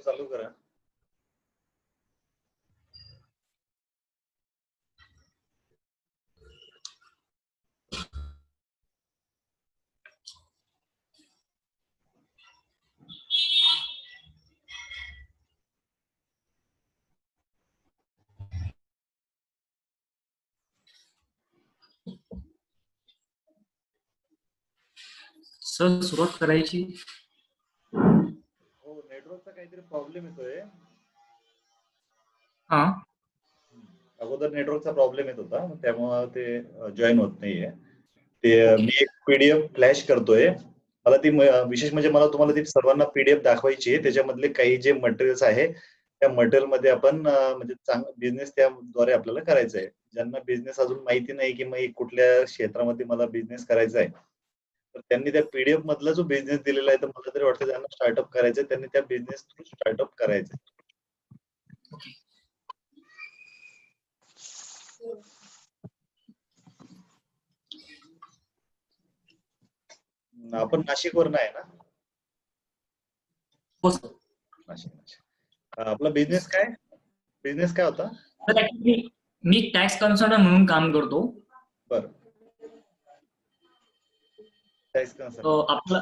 चालू करा. सर सुरुवात करायची. हो, नेटवर्कचा काहीतरी प्रॉब्लेम येतोय. हा, अगोदर नेटवर्कचा प्रॉब्लेम येत होता, त्यामुळे ते जॉईन होत नाहीये. ते मी एक पीडीएफ फ्लॅश करतोय. मला ती विशेष म्हणजे मला तुम्हाला ती सर्वांना पीडीएफ दाखवायची आहे. त्याच्यामधले काही जे मटेरियल्स आहे त्या मटेरियल मध्ये आपण म्हणजे बिझनेस त्याद्वारे आपल्याला करायचा आहे. ज्यांना बिझनेस अजून माहिती नाही की मग कुठल्या क्षेत्रामध्ये मला बिझनेस करायचा आहे, तर त्यांनी त्या पीडीएफ मधला जो बिझनेस दिलेला आहे, तर मला तरी वाटतं ज्यांना स्टार्टअप करायचंय त्यांनी त्या बिझनेस थ्रू स्टार्टअप करायचंय. आपण नाशिकवरून आहे ना? हो सर. नाशिक. आपला बिझनेस काय होता? सर ऍक्च्युली मी टॅक्स कन्सल्टंट म्हणून काम करतो. बरं. Tax consultant.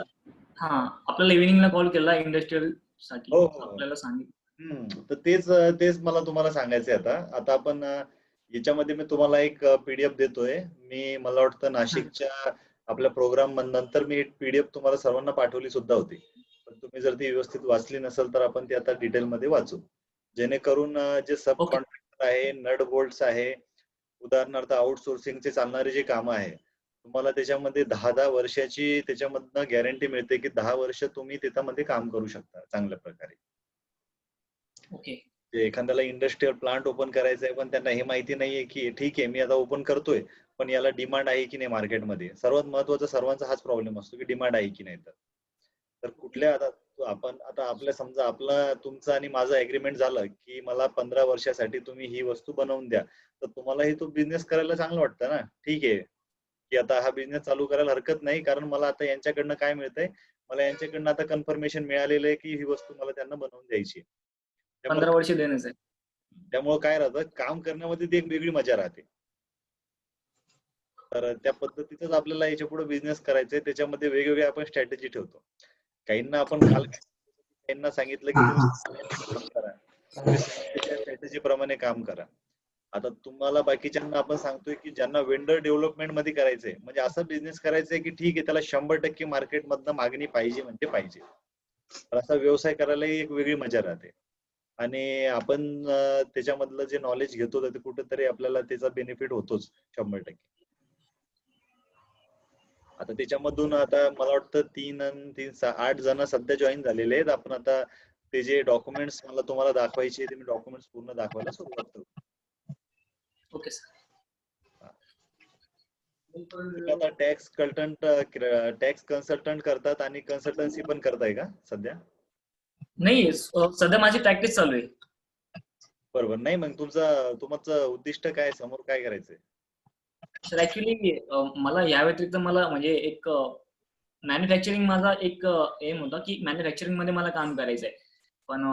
आपल्याला इव्हिनिंगला कॉल केला इंडस्ट्रियल साठी. हो. आपल्याला सांगितलं. तर तेच मला तुम्हाला सांगायचंय. आता आपण याच्यामध्ये मी तुम्हाला एक पीडीएफ देतोय. मला वाटतं नाशिकच्या आपल्या प्रोग्राम नंतर मी एक पीडीएफ तुम्हाला सर्वांना पाठवली सुद्धा होती, पण तुम्ही जर ती व्यवस्थित वाचली नसेल तर आपण ती आता डिटेल मध्ये वाचू, जेणेकरून जे सब कॉन्ट्रॅक्टर आहे, नट बोल्ट्स आहे, उदाहरणार्थ आउटसोर्सिंगचे चालणारे जे कामं आहे, तुम्हाला त्याच्यामध्ये 10 वर्षाची त्याच्यामधनं गॅरंटी मिळते की 10 वर्ष तुम्ही त्याच्यामध्ये काम करू शकता चांगल्या प्रकारे. ओके. एखाद्याला इंडस्ट्रियल प्लांट ओपन करायचं आहे, पण त्यांना हे माहिती नाहीये की ठीक आहे मी आता ओपन करतोय, पण याला डिमांड आहे की नाही मार्केटमध्ये. सर्वात महत्वाचा सर्वांचा हाच प्रॉब्लेम असतो की डिमांड आहे की नाही. तर कुठल्या आता आपल्या समजा तुमचं आणि माझं अग्रीमेंट झालं की मला 15 वर्षासाठी तुम्ही ही वस्तू बनवून द्या, तर तुम्हालाही तो बिझनेस करायला चांगलं वाटतं ना. ठीक आहे की आता हा बिझनेस चालू करायला हरकत नाही, कारण मला आता यांच्याकडनं काय मिळतंय, मला यांच्याकडनं आता कन्फर्मेशन मिळालेलं आहे की ही वस्तू मला त्यांना बनवून द्यायची. 15 वर्ष देण्याचं आहे. त्यामुळे काय राहतं, काम करण्यामध्ये ती एक वेगळी मजा राहते. तर त्या पद्धतीतच आपल्याला याच्या पुढे बिझनेस करायचंय. त्याच्यामध्ये वेगवेगळे आपण स्ट्रॅटेजी ठेवतो. काहींना आपण काहींना सांगितलं की तुम्ही करा, स्ट्रॅटेजी प्रमाणे काम करा. आता तुम्हाला बाकीच्यांना आपण सांगतोय की ज्यांना वेंडर डेव्हलपमेंट मध्ये करायचंय, म्हणजे असा बिझनेस करायचंय की ठीक आहे त्याला 100% मार्केटमधनं मागणी पाहिजे म्हणजे पाहिजे, तर असा व्यवसाय करायला एक वेगळी मजा राहते. आणि आपण त्याच्यामधलं जे नॉलेज घेतो ते कुठेतरी आपल्याला त्याचा बेनिफिट होतोच 100%. आता त्याच्यामधून आता मला वाटतं 8 जण सध्या जॉईन झालेले आहेत. आपण आता ते जे डॉक्युमेंट्स मला तुम्हाला दाखवायचे ते मी डॉक्युमेंट्स पूर्ण दाखवायला सुरुवात करू. Okay sir. आता टॅक्स कन्सल्टंट करतात आणि कन्सल्टन्सी पण करताय का सध्या? नाही, सध्या माझी प्रॅक्टिस चालू आहे. बरोबर. नाही मग तुमचं उद्दिष्ट काय, समोर काय करायचंय? सर ऍक्च्युली मला या व्यतिरिक्त मला म्हणजे एक मॅन्युफॅक्चरिंग माझा एक एम होता की मॅन्युफॅक्चरिंग मध्ये मला काम करायचंय, पण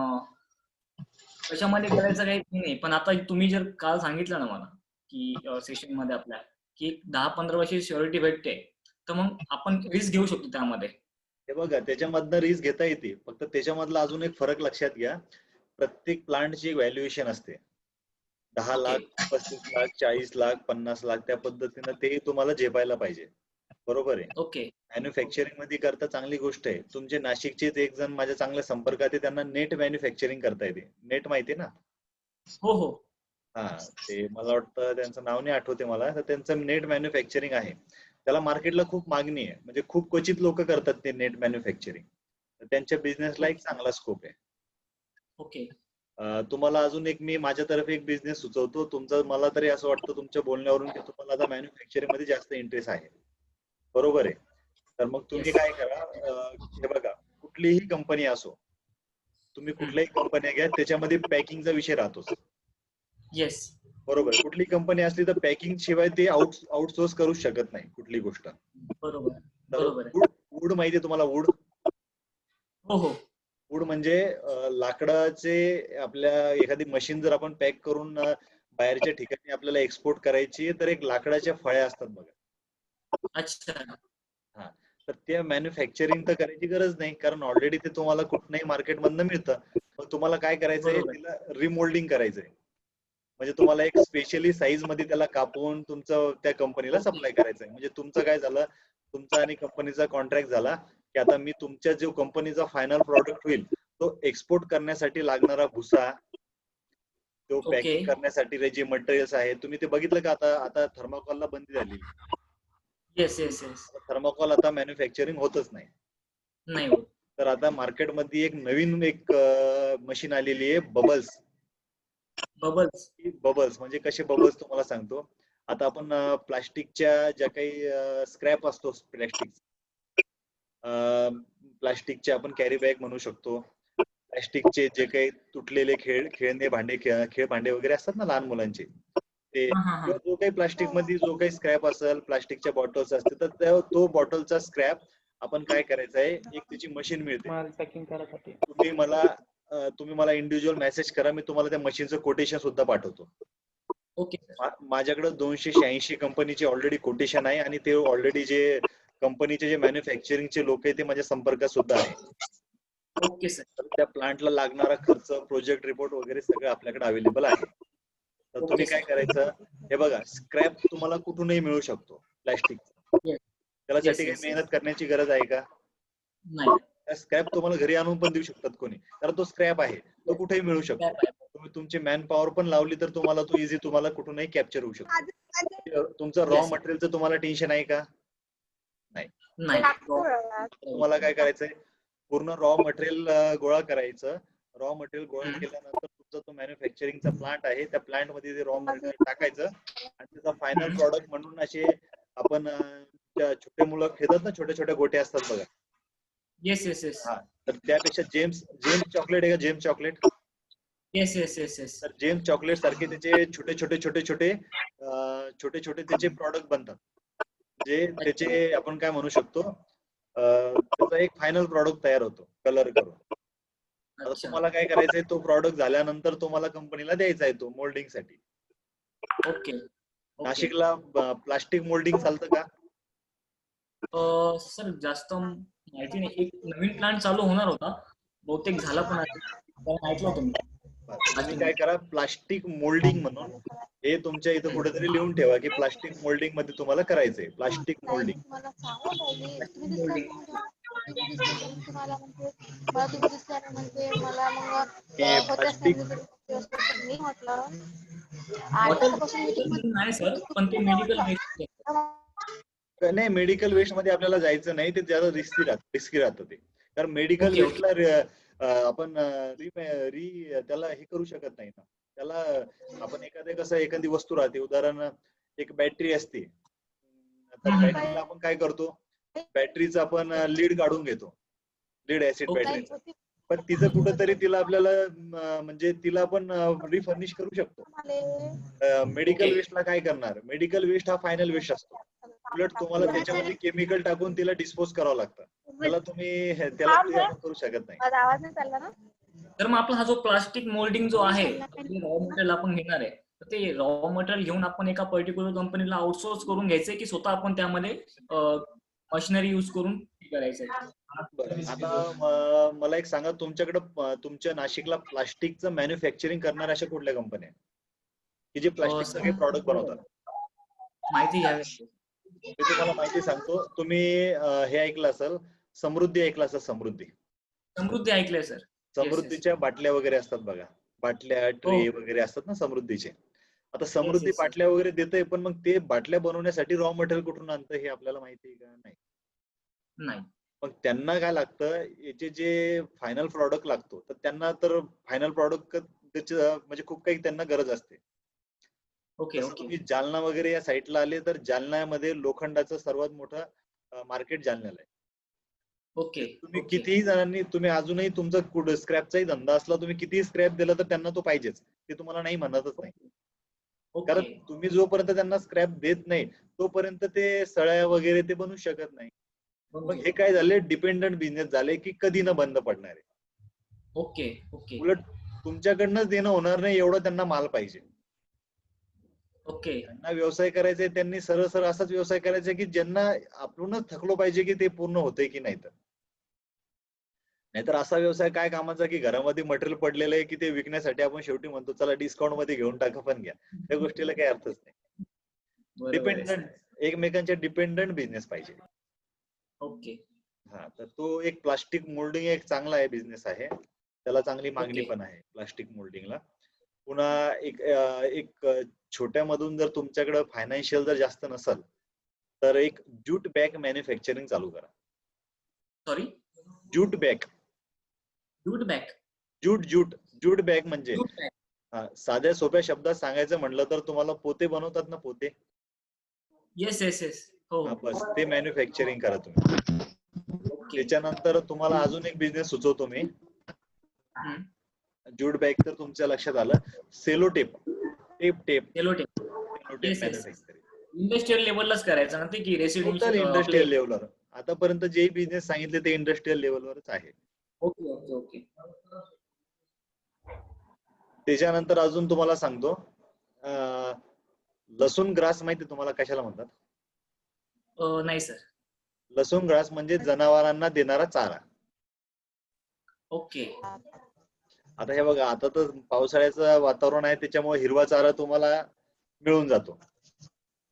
कशामध्ये करायचं काही नाही. पण आता तुम्ही जर काल सांगितलं ना मला की सेशन मध्ये आपल्या की 10-15 वर्षाची सिक्युरिटी भेटते, तर मग आपण रिस्क घेऊ शकतो त्यामध्ये. हे बघा, त्याच्यामधनं रिस्क घेता येते, फक्त त्याच्यामधला अजून एक फरक लक्षात घ्या. प्रत्येक प्लांटची एक व्हॅल्युएशन असते. 10 लाख, 35 लाख, 40 लाख, 50 लाख, त्या पद्धतीनं ते तुम्हाला झेपायला पाहिजे. बरोबर आहे. ओके. मॅन्युफॅक्चरिंग मध्ये करता चांगली गोष्ट आहे. तुमचे नाशिकचेच एक जण माझ्या चांगल्या संपर्कात आहे, त्यांना नेट मॅन्युफॅक्चरिंग करता येते. नेट माहिती ना? हो हो. ते मला वाटतं त्यांचं नाव नाही आठवते मला, तर त्यांचं नेट मॅन्युफॅक्चरिंग आहे. त्याला मार्केटला खूप मागणी आहे, म्हणजे खूप क्वचित लोक करतात ते नेट मॅन्युफॅक्चरिंग. त्यांच्या बिझनेसला एक चांगला स्कोप आहे. ओके. तुम्हाला अजून एक मी माझ्यातर्फे एक बिझनेस सुचवतो. तुमचं मला तरी असं वाटतं तुमच्या बोलण्यावरून की तुम्हाला आता मॅन्युफॅक्चरिंग मध्ये जास्त इंटरेस्ट आहे. बरोबर आहे. तर मग तुम्ही काय करा, हे बघा, कुठलीही कंपनी असो, तुम्ही कुठल्याही कंपन्या घ्या, त्याच्यामध्ये पॅकिंगचा विषय राहतोच. येस. बरोबर. कुठली कंपनी असली तर पॅकिंग शिवाय ते आउटसोर्स करू शकत नाही कुठली गोष्ट. बरोबर. तर बरोबर. वूड माहिती आहे तुम्हाला? वूड. हो हो. वूड म्हणजे लाकडाचे आपल्या एखादी मशीन जर आपण पॅक करून बाहेरच्या ठिकाणी आपल्याला एक्सपोर्ट करायची आहे, तर एक लाकडाच्या फळ्या असतात बघा. अच्छा. हा, तर ते मॅन्युफॅक्चरिंग तर करायची गरज नाही, कारण ऑलरेडी ते तुम्हाला कुठल्याही मार्केटमधनं मिळतं. मग तुम्हाला काय करायचंय, बरोबर. तिला रिमोल्डिंग करायचंय. म्हणजे तुम्हाला एक स्पेशली साईज मध्ये त्याला कापून तुमचं त्या कंपनीला ओके. सप्लाय करायचंय. म्हणजे तुमचं काय झालं, तुमचा आणि कंपनीचा कॉन्ट्रॅक्ट झाला की आता मी तुमच्या जो कंपनीचा फायनल प्रॉडक्ट होईल तो एक्सपोर्ट करण्यासाठी लागणारा भुसा, तो ओके. पॅकिंग करण्यासाठी जे मटेरियल्स आहे, तुम्ही ते बघितलं का? आता आता थर्माकोलला बंदी झालेली. Yes, yes, yes. थर्माकोल आता मॅन्युफॅक्चरिंग होतच नाही. नाही होत. तर आता मार्केटमध्ये एक नवीन एक मशीन आलेली आहे, बबल्स. बबल्स. बबल्स म्हणजे कसे बबल्स तुम्हाला सांगतो. आता आपण प्लास्टिकच्या ज्या काही स्क्रॅप असतो, प्लास्टिकचे आपण कॅरी बॅग म्हणू शकतो. प्लास्टिकचे जे काही तुटलेले खेळणे भांडे, खेळ भांडे वगैरे असतात ना लहान मुलांचे, ते हा हा हा. किंवा जो काही प्लास्टिक मध्ये जो काही स्क्रॅप असेल, प्लास्टिकच्या बॉटल्स असतील, तर तो बॉटलचा स्क्रॅप आपण काय करायचं आहे, एक त्याची मशीन मिळते. माल पॅकिंग करायसाठी. तुम्ही मला इंडिव्हिज्युअल मेसेज करा, मी तुम्हाला त्या मशीनचं कोटेशन सुद्धा पाठवतो. Okay sir. माझ्याकडे 286 कंपनीचे ऑलरेडी कोटेशन आहे आणि ते ऑलरेडी जे कंपनीचे जे मॅन्युफॅक्चरिंगचे लोक आहेत ते माझ्या संपर्कात सुद्धा आहे. Okay sir. तर त्या प्लांटला लागणारा खर्च, प्रोजेक्ट रिपोर्ट वगैरे सगळं आपल्याकडे अवेलेबल आहे. तर तुम्ही काय करायचं, हे बघा, स्क्रॅप तुम्हाला कुठूनही मिळू शकतो प्लास्टिक. Yes. त्यासाठी Yes, काही yes, मेहनत yes. करण्याची गरज आहे का? नाही. स्क्रॅप तुम्हाला घरी आणून पण देऊ शकतात कोणी, कारण तो स्क्रॅप आहे, तो कुठेही मिळू शकतो. तुम्ही तुमची मॅन पॉवर पण लावली तर तुम्हाला तो इझी तुम्हाला कुठूनही कॅप्चर होऊ शकतो. तुमचं रॉ Yes. मटेरियलचं तुम्हाला टेन्शन आहे का? नाही. नाही. तुम्हाला काय करायचंय, पूर्ण रॉ मटेरियल गोळा करायचं. रॉ मटेरियल गोळा केल्यानंतर तुमचा तो मॅन्युफॅक्चरिंगचा प्लांट आहे, त्या प्लांट मध्ये ते रॉ मटेरियल टाकायचं आणि त्याचा फायनल प्रॉडक्ट म्हणून असे आपण छोटे मुलं खेळतात ना, छोट्या छोट्या गोट्या असतात बघा. Yes, yes, yes. हा, तर त्यापेक्षा जेम्स चॉकलेट आहे का, James chocolate? Yes, yes, yes, yes. तर जेम्स चॉकलेट सारखे त्याचे छोटे छोटे छोटे छोटे छोटे छोटे त्याचे प्रॉडक्ट बनतात, जे त्याचे आपण काय म्हणू शकतो, त्याचा एक फायनल प्रॉडक्ट तयार होतो कलर करून. आता अच्छा. तुम्हाला काय करायचंय, तो प्रॉडक्ट झाल्यानंतर तुम्हाला कंपनीला द्यायचा आहे तो मोल्डिंग साठी. ओके. ओके. नाशिकला प्लास्टिक मोल्डिंग चालतं का? सर जास्त माहिती नाही. एक नवीन प्लांट चालू होणार होता, बहुतेक झाला पण आहे. कारण ऐकलं होतं मी. तुम्ही काय करा, प्लास्टिक मोल्डिंग म्हणून हे तुमच्या इथं कुठेतरी लिहून ठेवा की प्लास्टिक मोल्डिंग मध्ये तुम्हाला करायचंय. Plastic moulding. प्लास्टिक नाही सर, पण ते मेडिकल वेस्ट. नाही, मेडिकल वेस्ट मध्ये आपल्याला जायचं नाही, ते ज्यादा रिस्की राहतं ते. कारण मेडिकल ओके, वेस्टला आपण त्याला हे करू शकत नाही ना. त्याला आपण कसं एखादी वस्तू राहते, उदाहरण एक बॅटरी असते, तर बॅटरीला आपण काय करतो, बॅटरीचं आपण लीड काढून घेतो, लीड ऍसिड बॅटरीचं. पण तिचं कुठंतरी तिला आपल्याला म्हणजे तिला आपण रिफर्निश करू शकतो. मेडिकल वेस्टला काय करणार, मेडिकल वेस्ट हा फायनल वेस्ट असतो. उलट तुम्हाला त्याच्यामध्ये केमिकल टाकून तिला डिस्पोज करावं लागतं. त्याला त्याला करू शकत नाही. आवाज नाही चालला ना. तर मग आपला हा जो प्लास्टिक मोल्डिंग जो आहे, रॉ मटेरियल आपण घेणार आहे, तर ते रॉ मटेरियल घेऊन आपण एका पर्टिक्युलर कंपनीला आउटसोर्स करून घ्यायचंय की स्वतः आपण त्यामध्ये मशिनरी युज करून करायचंय? आता मला एक सांगा, तुमच्याकडे तुमच्या नाशिकला प्लास्टिकचं मॅन्युफॅक्चरिंग करणाऱ्या अशा कुठल्या कंपन्या आहेत की जे प्लास्टिकचं काही प्रॉडक्ट बनवतात? माहिती घ्यावी. मी तुम्हाला माहिती सांगतो. तुम्ही हे ऐकलं असेल, समृद्धी ऐकलं असेल, समृद्धी. समृद्धी ऐकलंय सर. समृद्धीच्या बाटल्या वगैरे असतात बघा, बाटल्या ट्रे वगैरे असतात ना समृद्धीचे. आता समृद्धी बाटल्या वगैरे देते, पण मग ते बाटल्या बनवण्यासाठी रॉ मटेरियल कुठून आणतं हे आपल्याला माहिती आहे का? नाही. मग त्यांना काय लागतं, याचे जे फायनल प्रॉडक्ट लागतो, तर त्यांना तर फायनल प्रॉडक्ट म्हणजे खूप काही त्यांना गरज असते. ओके. तुम्ही जालना वगैरे या साईडला आले तर जालन्यामध्ये लोखंडाचं सर्वात मोठं मार्केट जालन्याला आहे. ओके. तुम्ही कितीही जणांनी, तुम्ही अजूनही तुमचा स्क्रॅपचाही धंदा असला, तुम्ही कितीही स्क्रॅप दिला तर त्यांना तो पाहिजेच, ते तुम्हाला नाही म्हणतच नाही. कारण तुम्ही जोपर्यंत त्यांना स्क्रॅप देत नाही तोपर्यंत ते सळ्या वगैरे ते बनवू शकत नाही. मग हे काय झाले, डिपेंडंट बिझनेस झाले की कधी न बंद पडणार आहे. ओके ओके उलट तुमच्याकडनंच देणं होणार नाही एवढं त्यांना माल पाहिजे. ओके त्यांना व्यवसाय करायचा आहे, त्यांनी सरळ सरळ असाच व्यवसाय करायचा की ज्यांना आपणच थकलो पाहिजे की ते पूर्ण होतंय की नाही. तर नाहीतर असा व्यवसाय काय कामाचा की घरामध्ये मटेरियल पडलेलं आहे की ते विकण्यासाठी आपण शेवटी म्हणतो चला डिस्काउंट मध्ये घेऊन टाका पण घ्या. त्या गोष्टीला काही अर्थच नाही. बरोबर आहे डिपेंडंट, एकमेकांच्या डिपेंडंट बिझनेस पाहिजे. ओके हा, तर तो एक प्लास्टिक मोल्डिंग एक चांगला आहे, बिझनेस आहे, त्याला चांगली मागणी ओके. पण आहे प्लास्टिक मोल्डिंगला. पुन्हा एक छोट्यामधून जर तुमच्याकडे फायनान्शियल जर जास्त नसेल तर एक ज्यूट बॅग मॅन्युफॅक्चरिंग चालू करा. Sorry jute bag, jute bag jute jute jute bag म्हणजे जूट बॅग साध्या सोप्या शब्दात सांगायचं म्हणलं तर तुम्हाला पोते बनवतात ना, पोते, येस येस येस हो बस ते मॅन्युफॅक्चरिंग करा तुम्ही. ओके त्याच्यानंतर तुम्हाला अजून एक बिझनेस सुचवतो मी. हम्म. ज्यूट बॅग तर तुमच्या लक्षात आलं. Cello tape, tape tape cello tape cello tape yes yes manufacturing industrial लेवललाच करायचं ना ते की टोटल रेसिडेन्शियल आपले. इंडस्ट्रियल लेवलवर. आतापर्यंत जे बिझनेस सांगितले ते इंडस्ट्रियल लेवलवरच आहे. ओके ओके ओके त्याच्यानंतर अजून तुम्हाला सांगतो, लसूण ग्रास माहिती तुम्हाला कशाला म्हणतात? नाही सर. लसूण ग्रास म्हणजे जनावरांना देणारा चारा. ओके आता हे बघा, आता तर पावसाळ्याचं वातावरण आहे त्याच्यामुळे हिरवा चारा तुम्हाला मिळून जातो.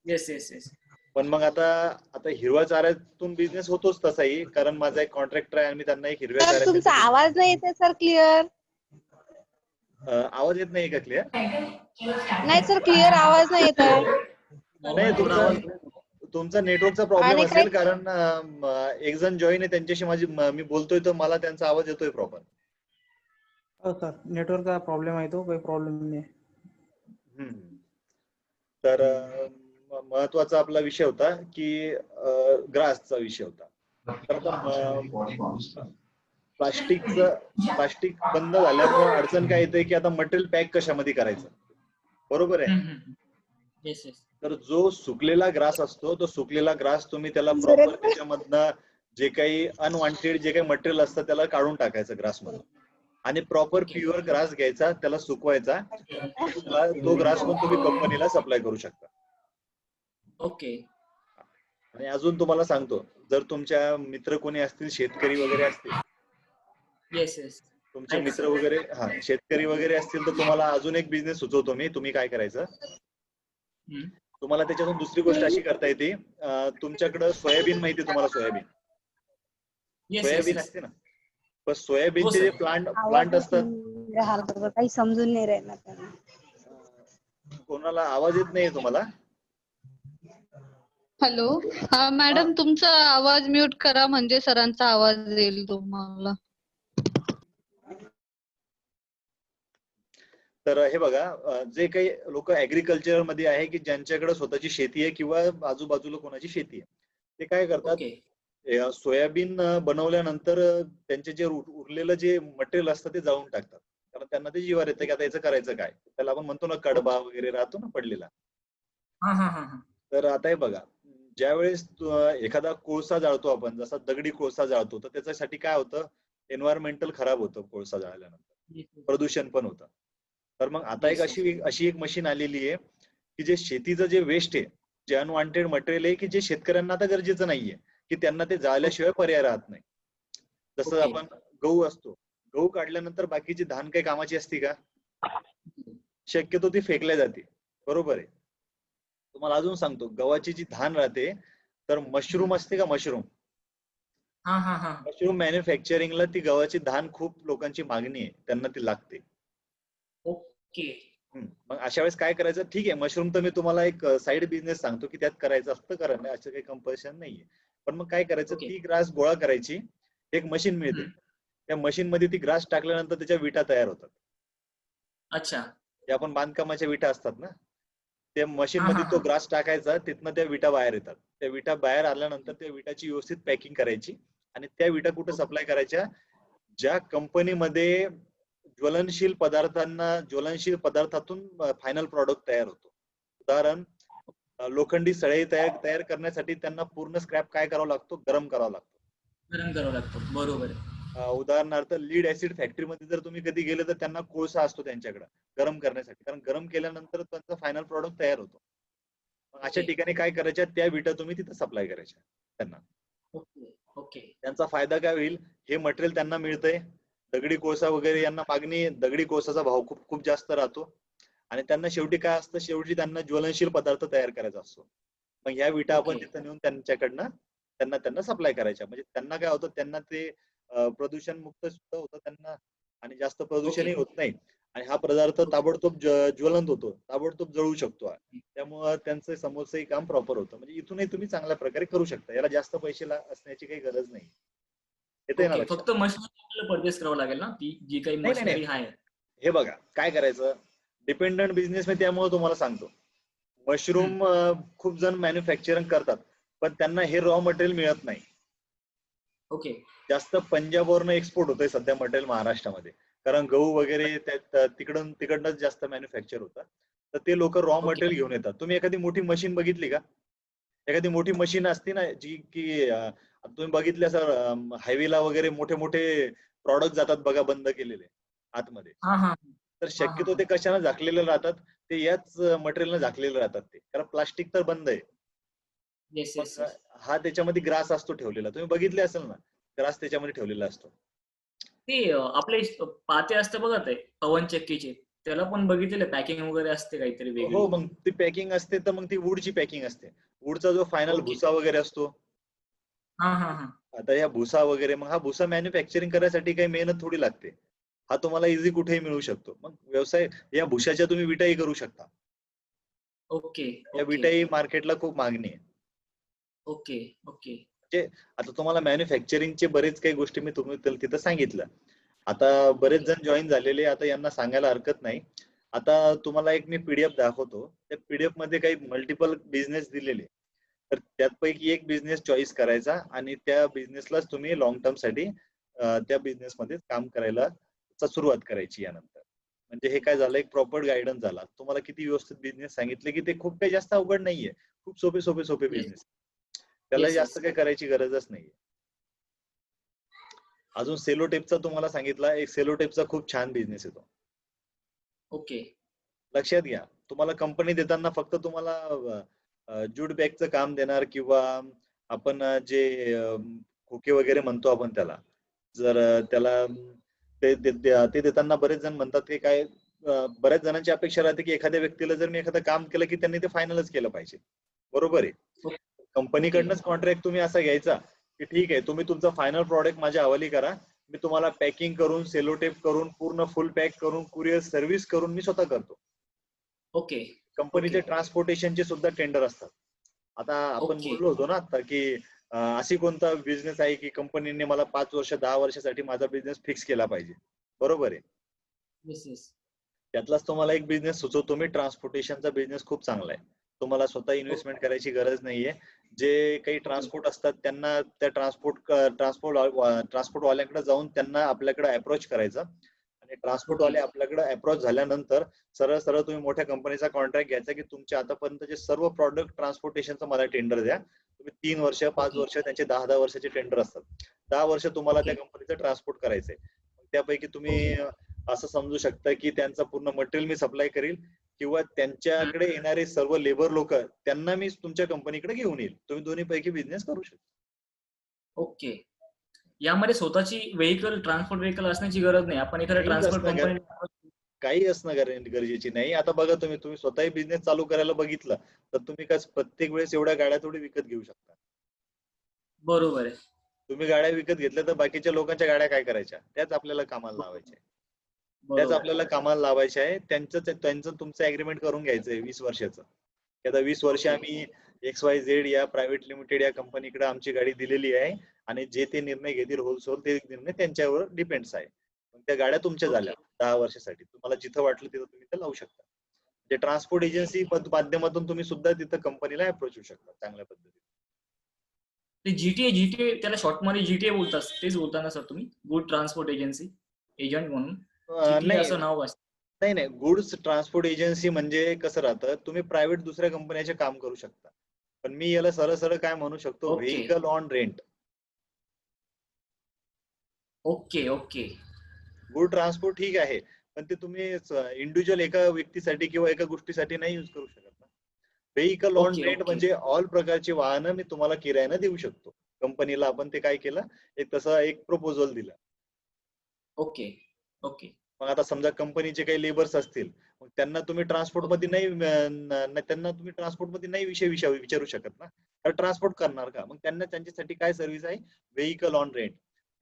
येस येस येस पण मग आता हिरव्या चाऱ्यातून बिझनेस होतोच तसाही, कारण माझा एक कॉन्ट्रॅक्टर आहे आणि मी त्यांना एक हिरव्या सर तुमचा चाऱ्याचा आवाज नाही येते सर क्लिअर. आवाज येत नाही का क्लिअर? नाही सर क्लिअर आवाज नाही येत आहे. नाही, थोडा आवाज तुमचा नेटवर्कचा प्रॉब्लेम आणि असेल, कारण एक जण जॉईन आहे त्यांच्याशी मी बोलतोय तर मला त्यांचा आवाज येतोय प्रॉपर. हो सर, नेटवर्कचा प्रॉब्लेम आहे, तो काही प्रॉब्लेम नाही. तर महत्वाचा आपला विषय होता की ग्रासचा विषय होता. तर आता प्लास्टिक बंद झाल्यामुळे अडचण काय येते की आता मटेरियल पॅक कशामध्ये करायचं, बरोबर आहे. येस येस तर जो सुकलेला ग्रास असतो, तो सुकलेला ग्रास तुम्ही त्याला प्रॉपर त्याच्यामधनं जे काही अनवॉन्टेड जे काही मटेरियल असतं त्याला काढून टाकायचं ग्रास मधून, आणि प्रॉपर प्युअर ग्रास घ्यायचा, त्याला सुकवायचा. तो ग्रास पण तुम्ही कंपनीला सप्लाय करू शकता. ओके आणि अजून तुम्हाला सांगतो, जर तुमच्या मित्र कोणी असतील, शेतकरी वगैरे असतील, येस येस तुमचे मित्र वगैरे शेतकरी वगैरे असतील, तर तुम्हाला अजून एक बिझनेस सुचवतो मी. तुम्ही काय करायचं, तुम्हाला त्याच्यातून दुसरी गोष्ट अशी करता येते, तुमच्याकडे सोयाबीन माहिती तुम्हाला? सोयाबीन असते ना, पण सोयाबीनचे जे प्लांट असतात. काही समजून नाही राहिलं त्यांना. कोणाला आवाज येत नाहीये तुम्हाला? हॅलो, हा मॅडम, तुमचा आवाज म्यूट करा म्हणजे सरांचा आवाज येईल तुम्हाला. तर हे बघा, जे काही लोक ऍग्रिकल्चर मध्ये आहे की ज्यांच्याकडे स्वतःची शेती आहे किंवा आजूबाजूला कोणाची शेती आहे, ते काय करतात, सोयाबीन बनवल्यानंतर त्यांचे जे उरलेलं जे मटेरियल असतं ते जाळून टाकतात. कारण त्यांना ते जीवावर येतं की आता याचं करायचं काय. त्याला आपण म्हणतो ना कडबा वगैरे राहतो ना पडलेला. तर आता हे बघा, ज्या वेळेस एखादा कोळसा जाळतो आपण, जसा दगडी कोळसा जाळतो, तर त्याच्यासाठी काय होतं, एन्व्हायरमेंटल खराब होतं कोळसा जाळल्यानंतर, प्रदूषण पण होतं. तर मग आता एक अशी एक मशीन आलेली आहे की जे शेतीचं जे वेस्ट आहे, जे अनवॉन्टेड मटेरियल आहे की जे शेतकऱ्यांना आता गरजेचं नाहीये, की त्यांना ते जाळल्याशिवाय पर्याय राहत नाही. जसं आपण गहू असतो, गहू काढल्यानंतर बाकीची धान काही कामाची असते का? शक्यतो ती फेकल्या जाते, बरोबर आहे. तुम्हाला अजून सांगतो, गव्हाची जी धान राहते, तर मशरूम असते का, मशरूम मॅन्युफॅक्चरिंगला ती गव्हाची धान खूप लोकांची मागणी आहे, त्यांना ती लागते. ओके मग अशा वेळेस काय करायचं, ठीक आहे, मशरूम तर मी तुम्हाला एक साइड बिझनेस सांगतो की त्यात करायचं असतं, कारण असं काही कंपल्शन नाहीये. पण मग काय करायचं, ती ग्रास गोळा करायची, एक मशीन मिळते, त्या मशीन मध्ये ती ग्रास टाकल्यानंतर त्याच्या विटा तयार होतात. अच्छा, जे आपण बांधकामाच्या विटा असतात ना, त्या मशीन मध्ये तो ग्रास टाकायचा, तिथनं त्या विटा बाहेर येतात. त्या विटा बाहेर आल्यानंतर त्या विटाची व्यवस्थित पॅकिंग करायची, आणि त्या विटा कुठे सप्लाय करायच्या, ज्या कंपनीमध्ये ज्वलनशील पदार्थातून फायनल प्रॉडक्ट तयार होतो. उदाहरण, लोखंडी सळई तयार करण्यासाठी त्यांना पूर्ण स्क्रॅप काय करावा लागतो, गरम करावा लागतो. गरम करावं लागतं, बरोबर आहे. उदाहरणार्थ लीड ऍसिड फॅक्टरीमध्ये जर तुम्ही कधी गेले तर त्यांना कोळसा असतो त्यांच्याकडे गरम करण्यासाठी, कारण गरम केल्यानंतर त्यांचा फायनल प्रॉडक्ट तयार होतो. मग अशा ओके. ठिकाणी काय करायच्या, त्या विटा तुम्ही तिथे सप्लाय करायच्या त्यांना. ओके. ओके. त्यांचा फायदा काय होईल, हे मटेरियल त्यांना मिळतंय, दगडी कोळसा वगैरे यांना मागणी, दगडी कोळसाचा भाव खूप खूप जास्त राहतो आणि त्यांना शेवटी काय असतं, शेवटी त्यांना ज्वलनशील पदार्थ तयार करायचा असतो. मग ह्या विटा आपण ओके. तिथं नेऊन त्यांच्याकडनं त्यांना सप्लाय करायच्या, म्हणजे त्यांना काय होतं, त्यांना ते प्रदूषण मुक्त सुद्धा होतं त्यांना आणि जास्त प्रदूषणही होत नाही आणि हा पदार्थ ताबडतोब ज्वलंत होतो, ताबडतोब जळू शकतो. त्यामुळं त्यांचं समोरचंही काम प्रॉपर होतं. म्हणजे इथूनही तुम्ही चांगल्या प्रकारे करू शकता. याला जास्त पैसे असण्याची काही गरज नाही. येतंय ना ओके. लक्षात? फक्त मशिनरी आपल्याला परचेस करावं लागेल ना, ती जी काही नाही नाही मशिनरी नाही, आहे. हे बघा काय करायचं, डिपेंडंट बिझनेस मी त्यामुळे तुम्हाला सांगतो. मशरूम खूप जण मॅन्युफॅक्चरिंग करतात, पण त्यांना हे रॉ मटेरियल मिळत नाही. ओके. जास्त पंजाबवरनं एक्सपोर्ट होतंय सध्या मटेरियल महाराष्ट्रामध्ये, कारण गहू वगैरे तिकडनंच जास्त मॅन्युफॅक्चर होतं. तर ते लोक रॉ ओके. मटेरियल घेऊन येतात. तुम्ही एखादी मोठी मशीन बघितली का? एखादी मोठी मशीन असते ना जी की तुम्ही बघितली असं हायवेला वगैरे मोठे मोठे प्रॉडक्ट जातात बघा बंद केलेले आतमध्ये. हा हा तर हा हा शक्यतो ते कशाने झाकलेले राहतात, ते याच मटेरियलने झाकलेले राहतात ते, कारण प्लास्टिक तर बंद आहे. येस येस मग येस. हा त्याच्यामध्ये ग्रास असतो ठेवलेला, तुम्ही बघितले असेल ना, ग्रास त्याच्यामध्ये ठेवलेला असतो. ते आपले पाते असते बघा ते पवन चक्कीचे, त्याला पण बघितलेलं पॅकिंग वगैरे असते काहीतरी हो, वेगळी. मग ती पॅकिंग असते, तर मग ती वूडची पॅकिंग असते. वूडचा जो फायनल ओके. भुसा वगैरे असतो, हा हा हा. आता या भुसा वगैरे, मग हा भुसा मॅन्युफॅक्चरिंग करायसाठी काही मेहनत थोडी लागते. हा तुम्हाला इझी कुठेही मिळू शकतो. मग व्यवसाय या भुशाच्या तुम्ही विटाही करू शकता. ओके. या ओके. विटाही मार्केटला खूप मागणी आहे. ओके. ओके. म्हणजे आता तुम्हाला मॅन्युफॅक्चरिंगचे बरेच काही गोष्टी मी तुम्ही तिथं सांगितलं. आता बरेच जण जॉईन झालेले, आता यांना सांगायला हरकत नाही. आता तुम्हाला एक मी पीडीएफ दाखवतो. त्या पीडीएफ मध्ये काही मल्टिपल बिझनेस दिलेले, तर त्यापैकी एक बिझनेस चॉईस करायचा आणि त्या बिझनेसलाच तुम्ही लॉंग टर्म साठी त्या बिझनेस मध्ये काम करायला सुरुवात करायची यानंतर. म्हणजे हे काय झालं, एक प्रॉपर गायडन्स झाला. तुम्हाला किती व्यवस्थित बिझनेस सांगितले की ते खूप काही जास्त अवघड नाहीये. खूप सोपे येस बिझनेस, त्याला येस जास्त येस. काही करायची गरजच नाहीये. अजून सेलोटेपचा तुम्हाला सांगितला, एक सेलोटेपचा खूप छान बिझनेस येतो. ओके. लक्षात घ्या, तुम्हाला कंपनी देताना फक्त तुम्हाला जूट बॅगचं काम देणार किंवा आपण जे खोके वगैरे म्हणतो आपण त्याला, जर त्याला ते देताना बरेच जण म्हणतात की काय, बऱ्याच जणांची अपेक्षा राहते की एखाद्या व्यक्तीला जर मी एखादं काम केलं की त्यांनी ते फायनलच केलं पाहिजे. बरोबर आहे. ओके. कंपनीकडनंच कॉन्ट्रॅक्ट तुम्ही असा घ्यायचा की ठीक आहे, तुम्ही तुमचा फायनल प्रॉडक्ट माझ्या हवाली करा, मी तुम्हाला पॅकिंग करून, सेलोटेप करून, पूर्ण फुल पॅक करून, कुरिअर सर्व्हिस करून मी स्वतः करतो. ओके. कंपनीचे ओके. ट्रान्सपोर्टेशनचे सुद्धा टेंडर असतात. आता आपण ओके. बोललो होतो ना आता की अशी कोणता बिझनेस आहे की कंपनीने मला 5 वर्ष 10 वर्षासाठी माझा बिझनेस फिक्स केला पाहिजे. बरोबर आहे. Yes yes. त्यातलाच तुम्हाला एक बिझनेस सुचवतो मी. ट्रान्सपोर्टेशनचा बिझनेस खूप चांगला आहे. तुम्हाला स्वतः इन्व्हेस्टमेंट करायची गरज नाहीये. जे काही ट्रान्सपोर्ट असतात त्यांना त्या ट्रान्सपोर्ट वाल्यांकडे जाऊन त्यांना आपल्याकडे अप्रोच करायचं आणि ट्रान्सपोर्ट वाले आपल्याकडे अप्रोच झाल्यानंतर सरळ सरळ तुम्ही मोठ्या कंपनीचा कॉन्ट्रॅक्ट घ्यायचा की तुमच्या आतापर्यंतचे सर्व प्रॉडक्ट ट्रान्सपोर्टेशनचं मला टेंडर द्या. तुम्ही 3 वर्ष 5 वर्ष त्यांचे 10-10 वर्षाचे टेंडर असतात. 10 वर्ष तुम्हाला त्या कंपनीचं ट्रान्सपोर्ट करायचंय. त्यापैकी तुम्ही असं समजू शकता की त्यांचं पूर्ण मटेरियल मी सप्लाय करेल किंवा त्यांच्याकडे येणारे सर्व लेबर लोक त्यांना मी तुमच्या कंपनीकडे घेऊन येईल. तुम्ही दोन्ही पैकी बिझनेस करू शकता. ओके. यामध्ये स्वतःची ट्रान्सपोर्ट व्हेकल असण्याची गरज नाही. आपण एखाद्या ट्रान्सपोर्ट कंपनी काही असणं गरजेची नाही. आता बघा, तुम्ही स्वतःही बिझनेस चालू करायला बघितलं तर तुम्ही काय प्रत्येक वेळेस एवढ्या गाड्या थोडी विकत घेऊ शकता. बरोबर आहे. तुम्ही गाड्या विकत घेतल्या तर बाकीच्या लोकांच्या गाड्या काय करायच्या, त्याच आपल्याला कामाला लावायच्या. आहे. त्यांचं तुमचं अग्रीमेंट करून घ्यायचंय 20 वर्षाचं. आता 20 वर्ष आम्ही XYZ या प्रायव्हेट लिमिटेड या कंपनीकडे आमची गाडी दिलेली आहे आणि जे ते निर्णय घेतील होलसेल ते निर्णय त्यांच्यावर डिपेंड्स आहे. त्या गाड्या तुमच्या झाल्या 10 वर्षासाठी. तुम्हाला जिथं वाटलं तिथं तुम्ही ते लावू शकता. जे ट्रान्सपोर्ट एजन्सी माध्यमातून तुम्ही सुद्धा तिथं कंपनीला अप्रोच होऊ शकता चांगल्या पद्धतीने. ते जीटीए त्याला शॉर्ट मध्ये जीटीए बोलतात, तेच बोलता ना सर तुम्ही? गुड ट्रान्सपोर्ट एजन्सी एजंट म्हणून जीटीए नाही असं नाव असतं. नाही नाही, गुड्स ट्रान्सपोर्ट एजन्सी म्हणजे कसं राहतं, तुम्ही प्रायव्हेट दुसऱ्या कंपन्याचे काम करू शकता. पण मी याला सरळ सरळ काय म्हणू शकतो, okay. Vehicle on rent. Okay okay good transport ठीक आहे, पण ते तुम्ही इंडिव्हिज्युअल एका व्यक्तीसाठी किंवा एका गोष्टीसाठी नाही युज करू शकत ना. Vehicle on okay rent okay म्हणजे ऑल प्रकारची वाहनं मी तुम्हाला किरायानं देऊ शकतो. कंपनीला आपण ते काय केलं, एक तसा एक प्रपोजल दिला. ओके ओके मग आता समजा कंपनीचे काही लेबर्स असतील, मग त्यांना तुम्ही ट्रान्सपोर्ट मध्ये नाही त्यांना तुम्ही ट्रान्सपोर्ट मध्ये नाही विचारू शकत ना, तर ट्रान्सपोर्ट करणार का? मग त्यांना त्यांच्यासाठी काय सर्व्हिस आहे, व्हेकल ऑन रेंट.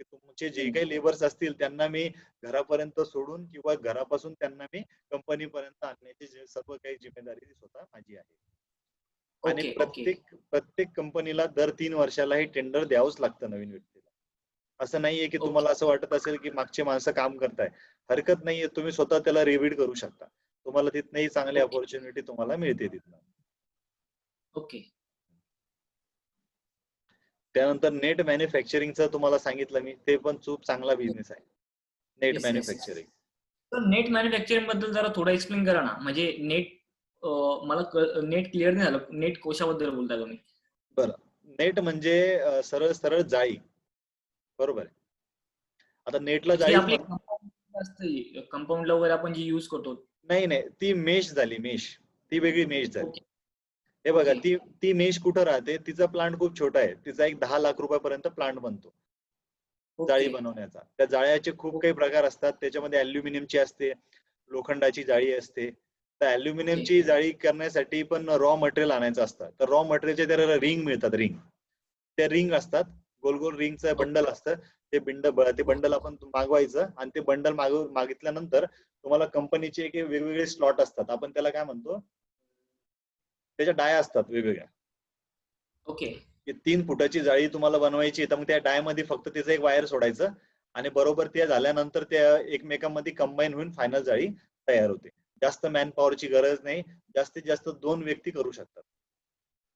तुमचे जे काही लेबर्स असतील त्यांना मी घरापर्यंत सोडून किंवा घरापासून त्यांना मी कंपनीपर्यंत आणण्याची सर्व काही जिम्मेदारी स्वतः माझी आहे. आणि ओके ओके प्रत्येक कंपनीला दर 3 वर्षाला हे टेंडर द्यावंच लागतं नवीन व्यक्तीला. असं नाहीये की ओके तुम्हाला असं वाटत असेल की मागचे माणसं काम करताय, हरकत नाहीये, तुम्ही स्वतः त्याला रिव्हिड करू शकता. तुम्हाला तिथनंही चांगली ओके अपॉर्च्युनिटी तुम्हाला मिळते तिथनं. ओके त्यानंतर नेट मॅन्युफॅक्चरिंगचं तुम्हाला सांगितलं मी, ते पण खूप चांगला बिझनेस आहे. Net yes yes manufacturing. तर नेट मॅन्युफॅक्चरिंग बद्दल जरा थोडं एक्सप्लेन करा ना. म्हणजे नेट मला नेट क्लिअर नाही झालं. नेट कोशाबद्दल बोलता तुम्ही? बरं, नेट म्हणजे सरळ सरळ जाळी, बरोबर आहे. आता नेटला जी जाळीच आपली असते कंपाऊंडला वगैरे आपण जी युज करतो. नाही नाही, ती मेश झाली, मेश. ती वेगळी मेश झाली. ओके हे बघा, ओके ती मेश कुठं राहते, तिचा प्लांट खूप छोटा आहे, तिचा एक 10 लाख रुपयापर्यंत प्लांट बनतो जाळी ओके बनवण्याचा. त्या जाळ्याचे खूप काही प्रकार असतात, त्याच्यामध्ये अल्युमिनियमची असते, लोखंडाची जाळी असते. तर अल्युमिनियमची जाळी करण्यासाठी पण रॉ मटेरियल आणायचं असतं. तर रॉ मटेरियलचे त्याला रिंग मिळतात, रिंग. त्या रिंग असतात, गोल गोल रिंगचं बंडल असतं. ते बंडल आपण मागवायचं आणि ते बंडल मागितल्यानंतर तुम्हाला कंपनीचे एक वेगवेगळे स्लॉट असतात, आपण त्याला काय म्हणतो, त्याच्या डाया असतात वेगवेगळ्या. ओके 3 फुटाची जाळी तुम्हाला बनवायची, तर मग त्या डाय मध्ये फक्त त्याचं एक वायर सोडायचं आणि बरोबर ते झाल्यानंतर त्या एकमेकांमध्ये कंबाईन होऊन फायनल जाळी तयार होते. जास्त मॅन पॉवरची गरज नाही, जास्तीत जास्त 2 व्यक्ती करू शकतात.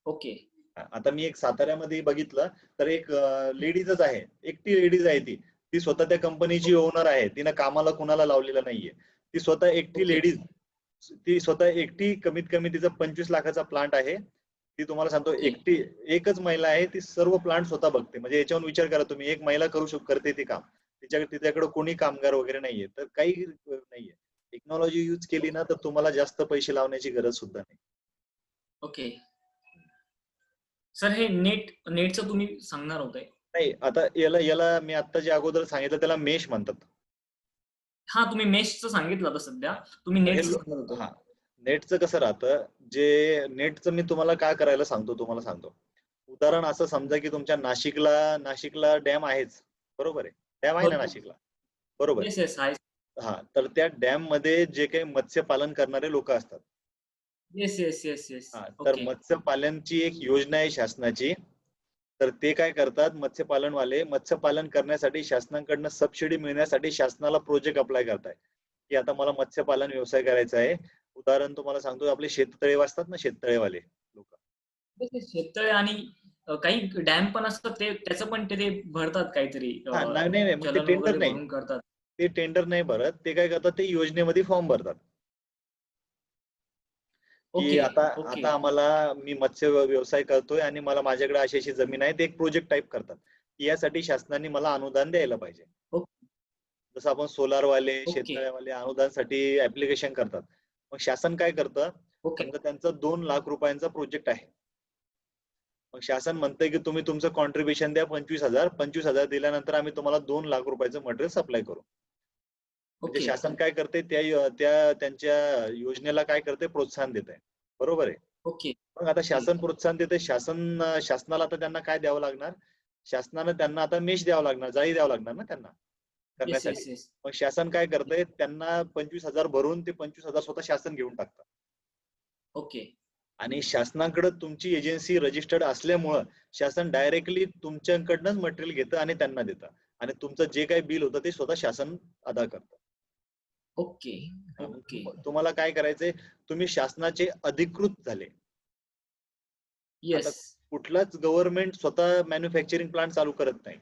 ओके आता मी एक साताऱ्यामध्ये बघितलं, तर एक लेडीजच आहे, एकटी लेडीज आहे ती. ती स्वतः त्या कंपनीची ओनर आहे, तिनं कामाला कुणाला लावलेलं नाहीये. ती स्वतः एकटी ओके लेडीज, ती स्वतः एकटी, कमीत कमी तिचा 25 लाखाचा प्लांट आहे. ती तुम्हाला सांगतो, ओके एकटी एकच महिला आहे, ती सर्व प्लांट स्वतः बघते. म्हणजे याच्यावरून विचार करा तुम्ही, एक महिला करते ते काम. तिच्याकडे कोणी कामगार वगैरे नाहीये, तर काही नाहीये. टेक्नॉलॉजी यूज केली ना, तर तुम्हाला जास्त पैसे लावण्याची गरज सुद्धा नाही. ओके सर, हे नेटचं तुम्ही सांगणार होते? नाही, आता याला मी आता जे अगोदर सांगितलं त्याला मेश म्हणतात. हा, तुम्ही मेशचं सांगितलं आता सध्या, तुम्ही नेटचं सांगत होते. हा, नेटचं कसं राहतं, नेटचं मी तुम्हाला काय करायला सांगतो. उदाहरण असं समजा की तुमच्या नाशिकला डॅम आहेच, बरोबर आहे, डॅम आहे ना नाशिकला, बरोबर येस आहे. येस आहे. हा, तर त्या डॅम मध्ये जे काही मत्स्यपालन करणारे लोक असतात, येस येस येस येस हा, तर ओके मत्स्यपालनची एक योजना आहे शासनाची. तर ते काय करतात, मत्स्यपालन करण्यासाठी शासनाकडनं सबसिडी मिळण्यासाठी शासनाला प्रोजेक्ट अप्लाय करताय की आता मला मत्स्यपालन व्यवसाय करायचा आहे. उदाहरण तुम्हाला सांगतो, आपले शेततळे असतात ना, शेततळेवाले लोक. शेततळे आणि काही डॅम पण असतात, ते त्याचं पण ते भरतात काहीतरी, हा, नाही नाही नाही, मग ते चलन टेंडर वगैरे नाही, भरून करतात. ते टेंडर नाही भरत. ते काय करतात, ते योजनेमध्ये फॉर्म भरतात की ओके आता ओके आता आम्हाला, मी मत्स्य व्यवसाय करतोय आणि मला माझ्याकडे अशी अशी जमीन आहे. ते एक प्रोजेक्ट टाईप करतात की यासाठी शासनाने मला अनुदान द्यायला पाहिजे. जसं आपण सोलारवाले, ओके शेततळ्यावाले अनुदानसाठी ऍप्लिकेशन करतात. मग शासन काय करतं, ओके समजा त्यांचा 2 लाख रुपयांचा प्रोजेक्ट आहे. मग शासन म्हणतंय की तुम्ही तुमचं कॉन्ट्रीब्युशन द्या 25,000. 25,000 दिल्यानंतर आम्ही तुम्हाला 2 लाख रुपयाचं मटेरियल सप्लाय करू. म्हणजे ओके शासन काय करते, त्यांच्या योजनेला काय करते, प्रोत्साहन देत आहे, बरोबर आहे. ओके मग आता शासन प्रोत्साहन देते, शासनाला आता त्यांना काय द्यावं लागणार, शासनानं त्यांना आता मेश द्यावं लागणार, जाळी द्यावं लागणार ना त्यांना येस करण्यासाठी. येस येस मग शासन काय करतंय, त्यांना 25,000 भरून ते 25,000 स्वतः शासन घेऊन टाकतं. ओके आणि शासनाकडे तुमची एजन्सी रजिस्टर्ड असल्यामुळं शासन डायरेक्टली तुमच्याकडनंच मटेरियल घेतं आणि त्यांना देतं. आणि तुमचं जे काही बिल होतं ते स्वतः शासन अदा करतं. ओके ओके तुम्हाला काय करायचंय, तुम्ही शासनाचे अधिकृत झाले. आता येस कुठलाच गव्हर्नमेंट स्वतः मॅन्युफॅक्चरिंग प्लांट चालू करत नाही.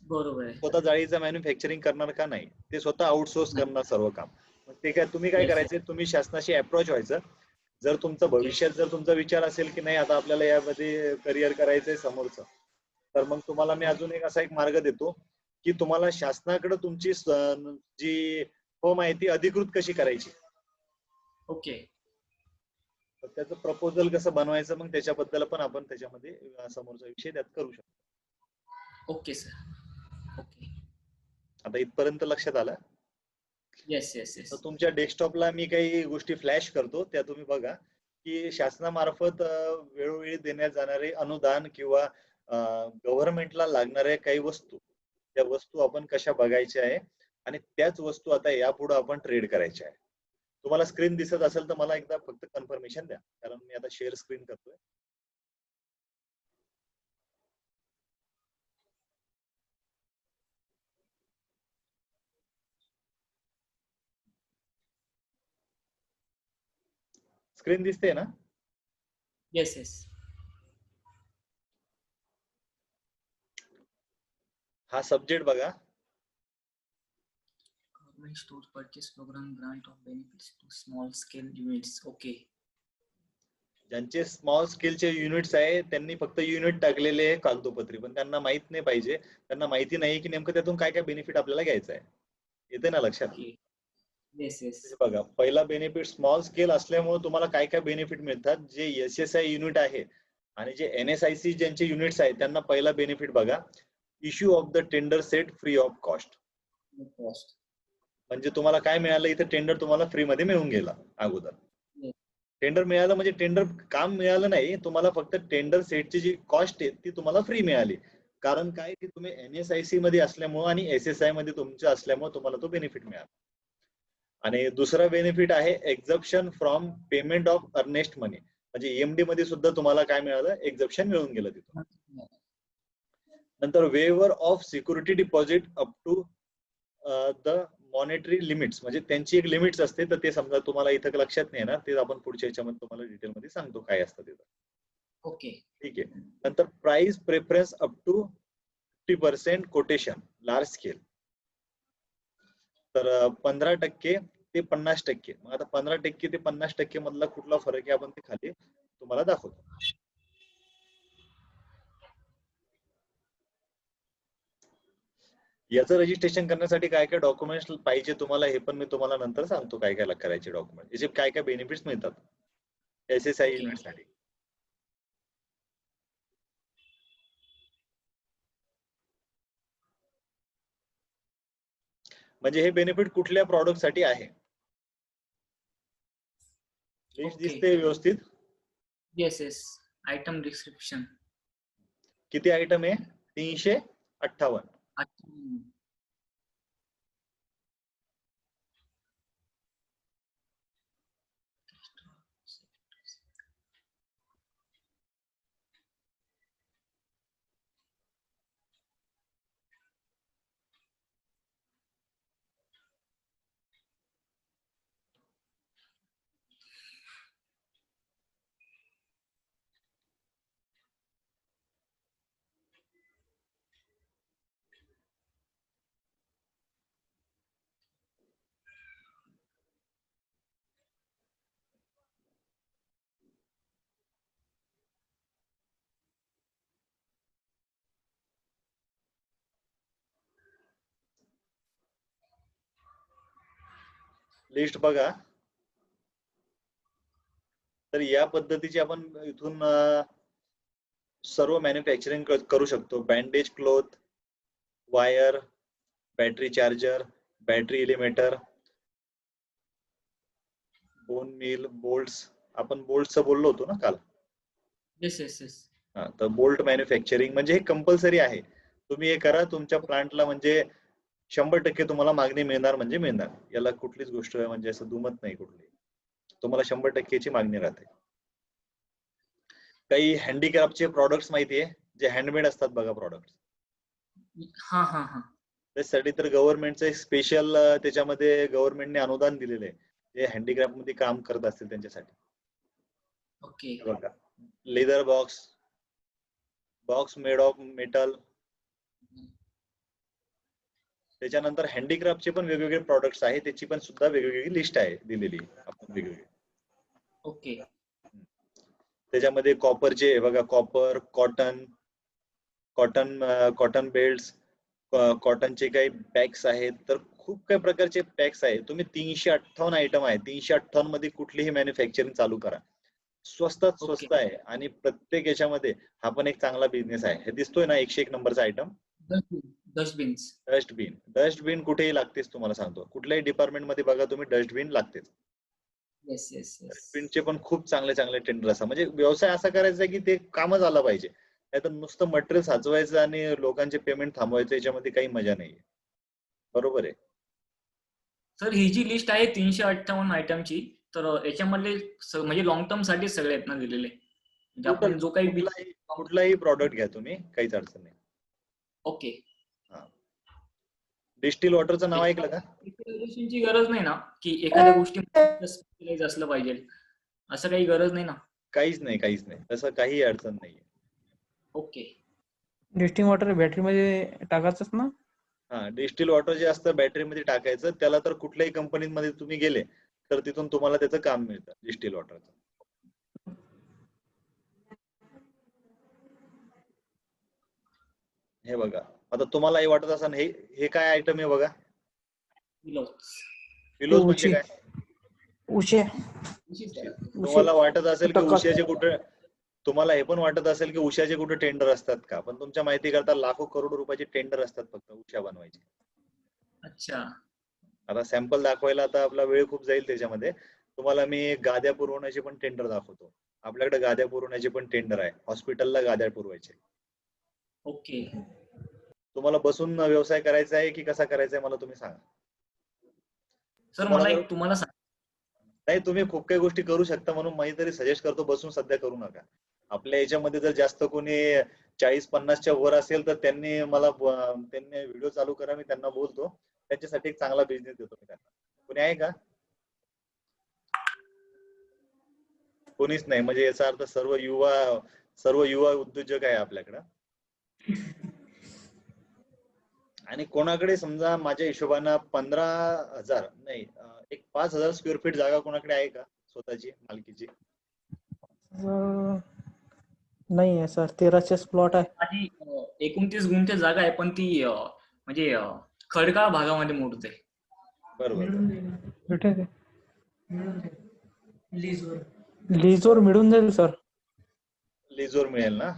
बरोबर आहे. स्वतः जाळीचं मॅन्युफॅक्चरिंग करणार का नाही, ते स्वतः आउटसोर्स नाही. करणार सर्व काम. मग ते काय, तुम्ही काय Yes, yes. करायचे, तुम्ही शासनाशी अप्रोच व्हायचं. जर तुमचं भविष्यात जर तुमचा विचार असेल की नाही आता आपल्याला यामध्ये करिअर करायचंय समोरचं, तर मग तुम्हाला मी अजून एक असा एक मार्ग देतो की तुम्हाला शासनाकडे तुमची जी फर्म आहे ती अधिकृत कशी करायची, ओके तर त्याचं प्रपोजल कसं बनवायचं, मग त्याच्याबद्दल पण आपण त्याच्यामध्ये समोरचा विषय त्यात करू शकतो. ओके सर ओके आता इथपर्यंत लक्षात आलं. येस येस येस तर तुमच्या डेस्कटॉपला मी काही गोष्टी फ्लॅश करतो, त्या तुम्ही बघा की शासनामार्फत वेळोवेळी देण्यात जाणारे अनुदान किंवा गव्हर्नमेंटला लागणाऱ्या काही वस्तू, त्या वस्तू आपण कशा बघायच्या आहे आणि त्याच वस्तू आता यापुढे आपण ट्रेड करायच्या आहे. तुम्हाला स्क्रीन दिसत असेल तर मला एकदा फक्त कन्फर्मेशन द्या, कारण मी आता शेअर स्क्रीन करतोय. स्क्रीन दिसते ना? येस येस हा सब्जेक्ट बघा. Government store purchase program grant of benefits to small scale units. Okay ज्यांचे स्मॉल स्केलचे युनिट्स आहे त्यांनी फक्त युनिट टाकलेले आहे कागदोपत्री, पण त्यांना माहित नाही पाहिजे, त्यांना माहिती नाही की नेमकं त्यातून काय काय बेनिफिट आपल्याला घ्यायचं आहे. येते ना लक्षात? ओके येस येस बघा, पहिला बेनिफिट स्मॉल स्केल असल्यामुळे तुम्हाला काय काय बेनिफिट मिळतात. जे SSI युनिट आहे आणि जे NSIC ज्यांचे युनिट्स आहेत त्यांना पहिला बेनिफिट बघा, issue of the tender set free of cost. Cost म्हणजे तुम्हाला काय मिळालं, इथे टेंडर तुम्हाला फ्री मध्ये मिळून गेला. अगोदर Yes. टेंडर मिळालं म्हणजे टेंडर काम मिळालं नाही, तुम्हाला फक्त टेंडर सेटची जी कॉस्ट आहे ती तुम्हाला फ्री मिळाली. कारण काय की तुम्ही NSIC मध्ये असल्यामुळे आणि SSI मध्ये तुमचं असल्यामुळे तुम्हाला तो बेनिफिट मिळाला. आणि दुसरा बेनिफिट आहे exemption from payment of earnest money. म्हणजे EMD मध्ये सुद्धा तुम्हाला काय मिळालं, एक्झप्शन मिळून गेलं तिथून. नंतर waiver of security deposit up to the monetary limits. म्हणजे त्यांची एक लिमिट्स असते, तर ते समजा तुम्हाला इथं लक्षात नाही येणार, ते आपण पुढच्या याच्यामध्ये तुम्हाला डिटेलमध्ये सांगतो काय असतं तिथं. ओके ठीक आहे. नंतर price preference up to 50% quotation large scale. तर 15% ते 50%. मग आता 15% ते 50% मधला कुठला फरक आहे आपण ते खाली तुम्हाला दाखवतो. याचं रजिस्ट्रेशन करण्यासाठी काय काय डॉक्युमेंट्स पाहिजे तुम्हाला हे पण मी तुम्हाला नंतर सांगतो, काय काय करायचे डॉक्युमेंट, याचे काय काय बेनिफिट्स मिळतात SSI Okay. युनिट साठी. म्हणजे हे बेनिफिट कुठल्या प्रॉडक्ट साठी आहे, लिस्ट Okay. दिसते व्यवस्थित? येस येस आयटम डिस्क्रिप्शन किती आयटम आहे? 358. लिस्ट बघा. तर या पद्धतीची आपण इथून सर्व मॅन्युफॅक्चरिंग करू शकतो. Bandage cloth, wire, battery charger, battery eliminator, bone mill, bolts. आपण बोल्टचं बोललो होतो ना काल. येस येस येस हा, तर बोल्ट मॅन्युफॅक्चरिंग म्हणजे हे कंपल्सरी आहे. तुम्ही हे करा तुमच्या प्लांटला, म्हणजे 100% तुम्हाला मागणी मिळणार म्हणजे मिळणार. याला कुठलीच गोष्ट म्हणजे असं दुमत नाही कुठली, तुम्हाला 100%ची मागणी राहते. काही हँडीक्राफ्टचे प्रॉडक्ट्स माहिती आहे, जे हँडमेड असतात बघा प्रॉडक्ट, हा हा हा त्यासाठी तर गव्हर्नमेंटचं स्पेशल त्याच्यामध्ये गव्हर्नमेंटने अनुदान दिलेलं आहे, जे हँडीक्राफ्ट मध्ये काम करत असतील त्यांच्यासाठी. ओके बघा, leather box, box made of metal. त्याच्यानंतर हँडीक्राफ्टचे पण वेगवेगळे प्रॉडक्ट्स आहेत, त्याची पण सुद्धा वेगवेगळी लिस्ट आहे दिलेली आपण वेगवेगळी. ओके त्याच्यामध्ये कॉपरचे बघा, कॉपर, कॉटन, कॉटन बेल्ट्स, कॉटनचे काही पॅक्स आहेत, तर खूप काही प्रकारचे पॅक्स आहेत. तुम्ही 358 आयटम आहे, 358 मध्ये कुठलीही मॅन्युफॅक्चरिंग चालू करा. स्वस्तात स्वस्त आहे आणि प्रत्येक याच्यामध्ये हा पण एक चांगला बिझनेस आहे. हे दिसतोय ना 101 नंबरचा आयटम, डस्टबिन्स. डस्टबिन. डस्टबिन कुठेही लागतेच, तुम्हाला सांगतो. कुठल्याही डिपार्टमेंट मध्ये बघा तुम्ही, डस्टबिन लागतेच. Yes yes yes. डस्टबिनचे पण खूप चांगले चांगले टेंडर असतात. म्हणजे व्यवसाय असा करायचा की ते कामच आला पाहिजे. नाहीतर नुसतं मटेरियल साचवायचं आणि लोकांचे पेमेंट थांबवायचं, याच्यामध्ये काही मजा नाहीये. बरोबर आहे. सर ही जी लिस्ट आहे 358 आयटमची, तर याच्यामधले म्हणजे लॉंग टर्म साठी सगळे आहेत ना दिलेले, म्हणजे टोटल आपण जो काही कुठलाही प्रॉडक्ट घ्या तुम्ही, काहीच अडचण नाही. ओके. डिस्टिल वॉटरचं नाव ऐकलं का? स्पेशलायझेशनची गरज नाही ना, की एखाद्या गोष्टी स्पेशलाइज असलं पाहिजे, असं काही गरज नाही ना? काहीच नाही, काहीच नाही, तसं काही अडचण नाहीये. ओके. डिस्टिंग वॉटर बॅटरीमध्ये टाकायचंच ना? हा, डिस्टिल वॉटर जे असतं बॅटरीमध्ये टाकायचं. त्याला तर कुठल्याही कंपनीमध्ये तुम्ही गेले तर तिथून तुम्हाला त्याचं काम मिळतं डिस्टिल वॉटरचं. हे बघा, आता तुम्हाला हे वाटत असं, हे हे काय आयटम आहे बघा. पिलोज म्हणजे काय? उशे. तुम्हाला वाटत असेल की उशाचे कुठे, तुम्हाला हे पण वाटत असेल की उशाचे कुठे टेंडर असतात का? पण तुमच्या माहिती करता लाखो करोड रुपयाचे टेंडर असतात फक्त उशा बनवायचे. अच्छा. आता सॅम्पल दाखवायला आता आपला वेळ खूप जाईल त्याच्यामध्ये. तुम्हाला मी गाद्या पुरवण्याचे पण टेंडर दाखवतो. आपल्याकडे गाद्या पुरवण्याचे पण टेंडर आहे, हॉस्पिटलला गाद्या पुरवायचे. ओके. तुम्हाला बसून व्यवसाय करायचा आहे की कसा करायचा आहे, मला तुम्ही सांगा. सर मला एक तुम्हाला नाही, तुम्ही खूप काही गोष्टी करू शकता, म्हणून मी तरी सजेस्ट करतो बसून सध्या करू नका. आपल्या याच्यामध्ये जर जास्त कोणी 40-50च्या वर असेल तर त्यांनी व्हिडिओ चालू करा, मी त्यांना बोलतो. त्यांच्यासाठी एक चांगला बिझनेस देतो मी त्यांना. कोणी आहे का? कोणीच नाही, म्हणजे याचा अर्थ सर्व युवा उद्योजक आहे आपल्याकडे. आणि कोणाकडे समजा माझ्या हिशोबानं 15,000 नाही, एक 5,000 स्क्वेअर फीट जागा कोणाकडे आहे का स्वतःची मालकीची? नाही आहे सर, 1300 प्लॉट आहे. माझी 29 गुंठे जागा आहे, पण ती म्हणजे खडकाळ भागामध्ये मोडते. बरोबर. लीजवर मिळून जाईल सर. लीजवर मिळेल ना?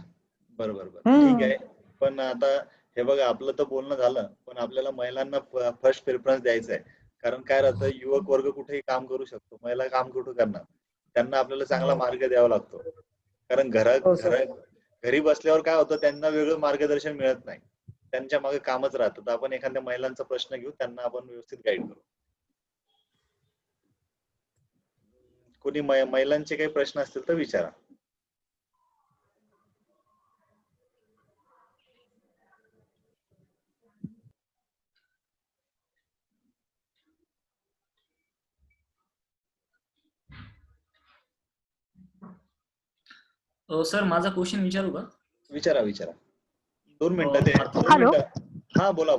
बरोबर. ठीक आहे. पण आता हे बघा, आपलं तर बोलणं झालं, पण आपल्याला महिलांना फर्स्ट प्रेफरन्स द्यायचा आहे. कारण काय राहतं, युवक वर्ग कुठेही काम करू शकतो, महिला काम कुठं करणार? त्यांना आपल्याला चांगला मार्ग द्यावा लागतो. कारण घरी बसल्यावर काय होतं, त्यांना वेगळं मार्गदर्शन मिळत नाही, त्यांच्या मागे कामच राहतं. तर आपण एखाद्या महिलांचा प्रश्न घेऊ, त्यांना आपण व्यवस्थित गाईड करू. कोणी महिलांचे काही प्रश्न असतील तर विचारा. सर माझा क्वेश्चन विचारू का? विचारा. 2 मिनिटं ते 2 हॅलो. मिनिटं. हा, बोला.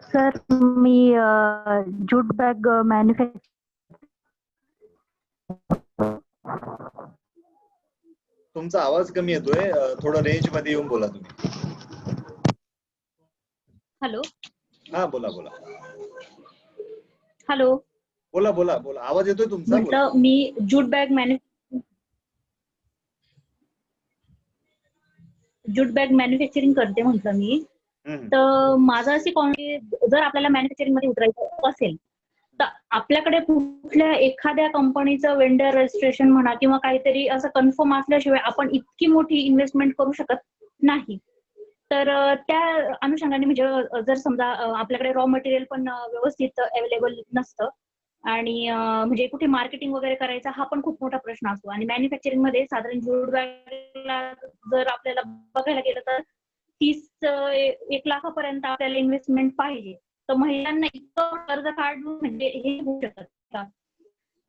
सर मी ज्यूट बॅग मॅन्युफॅक्चर. तुमचा आवाज कमी येतोय, थोडं रेंज मध्ये येऊन बोला तुम्ही. हॅलो. हा, बोला. हॅलो. बोला. आवाज येतोय तुमचा, बोला. म्हटलं मी ज्यूट बॅग मॅन्युफॅक्चरिंग करते म्हटलं मी. तर माझं असे जर आपल्याला मॅन्युफॅक्चरिंग मध्ये उतरायचं असेल तर आपल्याकडे कुठल्या एखाद्या कंपनीचं वेंडर रजिस्ट्रेशन म्हणा किंवा काहीतरी असं कन्फर्म असल्याशिवाय आपण इतकी मोठी इन्व्हेस्टमेंट करू शकत नाही. तर त्या अनुषंगाने म्हणजे जर समजा आपल्याकडे रॉ मटेरियल पण व्यवस्थित अवेलेबल नसतं आणि म्हणजे कुठे मार्केटिंग वगैरे करायचा हा पण खूप मोठा प्रश्न असतो. आणि मॅन्युफॅक्चरिंग मध्ये साधारण ज्यूट बॅगला जर आपल्याला बघायला गेलं तर 30-1 लाखापर्यंत आपल्याला इन्व्हेस्टमेंट पाहिजे. तर महिलांना इतकं कर्ज काढून म्हणजे हे होऊ शकत का?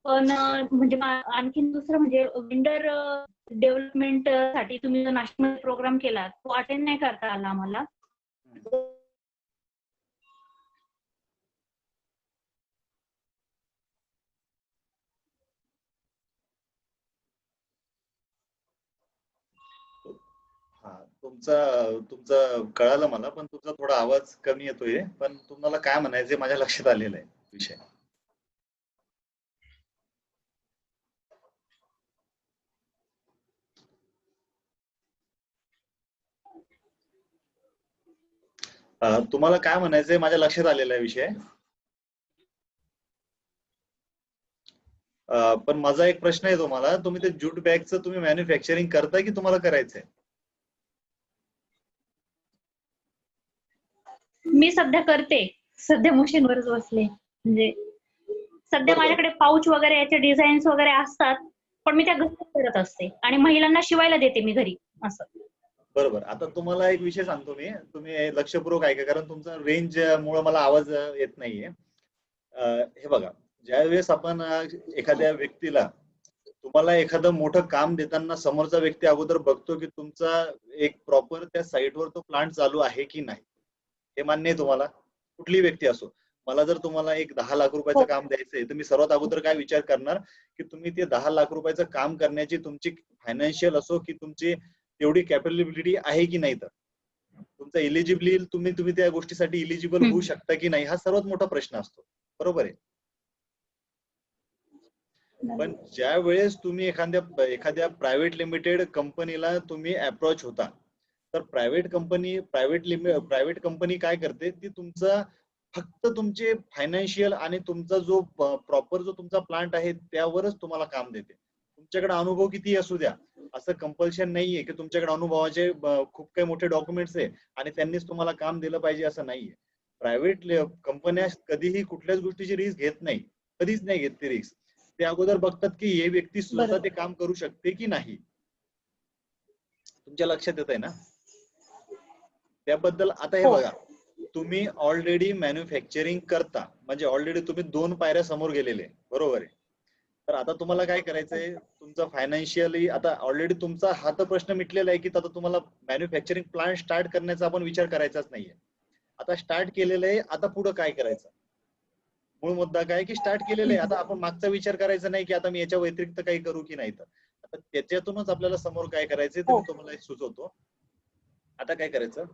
पण म्हणजे आणखीन दुसरं म्हणजे वेंडर डेव्हलपमेंट साठी तुम्ही जो नॅशनल प्रोग्राम केला तो अटेंड नाही करता आला आम्हाला. तुमचं कळालं मला, पण तुमचा थोडा आवाज कमी येतोय. पण तुम्हाला काय म्हणायचंय माझ्या लक्षात आलेलं आहे विषय. तुम्हाला काय म्हणायचंय माझ्या लक्षात आलेला आहे विषय. पण माझा एक प्रश्न आहे तुम्हाला, तुम्ही ते ज्यूट बॅगचं तुम्ही मॅन्युफॅक्चरिंग करताय की तुम्हाला करायचंय? मी सध्या करते, सध्या मशीनवरच बसले. म्हणजे सध्या बरोबर. माझ्याकडे पाऊच वगैरे याचे डिझाईन्स वगैरे असतात, पण मी त्या घरी करत असते आणि महिलांना शिवायला देते मी घरी असं. बरोबर. आता तुम्हाला एक विषय सांगतो मी, तुम्ही लक्षपूर्वक ऐका, कारण तुमचा रेंज मुळे मला आवाज येत नाहीये. हे बघा, ज्यावेळेस आपण एखाद्या व्यक्तीला, तुम्हाला एखादं मोठं काम देताना समोरचा व्यक्ती अगोदर बघतो की तुमचा एक प्रॉपर त्या साईटवर तो प्लांट चालू आहे की नाही. हे मान्य आहे तुम्हाला? कुठलीही व्यक्ती असो. मला जर तुम्हाला एक 10 लाख रुपयाचं काम द्यायचंय, तर मी सर्वात अगोदर काय विचार करणार की तुम्ही ते 10 लाख रुपयाचं काम करण्याची तुमची फायनान्शियल असो की तुमची तेवढी कॅपेबिलिटी आहे की नाही, तर तुमचा इलिजिबल तुम्ही त्या गोष्टीसाठी इलिजिबल होऊ शकता की नाही, हा सर्वात मोठा प्रश्न असतो. बरोबर आहे. पण ज्या वेळेस तुम्ही एखाद्या प्रायव्हेट लिमिटेड कंपनीला तुम्ही अप्रोच होता, तर प्रायव्हेट कंपनी काय करते, ती तुमचा फक्त तुमचे फायनान्शियल आणि तुमचा जो प्रॉपर जो तुमचा प्लांट आहे त्यावरच तुम्हाला काम देते. तुमच्याकडे अनुभव किती असू द्या, असं कंपल्शन नाहीये की तुमच्याकडे अनुभवाचे खूप काही मोठे डॉक्युमेंट्स आहे आणि त्यांनीच तुम्हाला काम दिलं पाहिजे असं नाहीये. प्रायव्हेट कंपन्या कधीही कुठल्याच गोष्टीची रिस्क घेत नाही, कधीच नाही घेत ती रिस्क. ते अगोदर बघतात की हे व्यक्ती स्वतः ते काम करू शकते की नाही. तुमच्या लक्षात येत आहे ना त्याबद्दल? आता हे बघा, तुम्ही ऑलरेडी मॅन्युफॅक्चरिंग करता, म्हणजे ऑलरेडी तुम्ही 2 पायऱ्या समोर गेलेले, बरोबर आहे. तर आता तुम्हाला काय करायचंय, तुमचा फायनान्शियली आता ऑलरेडी तुमचा हा तर प्रश्न मिटलेला आहे की आता तुम्हाला मॅन्युफॅक्चरिंग प्लांट स्टार्ट करण्याचा आपण विचार करायचाच नाहीये. आता स्टार्ट केलेलं आहे, आता पुढे काय करायचं. मूळ मुद्दा काय की स्टार्ट केलेलं आहे, आता आपण मागचा विचार करायचा नाही की आता मी याच्या व्यतिरिक्त काही करू की नाही. तर आता त्याच्यातूनच आपल्याला समोर काय करायचंय ते मी तुम्हाला एक सुचवतो. आता काय करायचं,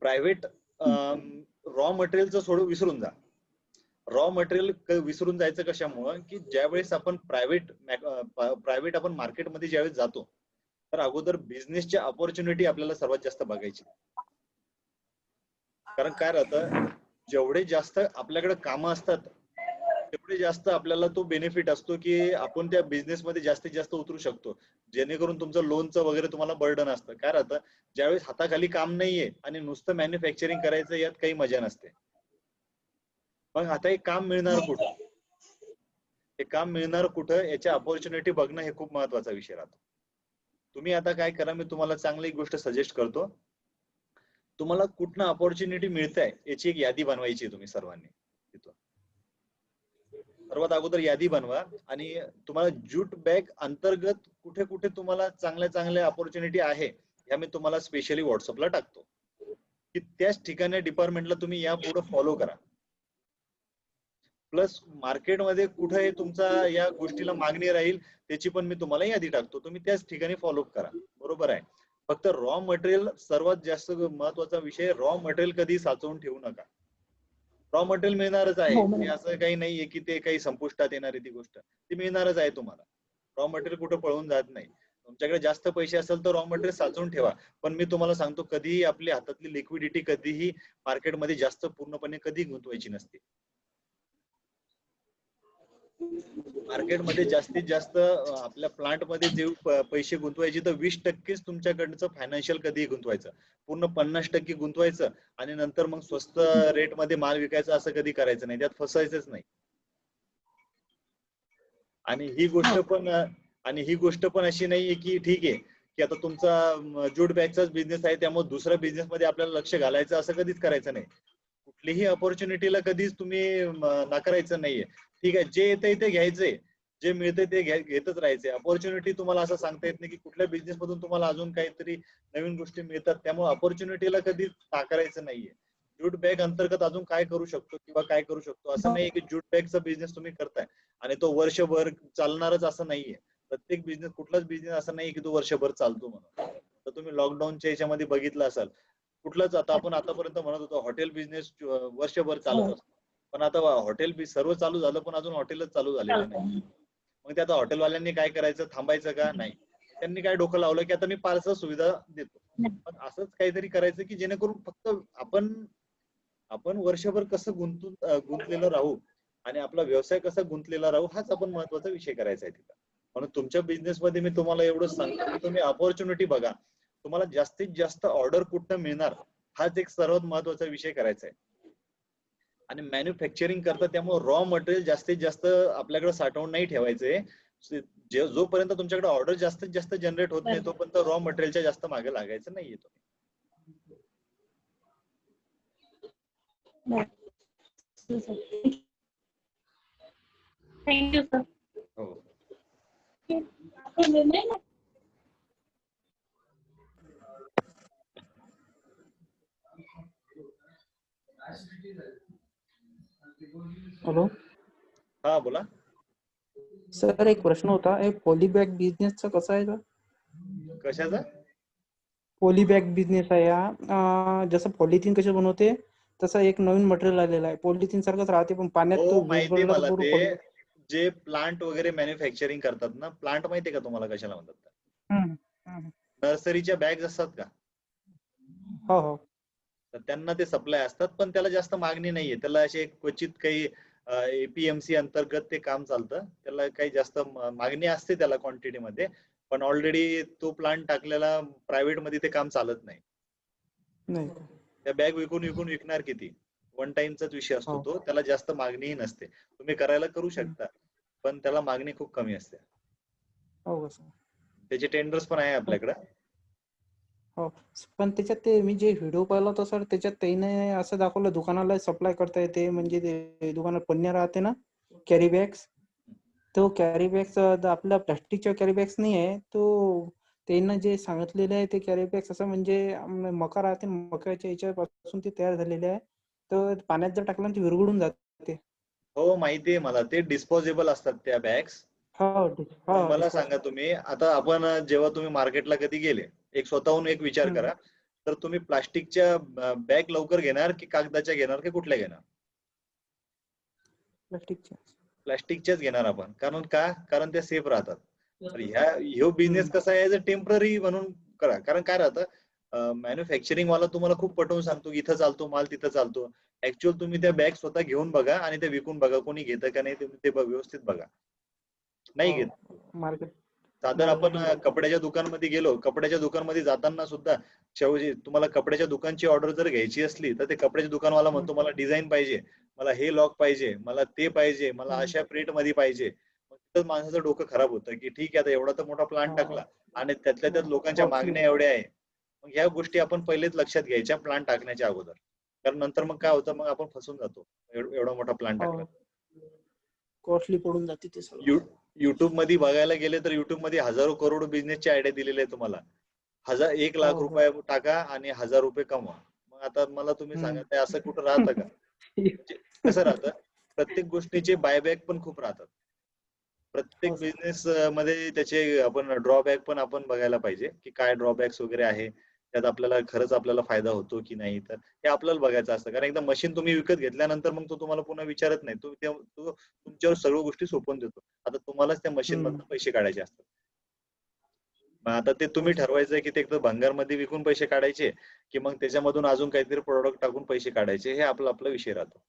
प्रायव्हेट रॉ मटेरियलचं विसरून जा. रॉ मटेरियल विसरून जायचं कशामुळं, की ज्यावेळेस आपण प्रायव्हेट आपण मार्केटमध्ये ज्यावेळेस जातो, तर अगोदर बिझनेसच्या ऑपॉर्च्युनिटी आपल्याला सर्वात जास्त बघायची. कारण काय राहतं, जेवढे जास्त आपल्याकडे कामं असतात तेवढे जास्त आपल्याला तो बेनिफिट असतो की आपण त्या बिझनेस मध्ये जास्तीत जास्त उतरू शकतो, जेणेकरून तुमचं लोनचं वगैरे तुम्हाला बर्डन असतं. काय राहतं, ज्यावेळेस हाताखाली काम नाहीये आणि नुसतं मॅन्युफॅक्चरिंग करायचं, यात काही मजा नसते. मग आता एक काम मिळणार कुठं, हे काम मिळणार कुठं याच्या ऑपॉर्च्युनिटी बघणं हे खूप महत्वाचा विषय राहतो. तुम्ही आता काय करा, मी तुम्हाला चांगली गोष्ट सजेस्ट करतो. तुम्हाला कुठनं ऑपॉर्च्युनिटी मिळतंय याची एक यादी बनवायची तुम्ही सर्वांनी. सर्वात अगोदर यादी बनवा आणि तुम्हाला ज्यूट बॅग अंतर्गत कुठे कुठे तुम्हाला चांगल्या ऑपॉर्च्युनिटी आहे ह्या मी तुम्हाला स्पेशली व्हॉट्सअपला टाकतो, की त्याच ठिकाणी डिपार्टमेंटला तुम्ही या पुढे फॉलो करा. प्लस मार्केटमध्ये कुठे तुमचा या गोष्टीला मागणी राहील त्याची पण मी तुम्हाला यादी टाकतो, तुम्ही त्याच ठिकाणी फॉलो करा. बरोबर आहे. फक्त रॉ मटेरियल सर्वात जास्त महत्वाचा विषय, रॉ मटेरियल कधी साचवून ठेवू नका. रॉ मटेरियल मिळणारच आहे, ते असं काही नाहीये की ते काही संपुष्टात येणार आहे, ती गोष्ट ती मिळणारच आहे तुम्हाला. रॉ मटेरियल कुठं पळून जात नाही. तुमच्याकडे जास्त पैसे असेल तर रॉ मटेरियल साचवून ठेवा, पण मी तुम्हाला सांगतो कधीही आपली हातातली लिक्विडिटी कधीही मार्केटमध्ये जास्त पूर्णपणे कधी गुंतवायची नसते. मार्केटमध्ये जास्तीत जास्त आपल्या प्लांट मध्ये जे पैसे गुंतवायचे तर 20% तुमच्याकडचं फायनान्शियल कधीही गुंतवायचं, पूर्ण 50% गुंतवायचं आणि नंतर मग स्वस्त रेट मध्ये माल विकायचा, असं कधी करायचं नाही, त्यात फसायचंच नाही. आणि ही गोष्ट पण अशी नाहीये की ठीक आहे की आता तुमचा ज्यूट बॅगचाच बिझनेस आहे त्यामुळे दुसऱ्या बिझनेस मध्ये आपल्याला लक्ष घालायचं, असं कधीच करायचं नाही. कुठलीही ऑपॉर्च्युनिटीला कधीच तुम्ही नाकारायचं नाहीये. ठीक आहे, जे येतंय ते घ्यायचंय, जे मिळतंय ते घेतच राहायचंय. ऑपॉर्च्युनिटी तुम्हाला असं सांगता येत नाही की कुठल्या बिझनेस मधून तुम्हाला अजून काहीतरी नवीन गोष्टी मिळतात, त्यामुळे ऑपॉर्च्युनिटीला कधीच नाकारायचं नाहीये. ज्यूट बॅग अंतर्गत अजून काय करू शकतो किंवा काय करू शकतो असं नाही की ज्यूट बॅगचा बिझनेस तुम्ही करताय आणि तो वर्षभर चालणारच असं नाहीये. प्रत्येक बिझनेस, कुठलाच बिझनेस असं नाही की तो वर्षभर चालतो म्हणून. तर तुम्ही लॉकडाऊनच्या याच्यामध्ये बघितलं असाल, कुठलंच आता आपण आतापर्यंत म्हणत होतो हॉटेल बिझनेस वर्षभर चालत असतो, पण आता हॉटेल सर्व चालू झालं पण अजून हॉटेलच चालू झालेलं नाही. मग ते आता हॉटेलवाल्यांनी काय करायचं, थांबायचं का नाही? त्यांनी काय डोकं लावलं की आता मी पार्सल सुविधा देतो. पण असंच काहीतरी करायचं की जेणेकरून फक्त आपण वर्षभर कसं गुंतलेलं राहू आणि आपला व्यवसाय कसा गुंतलेला राहू, हाच आपण महत्वाचा विषय करायचा आहे तिथं. म्हणून तुमच्या बिझनेस मध्ये मी तुम्हाला एवढंच सांगतो की तुम्ही अपॉर्च्युनिटी बघा, तुम्हाला जास्तीत जास्त ऑर्डर कुठं मिळणार, हाच एक सर्वात महत्वाचा विषय करायचा आहे. आणि मॅन्युफॅक्चरिंग करता त्यामुळे रॉ मटेरियल जास्तीत जास्त आपल्याकडे साठवून नाही ठेवायचंय. जोपर्यंत तुमच्याकडे ऑर्डर जास्तीत जास्त जनरेट होत नाही तोपर्यंत रॉ मटेरियलच्या जास्त मागे लागायचं नाहीये तुम्ही. Thank you sir. हो. हॅलो हा बोला. सर, एक प्रश्न होता, हे पॉलीबॅग बिझनेसचं कसं आहे सर? कशाचा? पॉलीबॅग बिझनेस आहे हा. जसं पॉलिथिन कसे बनवते तसं एक नवीन मटेरियल आलेलं आहे. पॉलिथिन सारखंच राहते पण पाण्यात हो तो माहितीये विरघळला तर मला. पूर्ण ते जे प्लांट वगैरे मॅन्युफॅक्चरिंग करतात ना, प्लांट माहितीये का तुम्हाला कशाला म्हणतात? नर्सरीच्या बॅग असतात का, हो हो तर त्यांना ते सप्लाय असतात, पण त्याला जास्त मागणी नाहीये. त्याला असे क्वचित काही एपीएमसी अंतर्गत ते काम चालतं. त्याला काही जास्त मागणी असते त्याला क्वांटिटी मध्ये, पण ऑलरेडी तो प्लांट टाकलेला प्रायव्हेट मध्ये ते काम चालत नाही. नाही. त्या बॅग विकणार किती? वन टाइमचाच विषय असतो तो. त्याला जास्त मागणीही नसते. तुम्ही करायला करू शकता, पण त्याला मागणी खूप कमी असते. हो सर. त्याचे टेंडर्स पण आहे आपल्याकडे. हो, पण त्याच्यात ते मी जे व्हिडिओ पाहिला होता सर, त्याच्यात त्याने असं दाखवलं दुकानाला सप्लाय करता येते. म्हणजे ते दुकानात पन्न्या राहते ना, कॅरी बॅग्स, तो कॅरी बॅग्स आपल्या प्लास्टिकच्या कॅरी बॅग्स नाही आहे तो. त्यांना जे सांगितलेले आहे ते कॅरी बॅग्स असं म्हणजे मका राहते, मकाच्या याच्यापासून ते तयार झालेले आहे. तर पाण्यात जर टाकलं ते विरघळून जाते. हो माहितीये मला. ते डिस्पोजेबल असतात त्या बॅग्स. हो मला सांगा तुम्ही, आता आपण जेव्हा तुम्ही मार्केटला कधी गेले, एक स्वतःहून एक विचार करा, तर तुम्ही प्लास्टिकच्या बॅग लवकर घेणार की कागदाच्या घेणार की कुठल्या घेणार? प्लास्टिकच्याच घेणार आपण. कारण त्या सेफ राहतात. तर ह्यो बिझनेस कसा आहे, टेम्पररी म्हणून करा. कारण काय राहतं, मॅन्युफॅक्चरिंग वाला तुम्हाला खूप पटवून सांगतो की इथं चालतो माल, तिथं चालतो. ऍक्च्युअल तुम्ही त्या बॅग स्वतः घेऊन बघा आणि ते विकून बघा, कोणी घेतं का नाही ते व्यवस्थित बघा. नाही घेत. मार्केट साधारण आपण कपड्याच्या दुकानमध्ये गेलो, कपड्याच्या दुकानमध्ये जाताना सुद्धा शेवटी तुम्हाला कपड्याच्या दुकानची ऑर्डर जर घ्यायची असली तर ते कपड्याच्या दुकानवाला म्हणतो मला डिझाईन पाहिजे, मला हे लॉक पाहिजे, मला ते पाहिजे, मला अशा प्रिंट मध्ये पाहिजे. मग तिथं माणसाचं डोकं खराब होतं की ठीक आहे, आता एवढा तर मोठा प्लांट टाकला आणि त्यातल्या त्यात लोकांच्या मागण्या एवढ्या आहे. मग ह्या गोष्टी आपण पहिलेच लक्षात घ्यायच्या प्लांट टाकण्याच्या अगोदर. कारण नंतर मग काय होतं, मग आपण फसून जातो एवढा मोठा प्लांट टाकला. कॉस्टली पडून जाते ते सगळं. युट्यूब मध्ये बघायला गेले तर युट्यूब मध्ये हजारो करोड बिझनेसची आयडिया दिलेली आहे तुम्हाला. 1,00,000 रुपये टाका आणि 1,000 रुपये कमवा. मग आता मला तुम्ही सांगा, ते असं कुठं राहतं का? कसं राहतं, प्रत्येक गोष्टीचे बायबॅक पण खूप राहतात. प्रत्येक बिझनेस मध्ये त्याचे आपण ड्रॉबॅक पण आपण बघायला पाहिजे की काय ड्रॉबॅक्स वगैरे आहे, त्यात आपल्याला खरंच आपल्याला फायदा होतो की नाही. तर हे आपल्याला बघायचं असतं. कारण एकदा मशीन तुम्ही विकत घेतल्यानंतर मग तो तुम्हाला पुन्हा विचारत नाही. तो तुमच्यावर सर्व गोष्टी सोपवून देतो. आता तुम्हालाच त्या मशीन मधून पैसे काढायचे असतात. मग आता ते तुम्ही ठरवायचंय की ते एकतर भंगारमध्ये विकून पैसे काढायचे की मग त्याच्यामधून अजून काहीतरी प्रोडक्ट टाकून पैसे काढायचे. हे आपला विषय राहतो.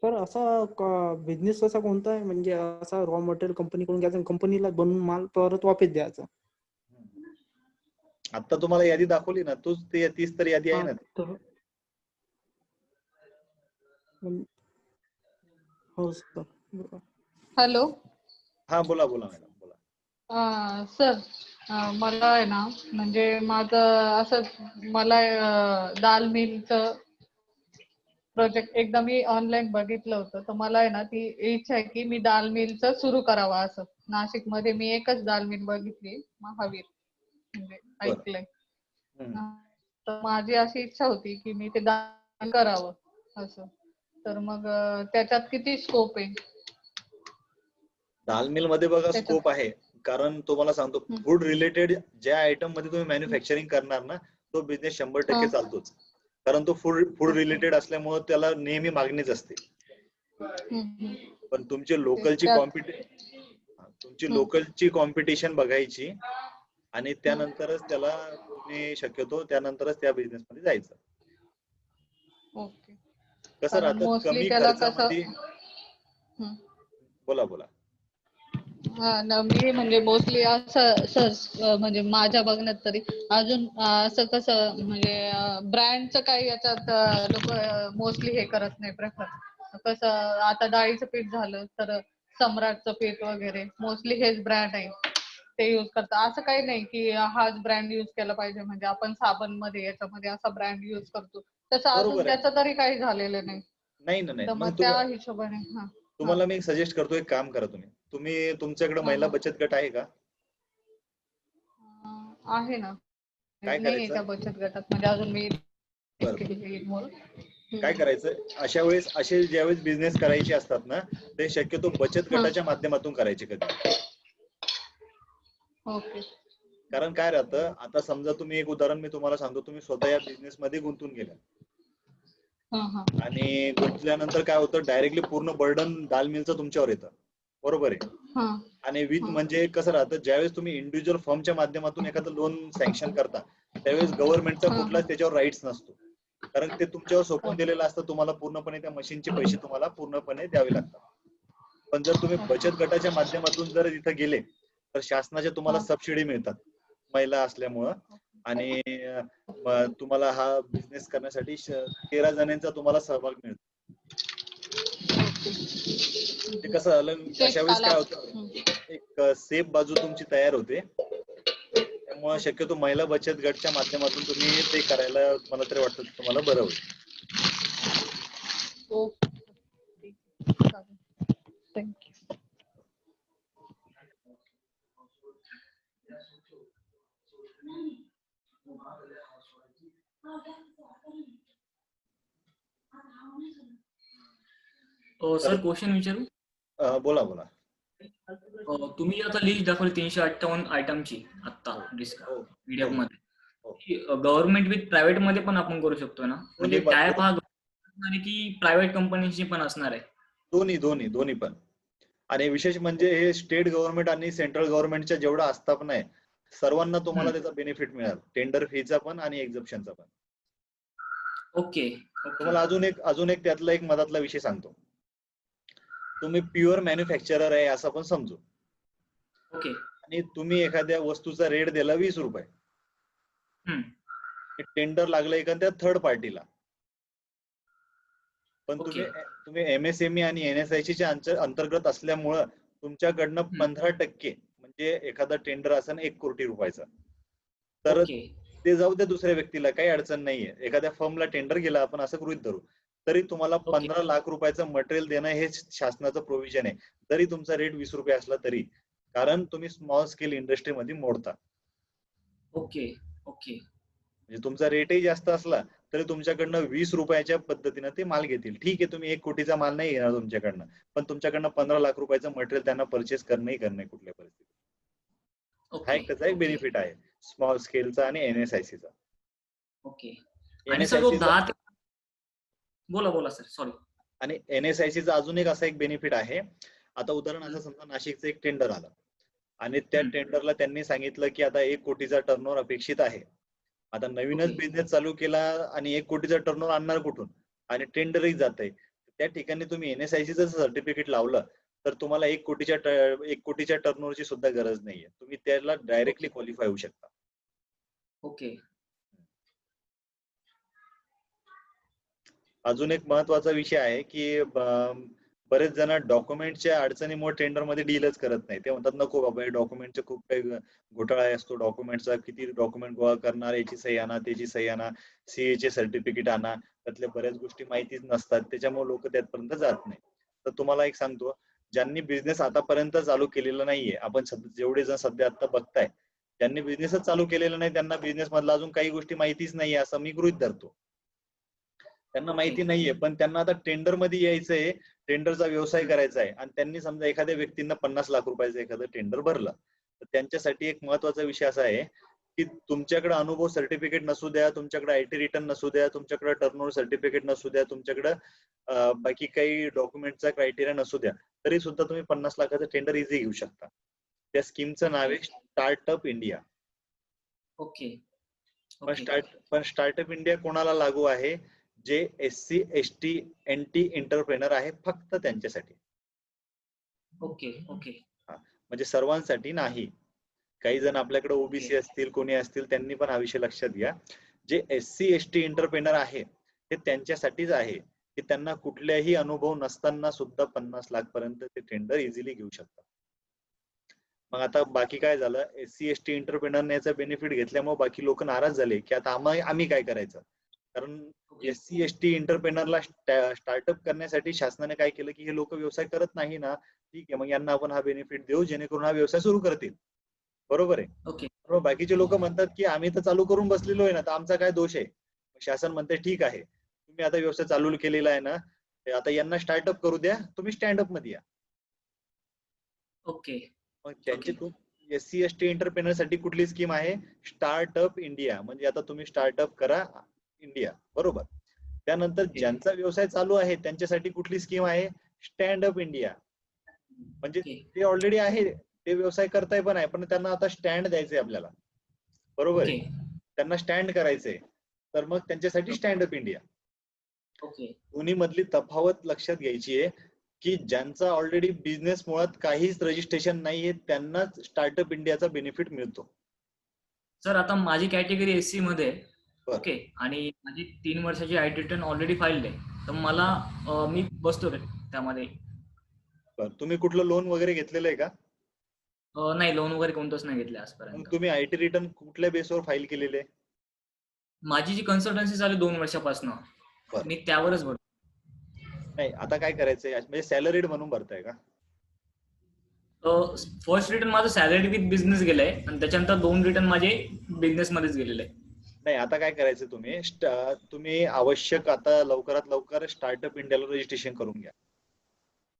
सर, असा बिझनेस असा कोणता आहे म्हणजे असा रॉ मटेरियल कंपनीकडून घ्यायचं, कंपनीला बनवून माल परत वापस द्यायचा? आता तुम्हाला यादी दाखवली ना, तीच तर यादी आहे ना. हो सर. हॅलो. हा बोला मॅडम बोला. सर, मला आहे ना, म्हणजे माझं असं मला दाल मिलचं प्रोजेक्ट एकदा मी ऑनलाईन बघितलं होतं, तर मला आहे ना ती इच्छा आहे की मी दाल मिलचं सुरू करावं असं. नाशिक मध्ये मी एकच दाल मिल बघितली, महावीर, म्हणजे ऐकलंय. तर माझी अशी इच्छा होती की मी ते दाल करावं असं. तर मग त्याच्यात किती स्कोप आहे? दाल मिल मध्ये बघा त्याच्यात- स्कोप आहे, कारण तुम्हाला सांगतो हम्म. फूड रिलेटेड ज्या आयटम मध्ये तुम्ही मॅन्युफॅक्चरिंग करणार ना, तो बिझनेस 100% चालतोच, कारण तो फूड रिलेटेड असल्यामुळे त्याला नेहमी मागणीच असते. पण तुमची लोकलची कॉम्पिटिशन बघायची आणि त्यानंतरच त्याला तुम्ही शक्यतो त्यानंतरच त्या बिझनेस मध्ये जायचं. ओके. कसं कारण राहतं mostly कमी त्याला खर्चामध्ये. हम्म. बोला. हा ना, मी म्हणजे मोस्टली असं म्हणजे माझ्या बघण्यात तरी अजून असं कसं म्हणजे ब्रँडचं काही याच्यात लोक मोस्टली हे करत नाही प्रेफर. कसं आता डाळीचं पीठ झालं तर सम्राटचं पीठ वगैरे मोस्टली हेच ब्रँड आहे ते युज करतात. असं काही नाही की हाच ब्रँड युज केला पाहिजे, म्हणजे आपण साबण मध्ये याच्यामध्ये असा ब्रँड युज करतो, तसं अजून बरोबर आहे. त्याचं तरी काही झालेलं नाही. नाही तर मग मग त्या हिशोबाने तुम्हाला मी सजेस्ट करतो, एक काम करा तुम्ही तुमच्याकडे महिला बचत गट आहे का? आहे ना. काय नाही करायचं? त्या बचत गटात म्हणजे अजून मी बरं. काय करायचं अशा वेळेस, असे ज्यावेळेस बिझनेस करायचे असतात ना, ते शक्यतो बचत गटाच्या माध्यमातून करायचे कधी. ओके. कारण काय राहतं, आता समजा तुम्ही एक उदाहरण मी तुम्हाला सांगतो, तुम्ही स्वतः या बिझनेस मध्ये गुंतून गेला आणि गुंतल्यानंतर काय होतं, डायरेक्टली पूर्ण बर्डन दाल मिलचं तुमच्यावर येतं, बरोबर आहे. आणि विथ म्हणजे कसं राहतं, ज्यावेळेस तुम्ही इंडिव्हिज्युअल फर्मच्या माध्यमातून एखादं लोन सँक्शन करता, त्यावेळेस गव्हर्नमेंटचा कुठलाच त्याच्यावर राईट्स नसतो, कारण ते तुमच्यावर सोपून दिलेलं असतं. तुम्हाला पूर्णपणे त्या मशीनचे पैसे तुम्हाला पूर्णपणे द्यावे लागतात. पण जर तुम्ही बचत गटाच्या माध्यमातून जर इथे गेले तर शासनाच्या तुम्हाला सबसिडी मिळतात महिला असल्यामुळं, आणि तुम्हाला हा बिझनेस करण्यासाठी 13 जणांचा तुम्हाला सहभाग मिळतो. ते कसं झालं, अशा वेळेस काय होतं, एक सेफ बाजू तुमची तयार होते. त्यामुळे शक्यतो महिला बचत गटच्या माध्यमातून तुम्ही ते करायला मला तरी वाटतं तुम्हाला बरं होईल. थँक्यू. सर क्वेश्चन विचारू? बोला. तुम्ही आता लिस्ट दाखवली 358 आयटमची आता व्हिडिओ मध्ये, गव्हर्नमेंट विथ प्रायव्हेट मध्ये पण आपण करू शकतो ना? म्हणजे टायप हा की प्रायव्हेट कंपनीची पण असणार आहे? दोन्ही पण. आणि विशेष म्हणजे हे स्टेट गव्हर्नमेंट आणि सेंट्रल गव्हर्नमेंटच्या जेवढा आस्थापना आहे, सर्वांना तुम्हाला त्याचा बेनिफिट मिळाल, टेंडर फीचा पण आणि एक्झम्पशनचा पण. ओके. तुम्हाला अजून एक त्यातला एक मधातला विषय सांगतो. तुम्ही प्युअर मॅन्युफॅक्चरर आहे असं पण समजू, ओके, आणि तुम्ही एखाद्या वस्तूचा रेट दिला 20 रुपये, टेंडर लागलं एखाद्या थर्ड पार्टीला, पण तुम्ही MSME आणि NSIC च्या अंतर्गत असल्यामुळं तुमच्याकडनं 15% म्हणजे एखादा टेंडर असेल 1 कोटी रुपयाचा, तर ते जाऊ द्या दुसऱ्या व्यक्तीला, काही अडचण नाहीये. एखाद्या फर्मला टेंडर गेला आपण असं गृहीत धरू, तरी तुम्हाला 15 लाख रुपयाचं मटेरियल देणं हे शासनाचं प्रोव्हिजन आहे, तरी तुमचा रेट 20 रुपये असला तरी, कारण तुम्ही स्मॉल स्केल इंडस्ट्रीमध्ये मोडता. ओके. म्हणजे तुमचा रेटही जास्त असला तरी तुमच्याकडनं 20 रुपयाच्या पद्धतीनं ते माल घेतील. ठीक आहे, तुम्ही 1 कोटीचा माल नाही घेणार तुमच्याकडनं, पण तुमच्याकडनं 15 लाख रुपयाचं मटेरियल त्यांना परचेस करणे कुठल्या परिस्थितीत. हा एक त्याचा एक बेनिफिट आहे स्मॉल स्केलचा आणि NSIC चा. ओके. आणि सर बोला सर, सॉरी. आणि NSIC चा अजून एक असा एक बेनिफिट आहे. आता उदाहरण असं समजा नाशिकचं एक टेंडर आलं आणि त्या टेंडरला त्यांनी सांगितलं की आता 1 कोटीचा टर्नओव्हर अपेक्षित आहे. आता नवीनच बिझनेस चालू केला आणि 1 कोटीचा टर्नओव्हर आणणार कुठून, आणि टेंडरही जात आहे. त्या ठिकाणी तुम्ही NSIC चं सर्टिफिकेट लावलं तर तुम्हाला 1 कोटीच्या टर्नओव्हरची सुद्धा गरज नाहीये. तुम्ही त्याला डायरेक्टली क्वालिफाय होऊ शकता. ओके. अजून एक महत्वाचा विषय आहे की बरेच जण डॉक्युमेंटच्या अडचणीमुळे टेंडर मध्ये डीलच करत नाही. ते म्हणतात नको बाबा, हे डॉक्युमेंटचे खूप काही घोटाळा असतो, डॉक्युमेंटचा किती डॉक्युमेंट गोळा करणार, याची सही आणा, त्याची सही आणा, CA चे सर्टिफिकेट आणा, त्यातल्या बऱ्याच गोष्टी माहितीच नसतात, त्याच्यामुळे लोक त्यापर्यंत जात नाही. तर तुम्हाला एक सांगतो, ज्यांनी बिझनेस आतापर्यंत चालू केलेला नाहीये, आपण जेवढे जण सध्या आता बघताय, ज्यांनी बिझनेसच चालू केलेला नाही त्यांना बिझनेस मधला अजून काही गोष्टी माहितीच नाहीये असं मी गृहीत धरतो. त्यांना माहिती नाहीये, पण त्यांना आता टेंडर मध्ये यायचंय, टेंडरचा व्यवसाय करायचा आहे, आणि त्यांनी समजा एखाद्या व्यक्तींना 50 लाख रुपयाचं एखादं टेंडर भरलं, तर त्यांच्यासाठी एक महत्वाचा विषय असा आहे की तुमच्याकडे अनुभव सर्टिफिकेट नसू द्या, तुमच्याकडे आयटी रिटर्न नसू द्या, तुमच्याकडे टर्नओव्हर सर्टिफिकेट नसू द्या, तुमच्याकडे बाकी काही डॉक्युमेंटचा क्रायटेरिया नसू द्या, तरी सुद्धा तुम्ही 50 लाखाचं टेंडर इझी घेऊ शकता. त्या स्कीमचं नाव आहे स्टार्टअप इंडिया. ओके. पण स्टार्टअप इंडिया कोणाला लागू आहे? जे SC ST NT एंटरप्रेनर आहे, फक्त त्यांच्यासाठी. ओके. म्हणजे सर्वांसाठी नाही. काही जण आपल्याकडे ओबीसी असतील, कोणी असतील, त्यांनी पण हा विषय लक्षात घ्या. जे SC ST एंटरप्रेनर आहे ते त्यांच्यासाठीच आहे की त्यांना कुठल्याही अनुभव नसताना सुद्धा 50 लाख पर्यंत ते टेंडर इझिली घेऊ शकतात. मग आता बाकी काय झालं, SC ST एंटरप्रेनरने याचा बेनिफिट घेतल्यामुळे बाकी लोक नाराज झाले की आता आम्ही काय करायचं. कारण SC ST एंटरप्रेनरला स्टार्टअप करण्यासाठी शासनाने काय केलं की हे लोक व्यवसाय करत नाही ना, ठीक आहे, मग यांना आपण हा बेनिफिट देऊ जेणेकरून हा व्यवसाय सुरू करतील. बरोबर आहे. ओके. बाकीचे लोक म्हणतात की आम्ही तर चालू करून बसलेलो आहे ना, तर आमचा काय दोष आहे. शासन म्हणते ठीक आहे, तुम्ही आता व्यवसाय चालू केलेला आहे ना, आता यांना स्टार्टअप करू द्या, तुम्ही स्टँडअप मध्ये या. ओके. मग त्यांची SC ST एंटरप्रेनर साठी कुठली स्कीम आहे? Startup India. म्हणजे आता तुम्ही स्टार्टअप करा इंडिया, बरोबर. त्यानंतर ज्यांचा व्यवसाय चालू आहे त्यांच्यासाठी कुठली स्कीम आहे? Stand up India. म्हणजे ते ऑलरेडी आहे, ते व्यवसाय करताय पण आहे, पण त्यांना आता स्टँड द्यायचंय आपल्याला, बरोबर आहे. त्यांना स्टँड करायचंय, तर मग त्यांच्यासाठी स्टँडअप इंडिया. ओके. दोन्ही मधली तफावत लक्षात घ्यायची आहे की ज्यांचा ऑलरेडी बिझनेस मुळात काहीच रजिस्ट्रेशन नाहीये त्यांनाच स्टार्टअप इंडियाचा बेनिफिट मिळतो. सर आता माझी कॅटेगरी SC मध्ये बरं. ओके, आणि माझी 3 वर्षाची आयटी रिटर्न ऑलरेडी फाईल्ड आहे, तर मला मी बसतो त्यामध्ये. बरं, तुम्ही कुठलं लोन वगैरे घेतलेलं आहे का? नाही, लोन वगैरे कोणतंच नाही घेतलं मग आजपर्यंत. तुम्ही आयटी रिटर्न कुठल्या बेसवर फाईल केलेले? माझी जी कन्सल्टन्सी चालू 2 वर्षापासून, बरं. मी त्यावरच भरतो. नाही, आता काय करायचंय, म्हणजे सॅलरीड म्हणून भरताय का? फर्स्ट रिटर्न माझं सॅलरी विथ बिझनेस गेलंय, आणि त्याच्यानंतर 2 रिटर्न माझे बिझनेस मध्येच गेलेले आहे. नाही, आता काय करायचं, तुम्ही आवश्यक आता लवकरात लवकर स्टार्टअप इंडियाला रजिस्ट्रेशन करून घ्या.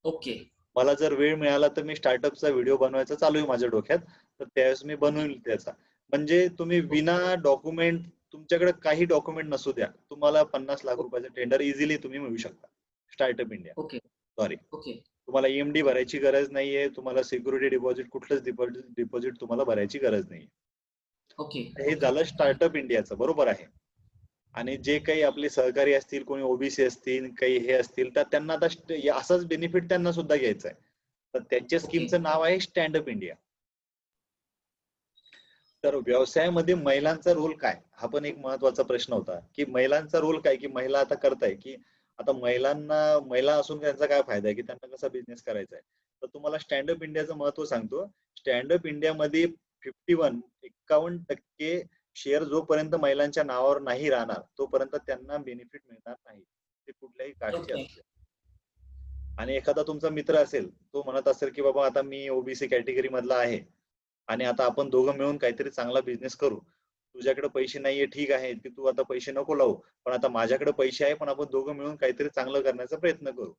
ओके. मला जर वेळ मिळाला तर मी स्टार्टअपचा व्हिडिओ बनवायचा चालू आहे माझ्या डोक्यात, तर त्यावेळेस मी बनवेल त्याचा. म्हणजे तुम्ही विना डॉक्युमेंट, तुमच्याकडे काही डॉक्युमेंट नसू द्या, तुम्हाला 50 लाख रुपयाचं टेंडर इझिली तुम्ही मिळू शकता startup India. Okay. Sorry, okay. तुम्हाला EMD भरायची गरज नाहीये, तुम्हाला सिक्युरिटी डिपॉझिट कुठलंच डिपॉझिट तुम्हाला भरायची गरज नाही. ओके. हे झालं स्टार्टअप इंडियाचं, बरोबर आहे. आणि जे काही आपले सहकारी असतील, कोणी ओबीसी असतील, काही हे असतील, तर त्यांना आता असाच बेनिफिट त्यांना सुद्धा घ्यायचा आहे, तर त्यांच्या स्कीमचं नाव आहे स्टँडअप इंडिया. तर व्यवसायामध्ये महिलांचा रोल काय, हा पण एक महत्वाचा प्रश्न होता की महिलांचा रोल काय, की महिला आता करताय की आता महिला असून त्यांचा काय फायदा आहे की त्यांना कसा बिझनेस करायचा आहे. तर तुम्हाला स्टँडअप इंडियाचं महत्व सांगतो. स्टँडअप इंडियामध्ये 51% शेअर जोपर्यंत महिलांच्या नावावर नाही राहणार तोपर्यंत त्यांना बेनिफिट मिळणार नाही, ते कुठल्याही कास्टचे असतील. आणि एखादा तुमचा मित्र असेल, तो म्हणत असेल की बाबा आता मी ओबीसी कॅटेगरी मधला आहे आणि आता आपण दोघं मिळून काहीतरी चांगला बिझनेस करू, तुझ्याकडे पैसे नाहीये, ठीक आहे, की तू आता पैसे नको लावू, पण आता माझ्याकडे पैसे आहे, पण आपण दोघं मिळून काहीतरी चांगलं करण्याचा प्रयत्न करू.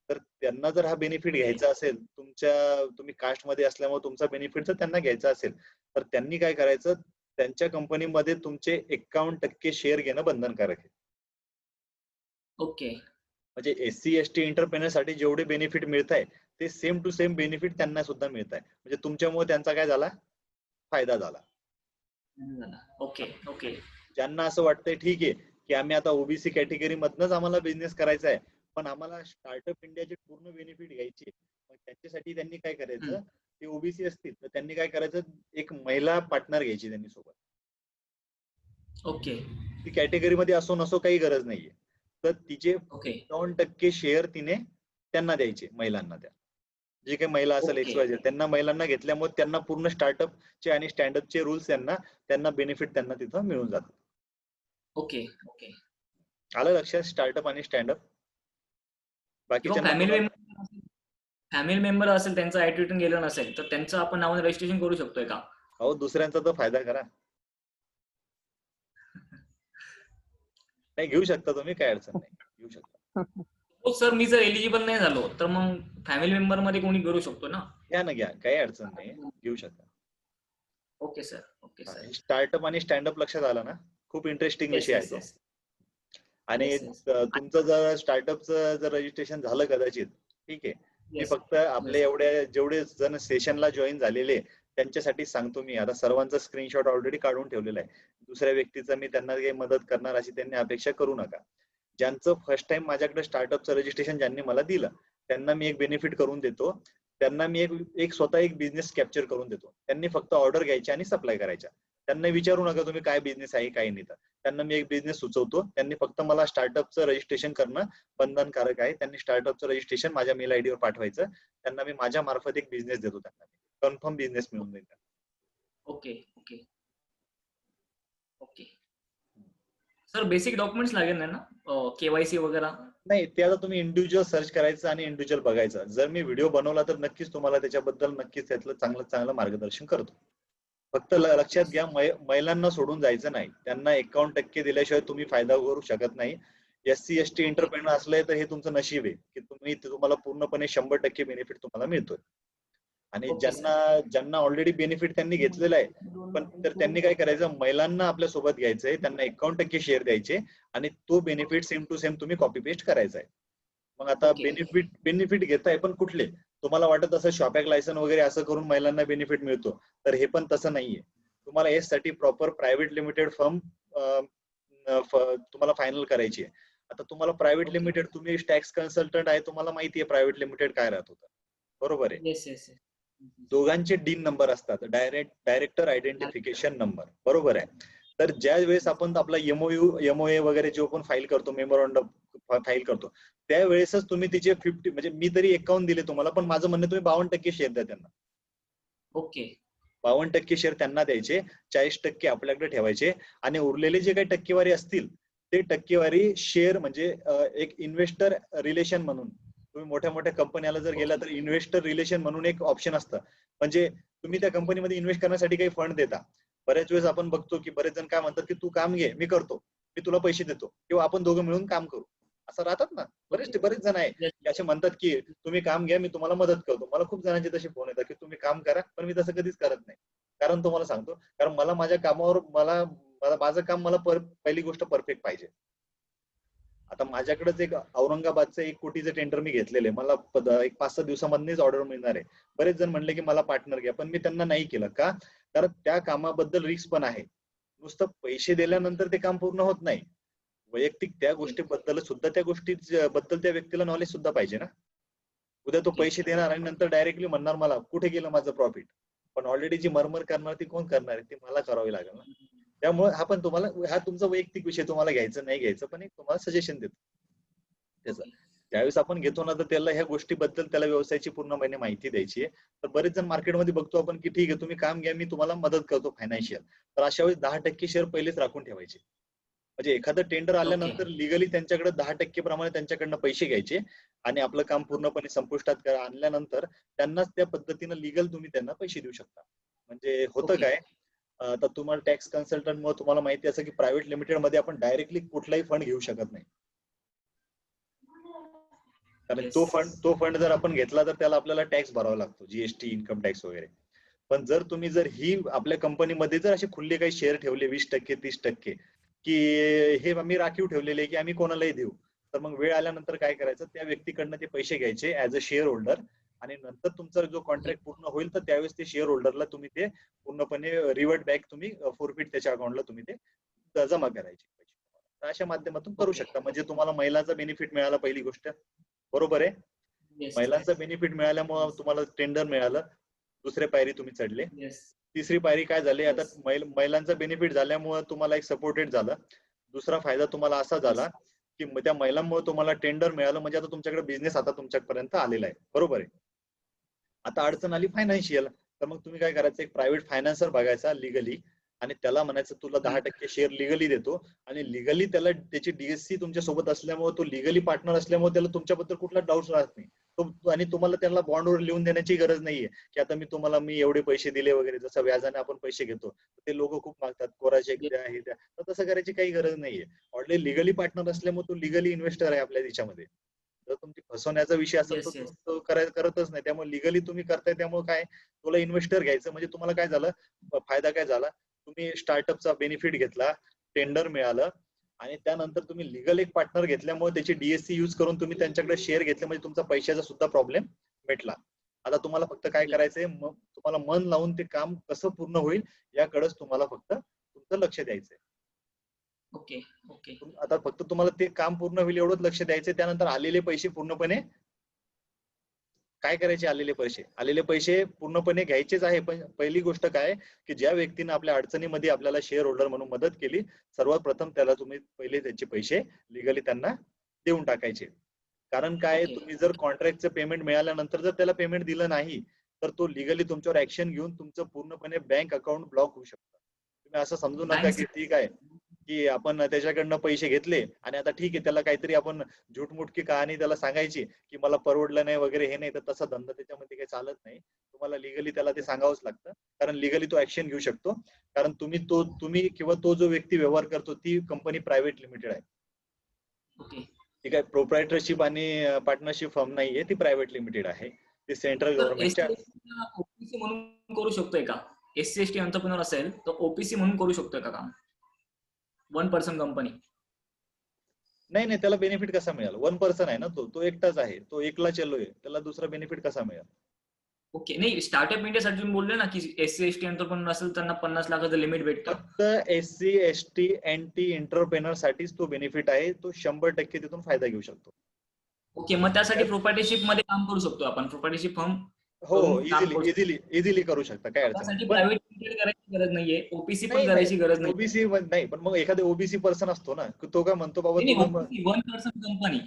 तर त्यांना जर हा बेनिफिट घ्यायचा असेल, तुम्ही कास्ट मध्ये असल्यामुळे तुमचा बेनिफिट जर त्यांना घ्यायचा असेल, तर त्यांनी काय करायचं, त्यांच्या कंपनीमध्ये तुमचे 51% शेअर घेणं बंधनकारक आहे. ओके. म्हणजे SC ST एंटरप्रेनर साठी जेवढे बेनिफिट मिळत आहे ते सेम टू सेम बेनिफिट त्यांना सुद्धा मिळत आहे. म्हणजे तुमच्यामुळे त्यांचा काय झाला, फायदा झाला. ओके. ओके. ज्यांना असं वाटतंय ठीक आहे की आम्ही आता ओबीसी कॅटेगरी मधनच आम्हाला बिझनेस करायचा आहे, पण आम्हाला स्टार्टअप इंडियाचे पूर्ण बेनिफिट घ्यायचे, मग त्याच्यासाठी त्यांनी काय करायचं, ते ओबीसी असतील तर त्यांनी काय करायचं, एक महिला पार्टनर घ्यायची त्यांनी सोबत. ओके. ती कॅटेगरी मध्ये असो नसो काही गरज नाहीये, तर तिचे 51% शेअर तिने त्यांना द्यायचे, महिलांना. त्या जे काही महिला असेल XYZ त्यांना, महिलांना घेतल्यामुळे त्यांना पूर्ण स्टार्टअपचे आणि स्टँडअपचे रूल्स त्यांना बेनिफिट त्यांना तिथं मिळून जातात. ओके. ओके. आलं लक्षात स्टार्टअप आणि स्टँडअप. बाकीच्या फॅमिली मेंबर असेल त्यांचं आयटी रिटर्न गेलं नसेल तर त्यांचं आपण नावाने रजिस्ट्रेशन करू शकतोय का? हो, दुसऱ्यांचा तर फायदा करा. नाही घेऊ शकता तुम्ही, काय अडचण नाही, घेऊ शकता. हो सर, मी जर एलिजिबल नाही झालो तर मग फॅमिली मेंबर मध्ये कोणी करू शकतो ना? घ्या ना, घ्या, काही अडचण नाही, घेऊ शकता. Okay sir, okay sir. Startup आणि स्टँडअप लक्षात आलं ना, खूप इंटरेस्टिंग येस विषय आहे येस तो. येस. आणि Yes, yes. तुमचं जर स्टार्टअपचं जर रजिस्ट्रेशन झालं कदाचित, ठीक आहे, मी Yes. फक्त आपल्या एवढ्या जेवढे जण सेशनला जॉईन झालेले त्यांच्यासाठी सांगतो. मी आता सर्वांचा स्क्रीनशॉट ऑलरेडी काढून ठेवलेला आहे. दुसऱ्या व्यक्तीचा मी त्यांना काही मदत करणार अशी त्यांनी अपेक्षा करू नका. ज्यांचं फर्स्ट टाइम माझ्याकडे स्टार्टअपचं रजिस्ट्रेशन ज्यांनी मला दिलं त्यांना मी एक बेनिफिट करून देतो. त्यांना मी एक स्वतः एक बिझनेस कॅप्चर करून देतो. त्यांनी फक्त ऑर्डर घ्यायची आणि सप्लाय करायच्या. त्यांना विचारू नका तुम्ही काय बिझनेस आहे काय नाही. तर त्यांना मी एक बिझनेस सुचवतो. त्यांनी फक्त मला स्टार्टअपचं रजिस्ट्रेशन करणं बंधनकारक आहे. त्यांनी स्टार्टअपचं रजिस्ट्रेशन माझ्या मेल आयडी वर पाठवायचं. त्यांना मी माझ्या मार्फत एक बिझनेस देतो. त्यांना कन्फर्म बिझनेस मिळून देईल. Okay okay okay sir, basic documents लागेल ना, केवायसी वगैरे? नाही, ते आता तुम्ही इंडिव्हिज्युअल सर्च करायचं आणि इंडिव्हिज्युअल बघायचं. जर मी व्हिडिओ बनवला तर नक्कीच तुम्हाला त्याच्याबद्दल नक्कीच त्यातलं चांगलं मार्गदर्शन करतो. फक्त लक्षात घ्या, महिलांना सोडून जायचं नाही. त्यांना 51% दिल्याशिवाय तुम्ही फायदा करू शकत नाही. SC ST एंटरप्रेनर असले तर हे तुमचं नशीब आहे की तुम्हाला पूर्णपणे 100% बेनिफिट तुम्हाला मिळतोय. आणि ज्यांना ऑलरेडी बेनिफिट त्यांनी घेतलेला आहे, पण तर त्यांनी काय करायचं, महिलांना आपल्या सोबत घ्यायचंय, त्यांना 51% शेअर द्यायचे आणि तो बेनिफिट सेम टू सेम तुम्ही कॉपी पेस्ट करायचा आहे. मग आता बेनिफिट घेताय पण कुठले? तुम्हाला वाटत असं शॉपॅक लायसन वगैरे असं करून महिलांना बेनिफिट मिळतो, तर हे पण तसं नाहीये. तुम्हाला यासाठी प्रॉपर प्रायव्हेट लिमिटेड फर्म तुम्हाला फायनल करायची आहे. आता तुम्हाला प्रायव्हेट लिमिटेड, तुम्ही टॅक्स कन्सल्टंट आहे, तुम्हाला माहिती आहे प्रायव्हेट लिमिटेड काय राहत होतं, बरोबर आहे? Yes yes. दोघांचे DIN नंबर असतात, डायरेक्टर आयडेंटिफिकेशन नंबर, बरोबर आहे? तर ज्या वेळेस आपण आपला MOA वगैरे जो आपण फाईल करतो, मेमोरंडम फाईल करतो, त्यावेळेसच तुम्ही तिचे 50, म्हणजे मी तरी 51 दिले तुम्हाला, पण माझं म्हणणं तुम्ही 52% शेअर द्या त्यांना. ओके. 52% शेअर त्यांना द्यायचे, 40% आपल्याकडे ठेवायचे आणि उरलेले जे काही टक्केवारी असतील ते टक्केवारी शेअर म्हणजे एक इन्व्हेस्टर रिलेशन म्हणून, तुम्ही मोठ्या मोठ्या कंपन्याला जर गेला तर इन्व्हेस्टर रिलेशन म्हणून एक ऑप्शन असतं. म्हणजे तुम्ही त्या कंपनीमध्ये इन्व्हेस्ट करण्यासाठी काही फंड देता. बऱ्याच वेळेस आपण बघतो की बरेच जण काय म्हणतात की तू काम घे, मी करतो, मी तुला पैसे देतो, किंवा आपण दोघं मिळून काम करू, असं राहतात ना. बरेच जण आहे की असे म्हणतात की तुम्ही काम घ्या, मी तुम्हाला मदत करतो. मला खूप जणांचे तसे फोन येतात की तुम्ही काम करा, पण मी तसं कधीच करत नाही. कारण तुम्हाला सांगतो, कारण मला माझ्या कामावर माझं काम मला पहिली गोष्ट परफेक्ट पाहिजे. आता माझ्याकडेच एक औरंगाबादचं 1 कोटीचं टेंडर मी घेतलेलं आहे. मला एक 5-6 दिवसामधूनच ऑर्डर मिळणार आहे. बरेच जण म्हणले की मला पार्टनर घ्या, पण मी त्यांना नाही केलं. का? कारण त्या कामाबद्दल रिस्क पण आहे. नुसतं पैसे दिल्यानंतर ते काम पूर्ण होत नाही. वैयक्तिक त्या गोष्टीबद्दल सुद्धा, त्या गोष्टीबद्दल त्या व्यक्तीला नॉलेज सुद्धा पाहिजे ना. उद्या तो पैसे देणार आणि नंतर डायरेक्टली म्हणणार मला कुठे गेलं माझं प्रॉफिट. पण ऑलरेडी जी मरमर करणार ती कोण करणार आहे? ती मला करावी लागेल ना. त्यामुळे हा पण तुम्हाला, हा तुमचा वैयक्तिक विषय, तुम्हाला घ्यायचं नाही घ्यायचं, पण एक तुम्हाला सजेशन देतो त्याचं. त्यावेळेस आपण घेतो ना, तर त्याला ह्या गोष्टीबद्दल त्याला व्यवसायाची पूर्णपणे माहिती द्यायची आहे. तर बरेच जण मार्केटमध्ये बघतो आपण की ठीक आहे तुम्ही काम घ्या, मी तुम्हाला मदत करतो फायनान्शियल. तर अशा वेळेस 10% शेअर पहिलेच राखून ठेवायचे. म्हणजे एखादं टेंडर आल्यानंतर लिगली त्यांच्याकडे 10% प्रमाणे त्यांच्याकडनं पैसे घ्यायचे आणि आपलं काम पूर्णपणे संपुष्टात आणल्यानंतर त्यांनाच त्या पद्धतीनं लिगल तुम्ही त्यांना पैसे देऊ शकता. म्हणजे होतं काय, तर तुम्हाला टॅक्स कन्सल्टंट मुळे तुम्हाला माहिती असं की प्रायव्हेट लिमिटेड मध्ये आपण डायरेक्टली कुठलाही फंड घेऊ शकत नाही. कारण तो फंड जर आपण घेतला तर त्याला आपल्याला टॅक्स भरावा लागतो, GST, इन्कम टॅक्स वगैरे. पण जर ही आपल्या कंपनीमध्ये जर असे खुले काही शेअर ठेवले 20%, 30%, की हे आम्ही राखीव ठेवलेले की आम्ही कोणालाही देऊ, तर मग वेळ आल्यानंतर काय करायचं, त्या व्यक्तीकडनं ते पैसे घ्यायचे ऍज अ शेअर होल्डर, आणि नंतर तुमचा जो कॉन्ट्रॅक्ट पूर्ण होईल तर त्यावेळेस ते शेअर होल्डरला तुम्ही ते पूर्णपणे रिव्हर्ट बॅक, तुम्ही फोरफिट त्याच्या अकाउंटला तुम्ही ते जमा करायचे पैसे. तर अशा माध्यमातून करू शकता. म्हणजे तुम्हाला महिलांचा बेनिफिट मिळाला पहिली गोष्ट, बरोबर आहे? महिलांचा बेनिफिट मिळाल्यामुळे तुम्हाला टेंडर मिळालं, दुसऱ्या पायरी तुम्ही चढले. तिसरी पायरी काय झाली, आता महिलांचा बेनिफिट झाल्यामुळे तुम्हाला एक सपोर्टेड झालं. दुसरा फायदा तुम्हाला असा झाला की त्या महिलांमुळे तुम्हाला टेंडर मिळालं, म्हणजे आता तुमच्याकडे बिझनेस आता तुमच्यापर्यंत आलेला आहे, बरोबर आहे? आता अडचण आली फायनान्शियल, तर मग तुम्ही काय करायचं, एक प्रायव्हेट फायनान्सर बघायचा लिगली, आणि त्याला म्हणायचं तुला 10% शेअर लिगली देतो आणि लिगली त्याला त्याची डीएससी तुमच्या सोबत असल्यामुळे तो लिगली पार्टनर असल्यामुळे त्याला तुमच्याबद्दल कुठला डाऊट राहत नाही. आणि तुम्हाला त्यांना बॉन्डवर लिहून देण्याची गरज नाहीये की आता मी एवढे पैसे दिले वगैरे, जसं व्याजाने आपण पैसे घेतो ते लोक खूप मागतात, कोरा चेक द्या हे द्या, तर तसं करायची काही गरज नाहीये. ऑलरेडी लिगली पार्टनर असल्यामुळे तो लिगली इन्व्हेस्टर आहे आपल्या देशामध्ये. जर तुमची फसवण्याचा विषय असेल Yes, तर yes. तो करतच नाही. त्यामुळे लिगली तुम्ही करताय त्यामुळे काय, तुला इन्व्हेस्टर घ्यायचं म्हणजे तुम्हाला काय झालं, फायदा काय झाला, तुम्ही स्टार्टअपचा बेनिफिट घेतला, टेंडर मिळालं आणि त्यानंतर तुम्ही लिगल एक पार्टनर घेतल्यामुळे त्याची डीएससी युज करून तुम्ही त्यांच्याकडे शेअर घेतले, म्हणजे तुमचा पैशाचा सुद्धा प्रॉब्लेम मिटला. आता तुम्हाला फक्त काय करायचंय, मग तुम्हाला मन लावून ते काम कसं पूर्ण होईल याकडेच तुम्हाला फक्त तुमचं लक्ष द्यायचंय. Okay okay. आता फक्त तुम्हाला ते काम पूर्ण होईल एवढंच लक्ष द्यायचंय. त्यानंतर आलेले पैसे पूर्णपणे काय करायचे, आलेले पैसे पूर्णपणे घ्यायचेच आहे. पण पहिली गोष्ट काय की ज्या व्यक्तीने आपल्या अडचणीमध्ये आपल्याला शेअर होल्डर म्हणून मदत केली, सर्वात प्रथम त्याला तुम्ही पहिले त्याचे पैसे लिगली त्यांना देऊन टाकायचे. कारण काय, Okay. तुम्ही जर कॉन्ट्रॅक्टचं पेमेंट मिळाल्यानंतर जर त्याला पेमेंट दिलं नाही तर तो लिगली तुमच्यावर ऍक्शन घेऊन तुमचं पूर्णपणे बँक अकाउंट ब्लॉक होऊ शकतं. तुम्ही असं समजू नका की ठीक आहे की आपण त्याच्याकडनं पैसे घेतले आणि आता ठीक आहे, त्याला काहीतरी आपण झूठमुटकी कहाणी त्याला सांगायची की मला परवडलं नाही वगैरे, हे नाही, तर तसा धंदा त्याच्यामध्ये काही चालत नाही. तुम्हाला लिगली त्याला ते सांगावंच लागतं, कारण लिगली तो ऍक्शन घेऊ शकतो. कारण तुम्ही किंवा तो जो व्यक्ती व्यवहार करतो ती कंपनी प्रायव्हेट लिमिटेड आहे. ओके. ठीक आहे, प्रोप्रायटरशिप आणि पार्टनरशिप फर्म नाहीये, ती प्रायव्हेट लिमिटेड आहे. ती सेंट्रल गव्हर्नमेंटच्या. ओपीसी म्हणून करू शकतोय का? एससी एसटी एंटरप्रेन्योर असेल तर ओपीसी म्हणून करू शकतोय का काम? 1% कंपनी. नाही, त्याला बेनिफिट कसा मिळाल? 1% आहे ना, तो एकटाच आहे, तो एकला चलोय, त्याला दुसरा बेनिफिट कसा मिळाल? ओके. नाही, स्टार्टअप इंडियासाठी तुम्ही बोलले ना की एससी एसटी एंटरप्रेन्योर असेल त्यांना 50 लाखाचं लिमिट भेटतं. फक्त एससी एसटी एनटी एंटरप्रेनर साठीच तो बेनिफिट आहे. तो 100% तिथून फायदा घेऊ शकतो. ओके. मग त्यासाठी प्रोप्रायटरशिप मध्ये काम करू शकतो आपण, प्रोप्रायटरशिप फर्म हो, इझिली करू शकता, काय अडचण त्यासाठी नाही. प्रायव्हेट लिमिटेड करायची गरज नाहीये, ओपीसी पण नाही, करायची गरज नाही. ओबीसी नाही, पण मग एखादा ओबीसी पर्सन असतो ना, तो काय म्हणतो बाबा तू 1% कंपनी.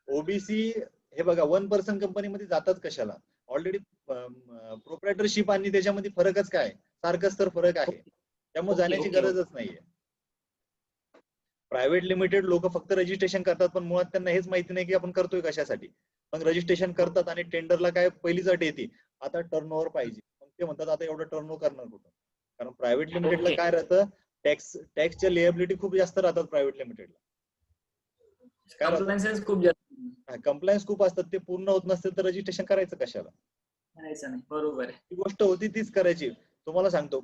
ओबीसी, हे बघा 1% कंपनीमध्ये जातात कशाला? ऑलरेडी प्रोप्रायटरशिप आणि त्याच्यामध्ये फरकच काय, सारखंच तर फरक आहे. त्यामुळे जाण्याची गरजच नाहीये. प्रायव्हेट लिमिटेड लोक फक्त रजिस्ट्रेशन करतात, पण मुळात त्यांना हेच माहिती नाही की आपण करतोय कशासाठी. मग रजिस्ट्रेशन करतात आणि टेंडरला काय पहिलीच अट येते, आता टर्नओव्हर पाहिजे. मग ते म्हणतात आता एवढं टर्नओव्हर करणार कुठं? कारण प्रायव्हेट लिमिटेडला काय राहतं, टॅक्सच्या लिएबिलिटी खूप जास्त राहतात प्रायव्हेट लिमिटेडला. कंप्लायन्स खूप जास्त, कंप्लायन्स खूप असतात, ते पूर्ण होत नसतील तर रजिस्ट्रेशन करायचं कशाला? करायचं नाही. बरोबर आहे. ती गोष्ट होती तीच करायची. तुम्हाला सांगतो,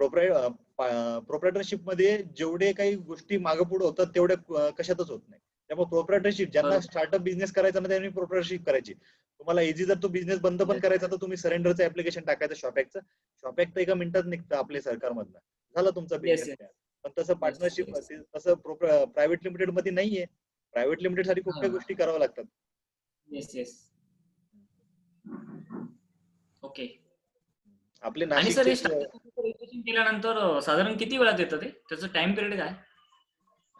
प्रोप्रायटरशिप मध्ये जेवढे काही गोष्टी मागे पुढे होतात तेवढ्या कशातच होत नाही. त्यामुळे प्रोप्रायटरशिप, ज्यांना स्टार्टअप बिझनेस करायचा ना त्यांनी प्रोप्रायटरशिप करायची. तुम्हाला इझी जर तो बिझनेस बंद पण करायचा तर तुम्ही सरेंडरचं ऍप्लिकेशन टाकायचं, शॉपॅकचं. शॉपॅक तर एका मिनिटात निघतं आपल्या सरकारमधनं, झाला तुमचा बिझनेस. पण तसं पार्टनरशिप, तसं प्रायव्हेट लिमिटेड मध्ये नाहीये. प्रायव्हेट लिमिटेड साठी खूप काही गोष्टी कराव्या लागतात. येस. ओके. आपले आणि सर, नाशिकचे रजिस्ट्रेशन केल्यानंतर साधारण किती वेळात येतं ते? त्याचं टाइम पिरियड काय?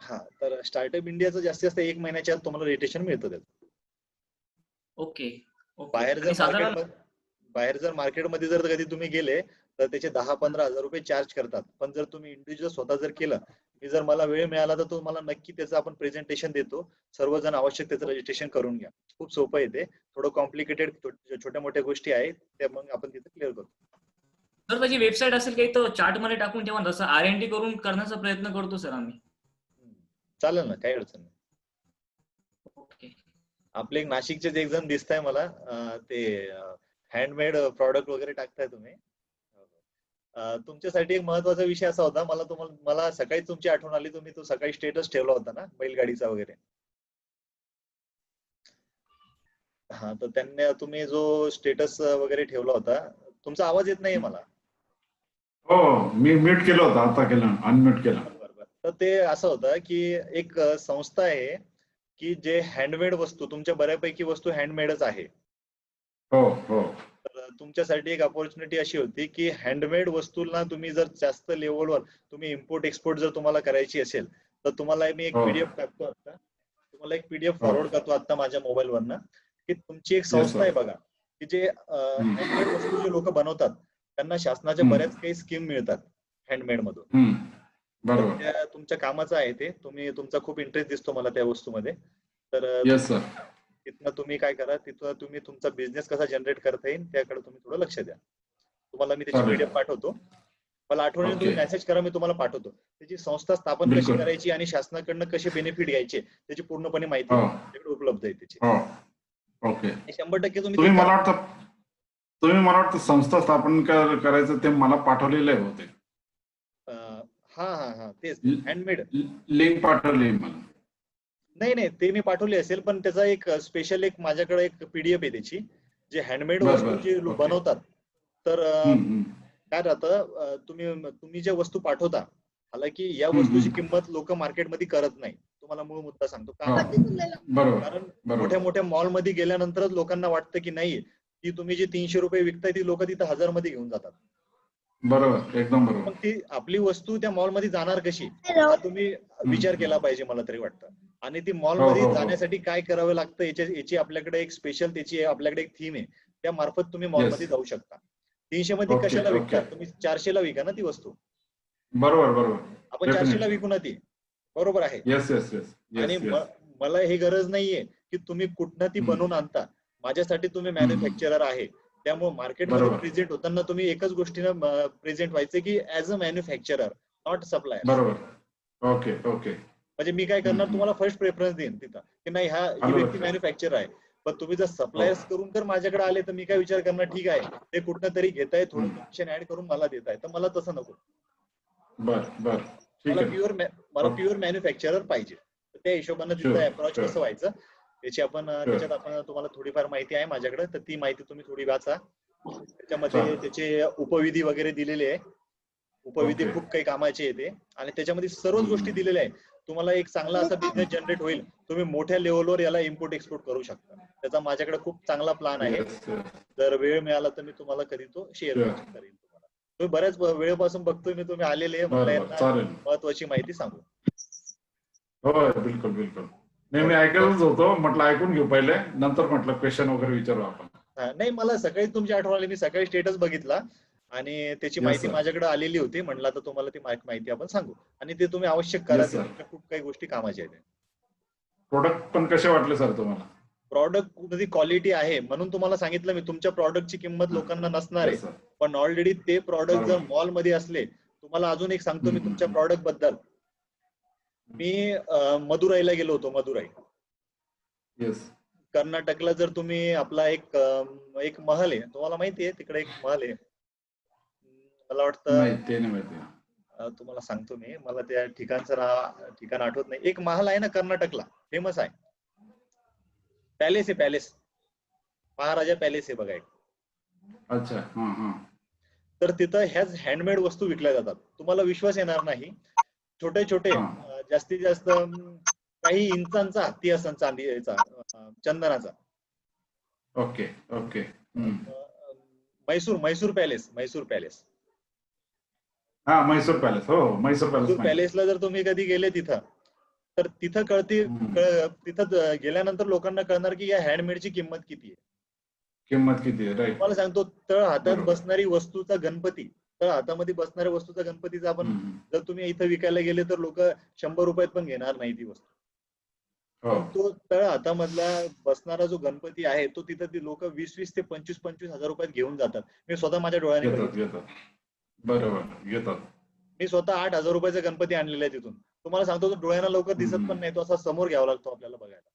हा, तर स्टार्टअप इंडियाचं जास्तीत जास्त 1 महिन्याच्या आत तुम्हाला रजिस्ट्रेशन मिळतं त्याचं. ओके. बाहेर जर मार्केटमध्ये जर कधी तुम्ही गेले तर त्याचे 10-15 हजार रुपये चार्ज करतात. पण जर तुम्ही इंडिव्हिज्युअल स्वतः जर केलं, की जर मला वेळ मिळाला तर तुम्हाला नक्की त्याचं आपण प्रेझेंटेशन देतो. सर्वजण आवश्यक त्याचं रजिस्ट्रेशन करून घ्या. खूप सोपं आहे ते. थोडं कॉम्प्लिकेटेड छोट्या मोठ्या गोष्टी आहेत त्या मग आपण तिथे क्लिअर करतो. सर, त्याची वेबसाईट असेल काही तर चार्ट मध्ये टाकून ठेवा, तसं R&D करून करण्याचा प्रयत्न करतो सर आम्ही. चालेल ना, काही अडचण नाही. ओके. आपले एक नाशिकचे एक जण दिसताय मला, ते हँडमेड प्रॉडक्ट वगैरे टाकताय तुम्ही. तुमच्यासाठी एक महत्वाचा विषय असा होता, मला सकाळी तुमची आठवण आली. तुम्ही तो सकाळी स्टेटस ठेवला होता ना बैलगाडीचा वगैरे. हा, तर त्यांनी तुम्ही जो स्टेटस वगैरे ठेवला होता, तुमचा आवाज येत नाहीये मला. हो, मी म्यूट केलं होतं, आता केलं, अनम्यूट केलं. बरोबर. तर ते असं होतं की एक संस्था आहे की जे हँडमेड वस्तू, तुमच्या बऱ्यापैकी वस्तू हँडमेडच आहे. हो. तर तुमच्यासाठी एक अपॉर्च्युनिटी अशी होती की हँडमेड वस्तूंना तुम्ही जर जास्त लेवलवर तुम्ही इम्पोर्ट एक्सपोर्ट जर तुम्हाला करायची असेल तर तुम्हाला मी एक पीडीएफ टाकतो आता. तुम्हाला एक पीडीएफ फॉरवर्ड करतो आता माझ्या मोबाईलवरनं, की तुमची एक संस्था आहे बघा, की जे हँडमेड वस्तू जे लोक बनवतात त्यांना शासनाच्या बऱ्याच काही स्कीम मिळतात हँडमेड मधून. तर बरोबर. त्या तुमच्या कामाचं आहे ते. तुमचा खूप इंटरेस्ट दिसतो मला त्या वस्तूमध्ये. तर येस सर. तिथनं तुम्ही काय करा, तिथं तुम्ही तुमचा बिझनेस कसा जनरेट करता येईल त्याकडे तुम्ही थोडं लक्ष द्या. तुम्हाला मी त्याची चालेल. पीडीएफ पाठवतो. मला आठवणीने तुम्ही ओके. मेसेज करा, मी तुम्हाला पाठवतो. त्याची संस्था स्थापन कशी बिलकुल. करायची आणि शासनाकडनं कसे बेनिफिट घ्यायचे त्याची पूर्णपणे माहिती हो. त्याच्याकडे उपलब्ध आहे त्याची. हो. ओके. 100% तुम्ही तुम्ही ते मला करा. वाटतं संस्था स्थापन करायचं ते मला पाठवलेलं आहे होते. हा तेच हँडमेड. लिंक पाठवली मला. नाही ते मी पाठवली असेल, पण त्याचा एक स्पेशल एक माझ्याकडे एक पीडीएफ आहे त्याची, जे हँडमेड बर, वस्तू बर. जे ओके. बनवतात. तर हम्म. काय राहतं, तुम्ही ज्या वस्तू पाठवता, हालाकी या हम्म, वस्तूची हम्म. किंमत लोक मार्केटमध्ये करत नाही. तुम्हाला मूळ मुद्दा सांगतो का हो. नाही? बरोबर. कारण बरोबर. मोठ्या मोठ्या मॉल मध्ये गेल्यानंतरच लोकांना वाटतं की नाही, ती तुम्ही जे 300 रुपये विकताय ती लोक तिथं 1000 मध्ये घेऊन जातात. बरोबर. एकदम बरोबर. मग ती आपली वस्तू त्या मॉल मध्ये जाणार कशी, Hello. हा तुम्ही विचार केला पाहिजे मला तरी वाटतं. आणि ती मॉल हो, मध्ये हो, हो. जाण्यासाठी काय करावं लागतं याची आपल्याकडे एक स्पेशल त्याची आपल्याकडे एक थीम आहे. त्या मार्फत तुम्ही मॉल Yes. मध्ये जाऊ शकता. 300 मध्ये ओके, कशाला विकता, ओके. तुम्ही 400 ला विका ना ती वस्तू. बरोबर. आपण 400 ला Definitely. विकू ना ती, बरोबर आहे. येस. आणि मला हे गरज नाहीये की तुम्ही कुठनं ती बनवून आणता. माझ्यासाठी तुम्ही मॅन्युफॅक्चरर आहे. त्यामुळे मार्केटमध्ये बरोबर. प्रेझेंट होताना तुम्ही एकच गोष्टीनं प्रेझेंट व्हायचं की as a manufacturer, not supplier. बरोबर. ओके. म्हणजे मी काय करणार, तुम्हाला फर्स्ट प्रेफरन्स देईन तिथं की नाही, ही आलं व्यक्ती लक्षात. मॅन्युफॅक्चरर आहे. पण तुम्ही जर सप्लायर्स करून जर माझ्याकडे आले तर मी काय विचार करणार, ठीक आहे ते कुठनं तरी घेताय, थोडं कमिशन ऍड करून मला देताय, तर मला तसं नको. बर. ठीक मला आहे. प्युअर मॅन्युफॅक्चरर पाहिजे. तर त्या हिशोबाने Sure, तिथं अप्रोच sure. कसं व्हायचं त्याच्यात आपण तुम्हाला थोडीफार माहिती आहे माझ्याकडे, तर ती माहिती तुम्ही थोडी वाचा. त्याच्यामध्ये चालेल. त्याचे उपविधी वगैरे दिलेले आहे. उपविधी Okay. खूप काही कामाचे येते आणि त्याच्यामध्ये सर्वच गोष्टी दिलेल्या आहे. तुम्हाला एक चांगला असा बिझनेस जनरेट होईल. तुम्ही मोठ्या लेवलवर याला इम्पोर्ट एक्सपोर्ट करू शकता. त्याचा माझ्याकडे खूप चांगला प्लॅन आहे. Yes. जर वेळ मिळाला तर मी तुम्हाला कधी तो शेअर Sure. करेन तुम्हाला. तुम्ही बऱ्याच वेळेपासून बघतोय मी, तुम्ही आलेले मला बरोबर. यांना चालेल. महत्वाची माहिती सांगू. हो. बिलकुल. नाही, मी ऐकायलाच होतो. म्हटलं ऐकून घेऊ पहिले, नंतर म्हटलं क्वेश्चन वगैरे विचारू आपण. नाही, मला सकाळी तुमची आठवण आली. मी सकाळी स्टेटस बघितला आणि त्याची Yes, माहिती sir. माझ्याकडे आलेली होती. म्हटलं आता तुम्हाला ती माहिती आपण सांगू आणि ते तुम्ही आवश्यक करा. Yes, sir. तुमच्या खूप काही गोष्टी कामाच्या आहेत. प्रोडक्ट पण कसे वाटले सर तुम्हाला? प्रॉडक्ट मध्ये क्वालिटी आहे म्हणून तुम्हाला सांगितलं मी. तुमच्या प्रॉडक्टची किंमत लोकांना नसणार आहे, Yes, sir. पण ऑलरेडी ते प्रॉडक्ट जर बरोबर. मॉल मध्ये असले. तुम्हाला अजून एक सांगतो मी तुमच्या प्रॉडक्ट बद्दल. मी मदुराईला गेलो होतो. मदुराई येस. कर्नाटकला. जर तुम्ही आपला एक महल आहे, तुम्हाला माहिती आहे तिकडे एक महल आहे, मला वाटतं. नाही, ते नाही माहिती. तुम्हाला सांगतो मी, मला त्या ठिकाण आठवत नाही. एक महल आहे ना कर्नाटकला, फेमस आहे. पॅलेस आहे, पॅलेस, महाराजा पॅलेस आहे बघा एक. अच्छा. तर तिथं ह्याच हँडमेड वस्तू विकल्या जातात. तुम्हाला विश्वास येणार नाही. छोटे जास्तीत जास्त काही इंचांचा हत्ती असं चांदीचा, चंदनाचा. ओके. मैसूर पॅलेस. हा, म्हैसूर पॅलेस. हो, म्हैसूर पॅलेस. पॅलेसला जर तुम्ही कधी गेले तिथं, तर तिथं तिथं गेल्यानंतर लोकांना कळणार की या हँडमेडची किंमत किती आहे. राईट. तुम्हाला सांगतो, तळ हातात बसणारी वस्तूचा गणपती, तळ हातामध्ये बसणाऱ्या वस्तूचा गणपतीचा आपण जर तुम्ही इथं विकायला गेले तर लोक 100 रुपयात पण घेणार नाही ती वस्तू. तो तळ हातामधला बसणारा जो गणपती आहे तो तिथं ती लोक 20 ते 25 हजार रुपयात घेऊन जातात. मी स्वतः माझ्या डोळ्याने बघितलं. बरोबर. घेतात. मी स्वतः 8,000 रुपयाचा गणपती आणलेला आहे तिथून. तुम्हाला सांगतो, तो डोळ्यांना लवकर दिसत पण नाही. तो असा समोर घ्यावा लागतो आपल्याला बघायला.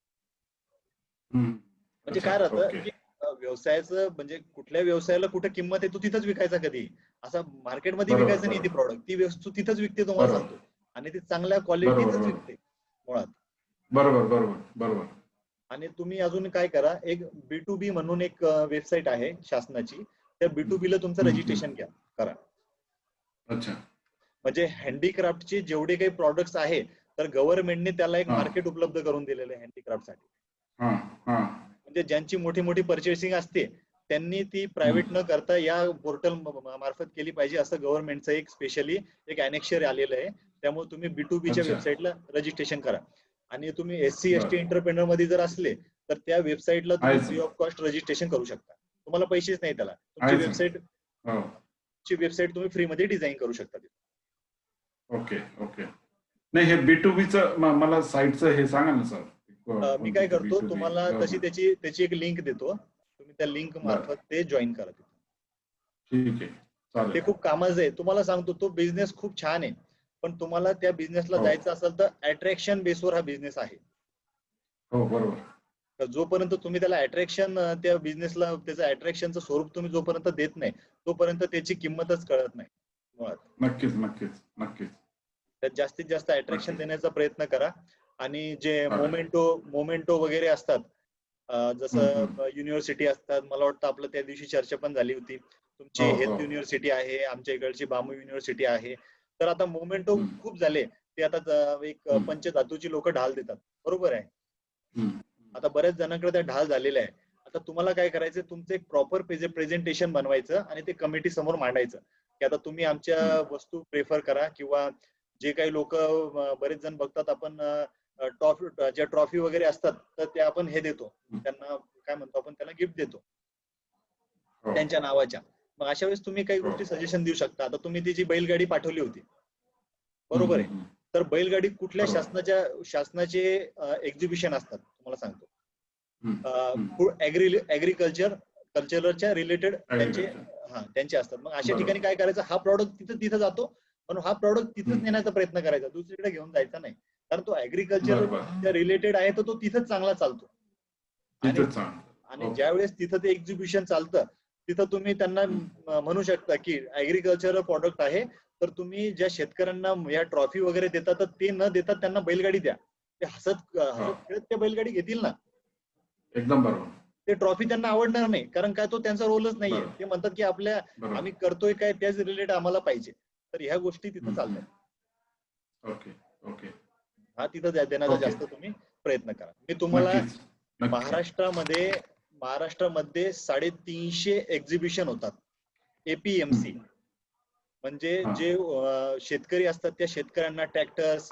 म्हणजे काय राहतं की व्यवसायाचं, म्हणजे कुठल्या व्यवसायाला कुठे किंमत आहे तो तिथंच विकायचा. कधी असं मार्केटमध्ये विकायचं नाही ती प्रॉडक्ट. ती वस्तू तिथंच विकते, तुम्हाला सांगतो. आणि ती चांगल्या क्वालिटीच विकते मुळात. बरोबर. आणि तुम्ही अजून काय करा, एक B2B म्हणून एक वेबसाईट आहे शासनाची. त्या B2B ला तुमचं रजिस्ट्रेशन करा. अच्छा. म्हणजे हँडीक्राफ्टचे जेवढे काही प्रॉडक्ट्स आहे, तर गव्हर्नमेंटने त्याला एक मार्केट उपलब्ध करून दिलेलं आहे हँडीक्राफ्टसाठी. म्हणजे ज्यांची मोठी परचेसिंग असते त्यांनी ती प्रायव्हेट न करता या पोर्टल मार्फत केली पाहिजे, असं गव्हर्नमेंटचं एक स्पेशली एक अनेक्शर आलेलं आहे. त्यामुळे तुम्ही B2Bच्या वेबसाईटला रजिस्ट्रेशन करा. आणि तुम्ही SC ST एंटरप्रेनर मध्ये जर असले तर त्या वेबसाईटला तुम्ही फ्री ऑफ कॉस्ट रजिस्ट्रेशन करू शकता. तुम्हाला पैसेच नाही त्याला. तुमची वेबसाईट ची वेबसाईट तुम्ही फ्रीमध्ये डिझाईन करू शकता. Okay okay. नाही हे B2Bचं मला साईटचं हे सांगा ना सर. मी काय करतो तुम्हाला तशी त्याची एक लिंक देतो, तुम्ही त्या लिंक मार्फत ते जॉईन करा. ठीक आहे चालेल. ते खूप कामाचं आहे. तुम्हाला सांगतो तो बिझनेस खूप छान आहे, पण तुम्हाला त्या बिझनेसला जायचं असेल तर अट्रॅक्शन बेसवर हा बिझनेस आहे. हो बरोबर. तर जोपर्यंत तुम्ही त्याला अट्रॅक्शन त्या बिझनेसला त्याचं अट्रॅक्शनचं स्वरूप तुम्ही जोपर्यंत देत नाही तोपर्यंत त्याची किंमतच कळत नाही मुळात. नक्कीच नक्कीच नक्कीच. त्यात जास्तीत जास्त अट्रॅक्शन देण्याचा प्रयत्न करा. आणि जे मोमेंटो वगैरे असतात, जसं युनिव्हर्सिटी असतात, मला वाटतं आपलं त्या दिवशी चर्चा पण झाली होती, तुमची हेल्थ युनिव्हर्सिटी आहे, आमच्या इकडची बांबू युनिव्हर्सिटी आहे. तर आता मोमेंटो खूप झाले, ते आता एक पंचधातूची लोक ढाल देतात, बरोबर आहे. आता बऱ्याच जणांकडे त्या ढाल झालेल्या आहे. आता तुम्हाला काय करायचं, तुमचं एक प्रॉपर प्रेझेंटेशन बनवायचं आणि ते कमिटी समोर मांडायचं की आता तुम्ही आमच्या वस्तू प्रेफर करा, किंवा जे काही लोक बरेच जण बघतात आपण ज्या ट्रॉफी वगैरे असतात तर ते आपण हे देतो त्यांना, काय म्हणतो आपण त्याला, गिफ्ट देतो त्यांच्या नावाच्या. मग अशा वेळेस तुम्ही काही गोष्टी सजेशन देऊ शकता. आता तुम्ही ती जी बैलगाडी पाठवली होती, बरोबर आहे, तर बैलगाडी कुठल्या शासनाचे एक्झिबिशन असतात तुम्हाला सांगतो, कल्चरच्या रिलेटेड त्यांचे असतात. मग अशा ठिकाणी काय करायचं, हा प्रॉडक्ट तिथं जातो, पण हा प्रॉडक्ट तिथंच नेण्याचा प्रयत्न करायचा, दुसरीकडे घेऊन जायचा नाही. कारण तो ऍग्रिकल्चर रिलेटेड आहे तर तो तिथंच चांगला चालतो. आणि ज्यावेळेस तिथं ते एक्झिबिशन चालतं तिथं तुम्ही त्यांना म्हणू शकता की ऍग्रिकल्चर प्रॉडक्ट आहे, तर तुम्ही ज्या शेतकऱ्यांना या ट्रॉफी वगैरे देतात तर ते न देता त्यांना बैलगाडी द्या. ते हसत खेळत ते बैलगाडी घेतील ना. एकदम बरोबर. ते ट्रॉफी त्यांना आवडणार नाही, कारण काय तो त्यांचा रोलच नाहीये. ते म्हणतात की आम्ही करतोय काय त्याच रिलेटेड आम्हाला पाहिजे. तर ह्या गोष्टी तिथं चालतात. Okay okay. हा तिथं देण्याचा जास्त तुम्ही प्रयत्न करा. मी तुम्हाला महाराष्ट्रामध्ये 350 एक्झिबिशन यांचं एपीएमसी म्हणजे जे शेतकरी असतात त्या शेतकऱ्यांना ट्रॅक्टर्स,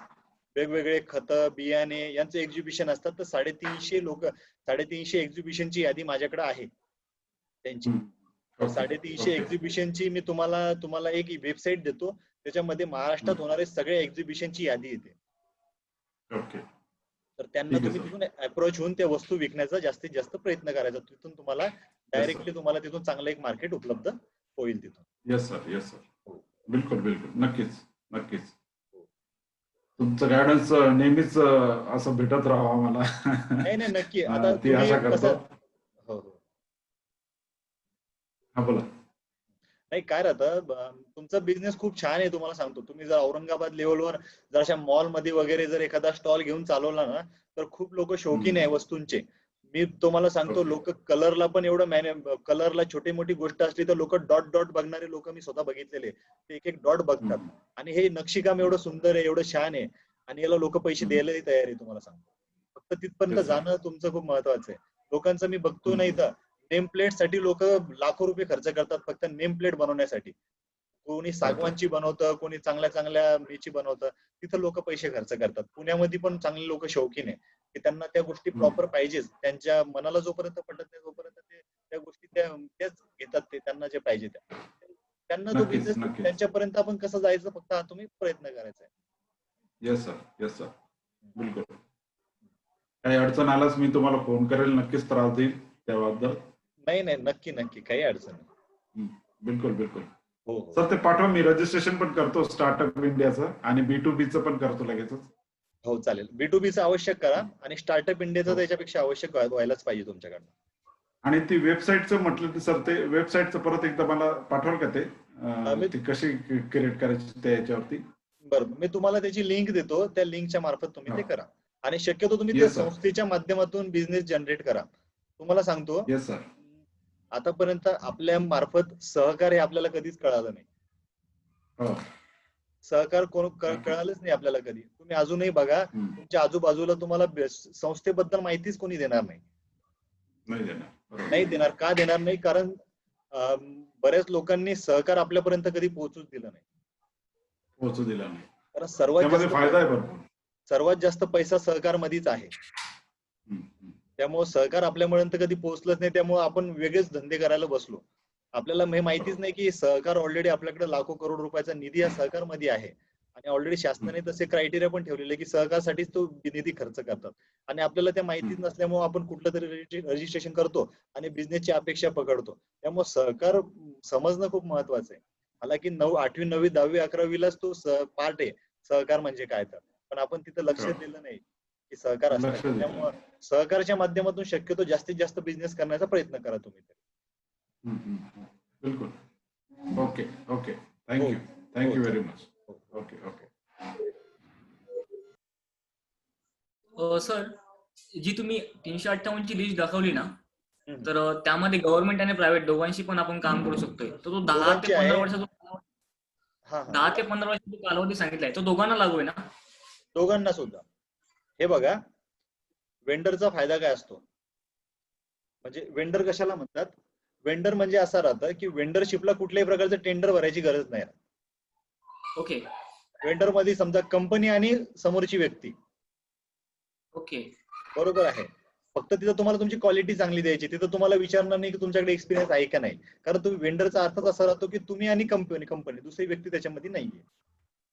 वेगवेगळे खतं, बियाणे यांचं एक्झिबिशन असतात. तर 350 एक्झिबिशनची यादी माझ्याकडे आहे त्यांची. 350 एक्झिबिशनची मी तुम्हाला एक वेबसाईट देतो, त्याच्यामध्ये महाराष्ट्रात होणारे सगळे एक्झिबिशनची यादी येते. तर त्यांना तुम्ही तिथून अप्रोच होऊन त्या वस्तू विकण्याचा जास्तीत जास्त प्रयत्न करायचा. तिथून तुम्हाला डायरेक्टली तुम्हाला तिथून चांगलं एक मार्केट उपलब्ध होईल तिथून. येस सर, येस सर, बिलकुल बिलकुल, नक्कीच नक्कीच. तुमचं गायडन्स नेहमीच असं भेटत राहावं आम्हाला. नाही नाही नक्की. आता ती आशा करतो. हो हा बोला. नाही काय राहतं, तुमचा बिझनेस खूप छान आहे. तुम्हाला सांगतो, तुम्ही जर औरंगाबाद लेवलवर जर अशा मॉल मध्ये वगैरे जर एखादा स्टॉल घेऊन चालवला ना, तर खूप लोक शौकीन आहे वस्तूंचे. मी तुम्हाला सांगतो, लोक कलरला पण एवढं कलरला छोटी मोठी गोष्ट असली तर लोक डॉट बघणारे लोक मी स्वतः बघितलेले. ते एक डॉट बघतात. आणि हे नक्षीकाम एवढं सुंदर आहे, एवढं छान आहे, आणि याला लोक पैसे द्यायलाही तयार आहे. तुम्हाला सांगतो, फक्त तिथपर्यंत जाणं तुमचं खूप महत्वाचं आहे. लोकांचं मी बघतो नाही तर नेम प्लेट साठी लोक लाखो रुपये खर्च करतात फक्त नेम प्लेट बनवण्यासाठी. कोणी सागवानची बनवतं, कोणी चांगल्या मीची बनवतं. तिथं लोक पैसे खर्च करतात. पुण्यामध्ये पण चांगले लोक शौकीन आहे की त्यांना त्या गोष्टी प्रॉपर पाहिजेच. त्यांच्या मनाला जोपर्यंत पटत नाही तोपर्यंत ते त्या गोष्टी त्याच घेतात. ते त्यांना जे पाहिजे त्यांना जो बिझनेस त्यांच्यापर्यंत आपण कसं जायचं, फक्त हा तुम्ही प्रयत्न करायचा आहे. येस सर, येस सर, बिलकुल. काही अडचण आल्यास मी तुम्हाला फोन करेल, नक्कीच त्रास देईल त्याबद्दल. नाही नाही, नक्की नक्की, काही अडचण नाही. बिलकुल बिलकुल. हो सर ते पाठवा, मी रजिस्ट्रेशन पण करतो स्टार्टअप इंडियाचं आणि B2Bचं पण करतो लगेचच. हो चालेल. B2Bचं आवश्यक करा आणि स्टार्टअप इंडियाचं त्याच्यापेक्षा आवश्यक व्हायलाच पाहिजे तुमच्याकडनं. आणि ती वेबसाईटचं म्हटलं तर सर, ते वेबसाईटचं परत एकदा मला पाठवाल का? ते कशी क्रिएट करायची त्या याच्यावरती? बरोबर, मी तुम्हाला त्याची लिंक देतो. त्या लिंकच्या मार्फत तुम्ही ते करा. आणि शक्यतो तुम्ही त्या संस्थेच्या माध्यमातून बिझनेस जनरेट करा. तुम्हाला सांगतो, येस सर, आतापर्यंत आपल्या मार्फत सहकार हे आपल्याला कधीच कळालं नाही. सहकार कळालंच नाही आपल्याला कधी. तुम्ही अजूनही बघा, तुमच्या आजूबाजूला तुम्हाला संस्थेबद्दल माहितीच कोणी देणार नाही. नाही देणार. का देणार नाही? कारण बऱ्याच लोकांनी सहकार आपल्यापर्यंत कधी पोहोचूच दिलं नाही. कारण सर्वात जास्त पैसा सहकार मध्येच आहे. त्यामुळे सहकार आपल्यापर्यंत कधी पोहोचलंच नाही. त्यामुळे आपण वेगळेच धंदे करायला बसलो. आपल्याला हे माहितीच नाही की सहकार ऑलरेडी आपल्याकडे लाखो करोड रुपयाचा निधी या सहकार मध्ये आहे आणि ऑलरेडी शासनाने तसे क्रायटेरिया पण ठेवलेले की सहकारसाठीच तो निधी खर्च करतात आणि आपल्याला त्या माहितीच नसल्यामुळे आपण कुठलं तरी रजिस्ट्रेशन करतो आणि बिझनेसची अपेक्षा पकडतो. त्यामुळे सहकार समजणं खूप महत्वाचं आहे. हालाकी 8वी 9वी 10वी 11वीलाच तो पार्ट आहे सहकार म्हणजे काय तर, पण आपण तिथं लक्ष दिलं नाही की सहकार असतात. त्यामुळे सहकारच्या माध्यमातून शक्यतो जास्तीत जास्त बिझनेस करण्याचा प्रयत्न करा तुम्ही. बिलकुल. Okay okay, thank you very much. Okay okay. Sir, जी तुम्ही 358 ची लिस्ट दाखवली ना, तर त्यामध्ये गव्हर्नमेंट आणि प्रायव्हेट दोघांशी पण आपण काम करू शकतोय. तर तो 10 ते 15 वर्षाचा 10 ते 15 वर्षाचा कालावधी सांगितलाय, तो दोघांना लागू आहे ना? दोघांना सुद्धा. हे बघा, वेंडरचा फायदा काय असतो, म्हणजे वेंडर कशाला म्हणतात, वेंडर म्हणजे असं राहतं की वेंडरशिपला कुठल्याही प्रकारचं टेंडर भरायची गरज नाही. ओके. वेंडर मध्ये समजा कंपनी आणि समोरची व्यक्ती. ओके. बरोबर आहे. फक्त तिथं तुम्हाला तुमची क्वालिटी चांगली द्यायची, तिथं तुम्हाला विचारणार नाही की तुमच्याकडे एक्सपिरियन्स आहे का नाही, कारण तुम्ही वेंडरचा अर्थच असा राहतो की तुम्ही आणि कंपनी दुसरी व्यक्ती त्याच्यामध्ये नाहीये.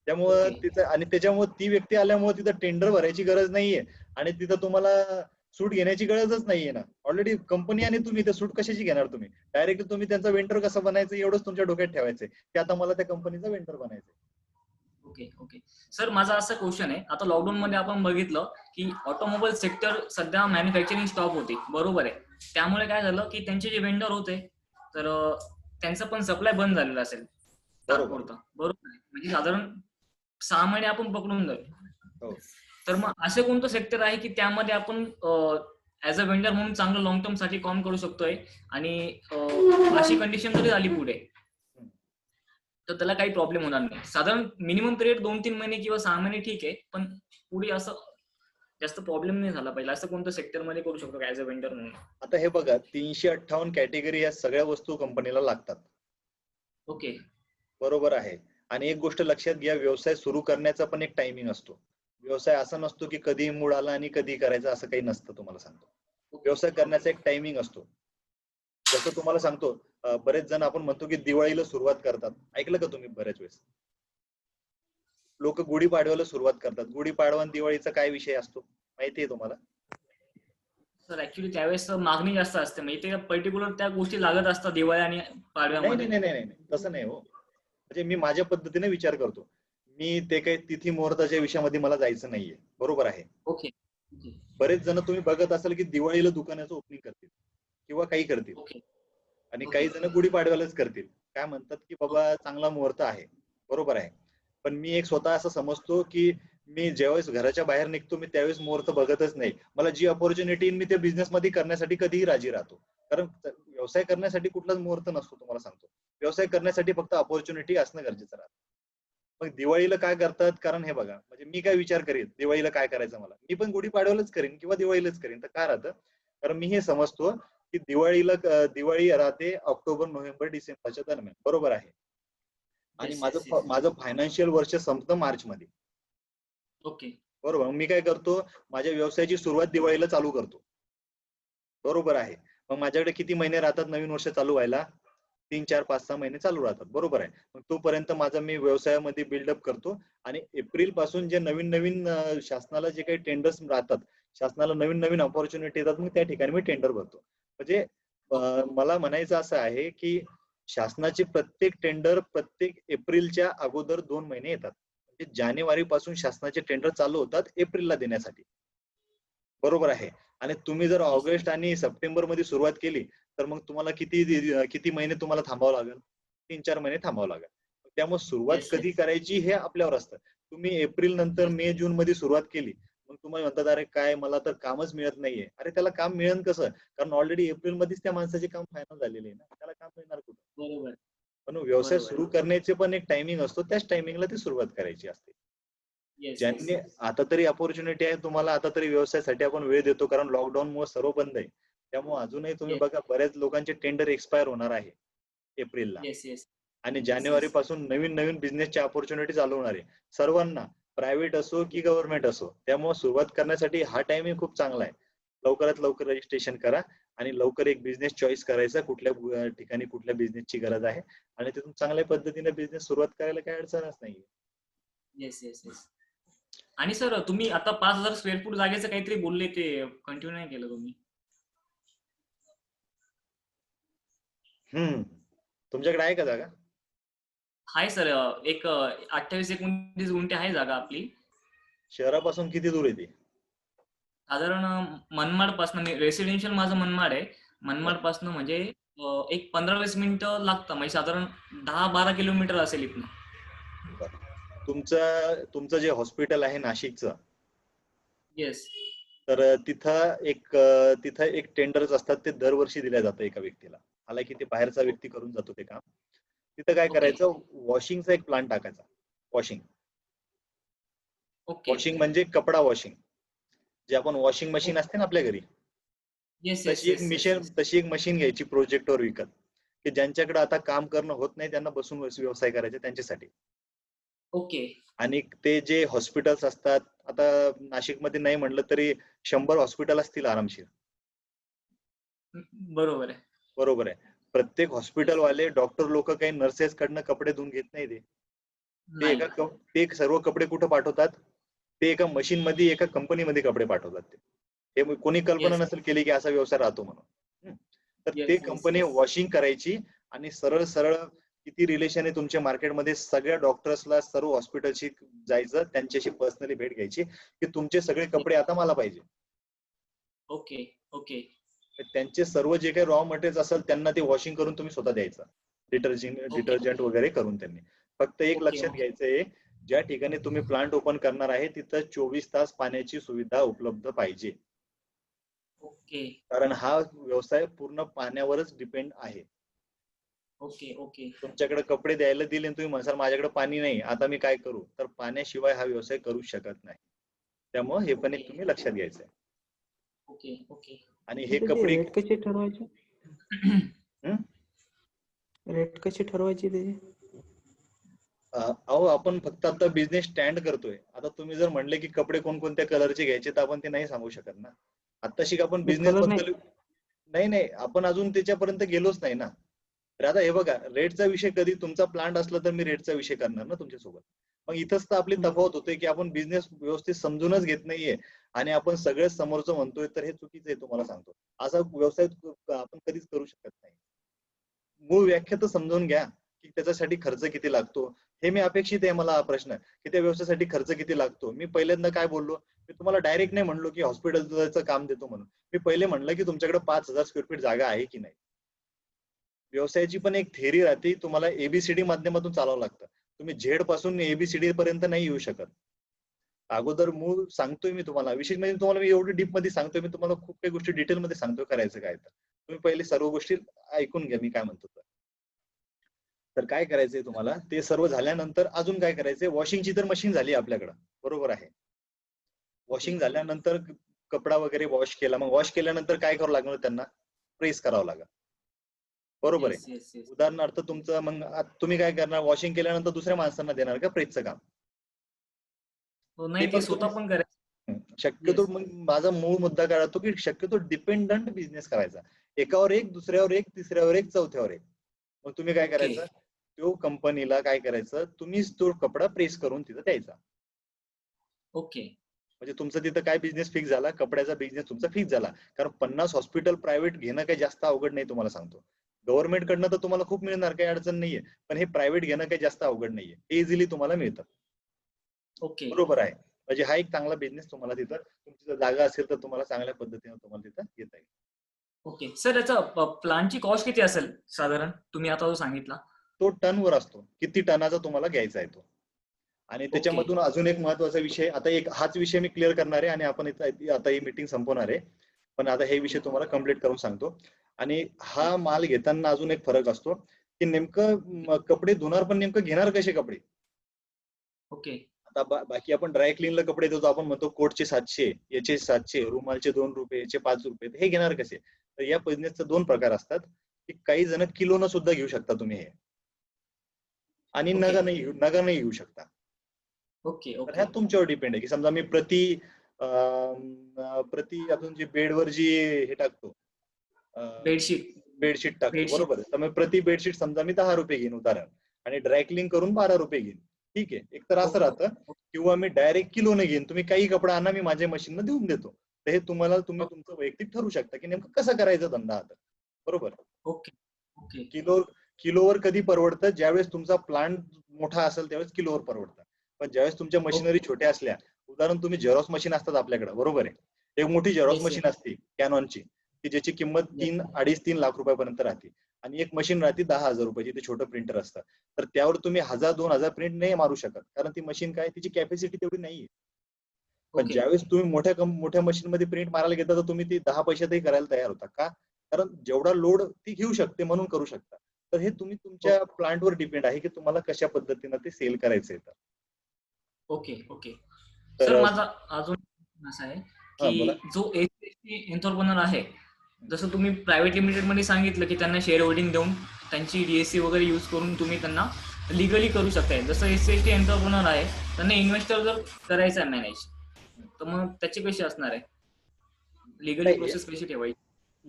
त्यामुळं तिथं आणि त्याच्यामुळे ती व्यक्ती आल्यामुळे तिथं टेंडर भरायची गरज नाहीये आणि तिथं तुम्हाला सूट घेण्याची गरजच नाहीये ना. ऑलरेडी कंपनी आणि तुम्ही तर सूट कशाची घेणार तुम्ही, डायरेक्ट तुम्ही त्यांचा वेंडर कसं बनायचं एवढंच तुमच्या डोक्यात ठेवायचंय की आता मला त्या कंपनीचा वेंडर बनायचंय. Okay okay. सर, माझा असा क्वेश्चन आहे, आता लॉकडाऊन मध्ये आपण बघितलं की ऑटोमोबाईल सेक्टर सध्या मॅन्युफॅक्चरिंग स्टॉप होती, बरोबर आहे. त्यामुळे काय झालं की त्यांचे जे वेंडर होते तर त्यांचा पण सप्लाय बंद झालेला असेल तात्पुरता, बरोबर आहे. म्हणजे साधारण 6 महिने आपण पकडून जाऊ. तर मग असं कोणतं सेक्टर आहे की त्यामध्ये आपण ऍज अ वेंडर म्हणून चांगलं लॉंग टर्म साठी काम करू शकतोय आणि अशी कंडिशन जरी आली पुढे तर त्याला काही प्रॉब्लेम होणार नाही? साधारण मिनिमम पिरियड 2-3 महिने किंवा 6 महिने ठीक आहे, पण पुढे असं जास्त प्रॉब्लेम नाही झाला पाहिजे, असं कोणतं सेक्टर मध्ये करू शकतो ऍज अ वेंडर म्हणून? आता हे बघा, 358 कॅटेगरी या सगळ्या वस्तू कंपनीला लागतात. ओके. बरोबर आहे. आणि एक गोष्ट लक्षात घ्या, व्यवसाय सुरू करण्याचा पण एक टायमिंग असतो. व्यवसाय असा नसतो की कधी मूड आला आणि कधी करायचं, असं काही नसतं. तुम्हाला सांगतो, व्यवसाय करण्याचा एक टायमिंग असतो. जसं तुम्हाला सांगतो, बरेच जण आपण म्हणतो की दिवाळीला सुरुवात करतात, ऐकलं का तुम्ही? बऱ्याच वेळेस लोक गुढीपाडव्याला सुरुवात करतात. गुढीपाडवा आणि दिवाळीचा काय विषय असतो माहितीये तुम्हाला? सर ऍक्च्युली त्यावेळेस मागणी जास्त असते, म्हणजे ते पर्टिक्युलर त्या गोष्टी लागत असतात दिवाळी आणि पाडव्यामध्ये. नाही, तसं नाही हो. म्हणजे मी माझ्या पद्धतीने विचार करतो. मी ते काही तिथी मुहूर्ताच्या विषयामध्ये मला जायचं नाहीये, बरोबर आहे. ओके. बरेच जण तुम्ही बघत असाल की दिवाळीला दुकानाचं ओपनिंग करतील किंवा काही करतील आणि काही जण गुढीपाडव्यालाच करतील. काय म्हणतात की बाबा चांगला मुहूर्त आहे, बरोबर आहे. पण मी एक स्वतः असं समजतो की मी ज्यावेळेस घराच्या बाहेर निघतो मी त्यावेळेस मुहूर्त बघतच नाही. मला जी अपॉर्च्युनिटी मी त्या बिझनेस मध्ये करण्यासाठी कधीही राजी राहतो, कारण व्यवसाय करण्यासाठी कुठलाच मुहूर्त नसतो. तुम्हाला सांगतो, व्यवसाय करण्यासाठी फक्त अपॉर्च्युनिटी असणं गरजेचं राहतं. मग दिवाळीला काय करतात, कारण हे बघा, म्हणजे मी काय विचार करीन दिवाळीला काय करायचं, मला मी पण गुढीपाडव्यालाच करीन किंवा दिवाळीलाच करीन. तर काय राहतं, कारण मी हे समजतो की दिवाळी राहते ऑक्टोबर नोव्हेंबर डिसेंबरच्या दरम्यान, बरोबर आहे. आणि माझं फायनान्शियल वर्ष संपतं मार्च मध्ये. ओके. बरोबर. मी काय करतो, माझ्या व्यवसायाची सुरुवात दिवाळीला चालू करतो, बरोबर आहे. मग माझ्याकडे किती महिने राहतात नवीन वर्ष चालू व्हायला? 3, 4, 5, 6 महिने चालू राहतात, बरोबर आहे. मग तोपर्यंत माझा मी व्यवसायामध्ये बिल्डअप करतो आणि एप्रिल पासून जे नवीन शासनाला जे काही टेंडर्स राहतात, शासनाला नवीन अपॉर्च्युनिटी येतात, मग त्या ठिकाणी मी टेंडर भरतो. म्हणजे मला म्हणायचं असं आहे की शासनाचे प्रत्येक टेंडर प्रत्येक एप्रिलच्या अगोदर 2 महिने येतात. म्हणजे जानेवारी पासून शासनाचे टेंडर चालू होतात एप्रिलला देण्यासाठी, बरोबर आहे. आणि तुम्ही जर ऑगस्ट आणि सप्टेंबर मध्ये सुरुवात केली तर मग तुम्हाला किती महिने तुम्हाला थांबावं लागेल? 3-4 महिने थांबावं लागेल. त्यामुळे सुरुवात कधी करायची हे आपल्यावर असतं. तुम्ही एप्रिल नंतर मे जून मध्ये सुरुवात केली, मग तुम्हाला म्हणतात अरे काय मला तर कामच मिळत नाहीये. अरे त्याला काम मिळेल कसं, कारण ऑलरेडी एप्रिल मध्येच त्या माणसाचे काम फायनल झालेले आहे ना, त्याला काम मिळणार कुठं? बरोबर. पण व्यवसाय सुरू करण्याचे पण एक टायमिंग असतो, त्याच टायमिंगला ती सुरुवात करायची असते. ज्यांनी आता तरी अपॉर्च्युनिटी आहे तुम्हाला, आता तरी व्यवसायासाठी आपण वेळ देतो, कारण लॉकडाऊन मुळे सर्व बंद आहे. त्यामुळे अजूनही तुम्ही बघा, बऱ्याच लोकांचे टेंडर एक्सपायर होणार आहे एप्रिलला, आणि जानेवारी पासून नवीन बिझनेसची अपॉर्च्युनिटी चालू होणार आहे सर्वांना, प्रायव्हेट असो की गव्हर्नमेंट असो. त्यामुळे सुरुवात करण्यासाठी हा टायमिंग खूप चांगला आहे. लवकरात लवकर रजिस्ट्रेशन करा आणि लवकर एक बिझनेस चॉईस करायचा, कुठल्या ठिकाणी कुठल्या बिझनेसची गरज आहे आणि तिथून चांगल्या पद्धतीने बिझनेस सुरुवात करायला काही अडचणच नाहीये. Yes yes yes. आणि सर तुम्ही आता 5,000 स्क्वेअर फूट जागेचं काहीतरी बोलले, ते कंटिन्यू नाही केलं तुम्ही. तुमच्याकडे आहे का जागा? आहे सर, एक 28-29 गुंठे आहे जागा आपली. शहरापासून किती दूर येते? साधारण मनमाड पासून, रेसिडेन्शियल माझं मनमाड आहे. मनमाड पासून म्हणजे एक 15-20 मिनिटं लागतं, म्हणजे साधारण 10-12 किलोमीटर असेल इथनं. तुमचं जे हॉस्पिटल आहे नाशिकचं, येस. तर तिथं एक टेंडर्स असतात, ते दरवर्षी दिल्या जातं एका व्यक्तीला. हालाकी ते बाहेरचा व्यक्ती करून जातो ते काम. तिथं काय करायचं, वॉशिंगचा एक प्लांट टाकायचा. वॉशिंग म्हणजे कपडा वॉशिंग, जे आपण वॉशिंग मशीन असते ना आपल्या घरी, तशी एक मशीन घ्यायची प्रोजेक्टवर विकत, की ज्यांच्याकडे आता काम करणं होत नाही त्यांना बसून व्यवसाय करायचे त्यांच्यासाठी. ओके. आणि ते जे हॉस्पिटल्स असतात, आता नाशिकमध्ये नाही म्हणलं तरी 100 हॉस्पिटल असतील आरामशीर. बरोबर आहे. प्रत्येक हॉस्पिटल वाले डॉक्टर लोक काही नर्सेस कडनं कपडे धुवून घेत नाही. ते सर्व कपडे कुठं पाठवतात, ते एका मशीन मध्ये, एका कंपनीमध्ये कपडे पाठवतात. हे कोणी कल्पना नसेल केली की असा व्यवसाय राहतो म्हणून. तर ते कंपनी वॉशिंग करायची आणि सरळ सरळ किती रिलेशन आहे तुमच्या मार्केटमध्ये, सगळ्या डॉक्टर्सला, सर्व हॉस्पिटलशी जायचं, त्यांच्याशी पर्सनली भेट घ्यायची की तुमचे सगळे कपडे आता मला पाहिजे. ओके. त्यांचे सर्व जे काही रॉ मटेरियल असेल त्यांना ते वॉशिंग करून तुम्ही स्वतः द्यायचं, डिटर्जंट वगैरे करून. त्यांनी फक्त एक लक्षात घ्यायचंय, ज्या ठिकाणी तुम्ही प्लांट ओपन करणार आहे तिथं 24 तास पाण्याची सुविधा उपलब्ध पाहिजे. कारण हा व्यवसाय पूर्ण पाण्यावरच डिपेंड आहे. ओके. तुमच्याकडे कपडे द्यायला दिले आणि तुम्ही म्हणसाल माझ्याकडे पाणी नाही, आता मी काय करू, तर पाण्याशिवाय हा व्यवसाय करू शकत नाही. त्यामुळे हे पण एक तुम्ही लक्षात घ्यायचंय. ओके. आणि हे कपडे रेट कशी ठरवायची? रेट कशी ठरवायची त्याची? अहो, आपण फक्त आता बिझनेस स्टँड करतोय. आता तुम्ही जर म्हणले की कपडे कोणकोणत्या कलरचे घ्यायचे, तर आपण ते नाही सांगू शकत ना. आत्ताशी आपण बिझनेस बद्दल नाही, आपण अजून त्याच्यापर्यंत गेलोच नाही ना. तर आता हे बघा, रेटचा विषय कधी तुमचा प्लांट असला तर मी रेटचा विषय करणार ना तुमच्यासोबत. मग इथंच तर आपली तफावत होते की आपण बिझनेस व्यवस्थित समजूनच घेत नाहीये आणि आपण सगळेच समोरचं म्हणतोय, तर हे चुकीचं आहे. तुम्हाला सांगतो, असा व्यवसाय आपण कधीच करू शकत नाही. मूळ व्याख्या तर समजून घ्या की त्याच्यासाठी खर्च किती लागतो. हे मी अपेक्षित आहे. मला हा प्रश्न की त्या व्यवसायासाठी खर्च किती लागतो. मी पहिल्यांदा काय बोललो, मी तुम्हाला डायरेक्ट नाही म्हणलो की हॉस्पिटलचं काम देतो म्हणून. मी पहिले म्हणलं की तुमच्याकडे 5,000 स्क्वेअर फीट जागा आहे की नाही. व्यवसायाची पण एक थेअरी राहते, तुम्हाला एबीसीडी माध्यमातून चालावं लागतं. तुम्ही झेड पासून एबीसीडी पर्यंत नाही येऊ शकत. अगोदर मूळ सांगतोय मी तुम्हाला, विशेष म्हणजे तुम्हाला मी एवढी डीप मध्ये सांगतोय, मी तुम्हाला खूप काही गोष्टी डिटेल मध्ये सांगतोय करायचं काय. तर तुम्ही पहिले सर्व गोष्टी ऐकून घ्या मी काय म्हणतो. तर काय करायचंय तुम्हाला, ते सर्व झाल्यानंतर अजून काय करायचंय, वॉशिंगची तर मशीन झाली आपल्याकडं, बरोबर आहे. वॉशिंग झाल्यानंतर कपडा वगैरे वॉश केला, मग वॉश केल्यानंतर काय करावं लागणार, त्यांना प्रेस करावं लागेल, बरोबर आहे. उदाहरणार्थ तुमचं, मग तुम्ही काय करणार, वॉशिंग केल्यानंतर दुसऱ्या माणसांना देणार का प्रेसचं काम? नाही, ते स्वतः पण करायचं शक्यतो. मग माझा मूळ मुद्दा काय राहतो की शक्यतो डिपेंडंट बिझनेस करायचा, एकावर एक, दुसऱ्यावर एक, तिसऱ्यावर एक, चौथ्यावर एक. मग तुम्ही काय करायचं, तो कंपनीला काय करायचं, तुम्हीच तो कपडा प्रेस करून तिथं द्यायचा. ओके. म्हणजे तुमचं तिथं काय बिझनेस फिक्स झाला, कपड्याचा बिझनेस तुमचा फिक्स झाला. कारण 50 हॉस्पिटल प्रायव्हेट घेणं काही जास्त अवघड नाही, तुम्हाला सांगतो. गव्हर्नमेंट कडनं तर तुम्हाला खूप मिळणार, काही अडचण नाहीये, पण हे प्रायव्हेट घेणं काही जास्त अवघड नाहीये, हे इझिली तुम्हाला मिळतं. ओके, बरोबर आहे. म्हणजे हा एक चांगला बिझनेस तुम्हाला तिथं, तुमची जागा असेल तर तुम्हाला चांगल्या पद्धतीने तुम्हाला तिथं घेता येईल. ओके सर, याचा प्लांटची कॉस्ट किती असेल साधारण, तुम्ही आता जो सांगितला? तो टनवर असतो, किती टनाचा तुम्हाला घ्यायचा आहे तो. आणि त्याच्यामधून अजून एक महत्वाचा विषय, आता एक हाच विषय मी क्लिअर करणार आहे आणि आपण आता ही मीटिंग संपवणार आहे, पण आता हे विषय तुम्हाला कम्प्लीट करून सांगतो. आणि हा माल घेताना अजून एक फरक असतो की नेमकं कपडे धुणार पण नेमकं घेणार कसे कपडे. ओके. आता बाकी आपण ड्राय क्लीनला कपडे देतो, आपण म्हणतो कोटचे 700, याचे 700, रुमालचे 2 रुपये, याचे 5 रुपये. हे घेणार कसे, तर या बिझनेसचे 2 प्रकार असतात की काही जण किलोनं सुद्धा घेऊ शकता तुम्ही हे, आणि नगा नाही घेऊ शकता. ओके. तर ह्या तुमच्यावर डिपेंड आहे की समजा मी प्रति आपण जे बेडवर जी हे टाकतो, बेडशीट बेडशीट टाकतो, बेडशीट. बरोबर आहे. तर मग प्रति बेडशीट समजा मी 10 रुपये घेईन उदाहरण, आणि ड्राय क्लीन करून 12 रुपये घेईन. ठीक आहे, एक तर असं राहतं. किंवा मी डायरेक्ट किलोने घेईन, तुम्ही काही कपडा आणा, मी माझ्या मशीनला देऊन देतो. तर हे तुम्ही तुमचं वैयक्तिक ठरू शकता की नेमकं कसं करायचं धंदा आता, बरोबर. ओके ओके किलोवर कधी परवडतं, ज्यावेळेस तुमचा प्लांट मोठा असेल त्यावेळेस किलोवर परवडतं. पण ज्यावेळेस तुमच्या मशिनरी छोट्या असल्या, उदाहरण तुम्ही झेरॉक्स मशीन असतात आपल्याकडे, बरोबर आहे. एक मोठी झेरॉक्स Yes, मशीन असते कॅनॉनची, की ज्याची किंमत 3-3.5 लाख रुपयापर्यंत राहते, आणि एक मशीन राहते 10,000 रुपयाची, ते छोटं प्रिंटर असतं. तर त्यावर तुम्ही 1000-2000 प्रिंट नाही मारू शकत, कारण ती मशीन काय, तिची कॅपॅसिटी तेवढी नाहीये. पण ओके ज्यावेळेस तुम्ही मोठ्या मशीन मध्ये प्रिंट मारायला घेता, तर तुम्ही ती 10 पैशातही करायला तयार होता. का? कारण जेवढा लोड ती घेऊ शकते म्हणून करू शकता. तर हे तुम्ही तुमच्या प्लांटवर डिपेंड आहे की तुम्हाला कशा पद्धतीनं ते सेल करायचंय. तर ओके ओके तर सर, माझा अजून असं आहे हा, बोला. की जो एंटरप्रेनर आहे, जसं तुम्ही प्रायव्हेट लिमिटेड मध्ये सांगितलं की त्यांना शेअर होल्डिंग देऊन त्यांची डीएससी वगैरे यूज करून तुम्ही त्यांना लिगली करू शकताय. जसं एससी एंटरप्रेनर आहे, त्यांना इन्व्हेस्टर जर करायचं आहे मॅनेज, तर मग त्याची कशी असणार आहे, लिगली नाही, प्रोसेस कशी ठेवायची?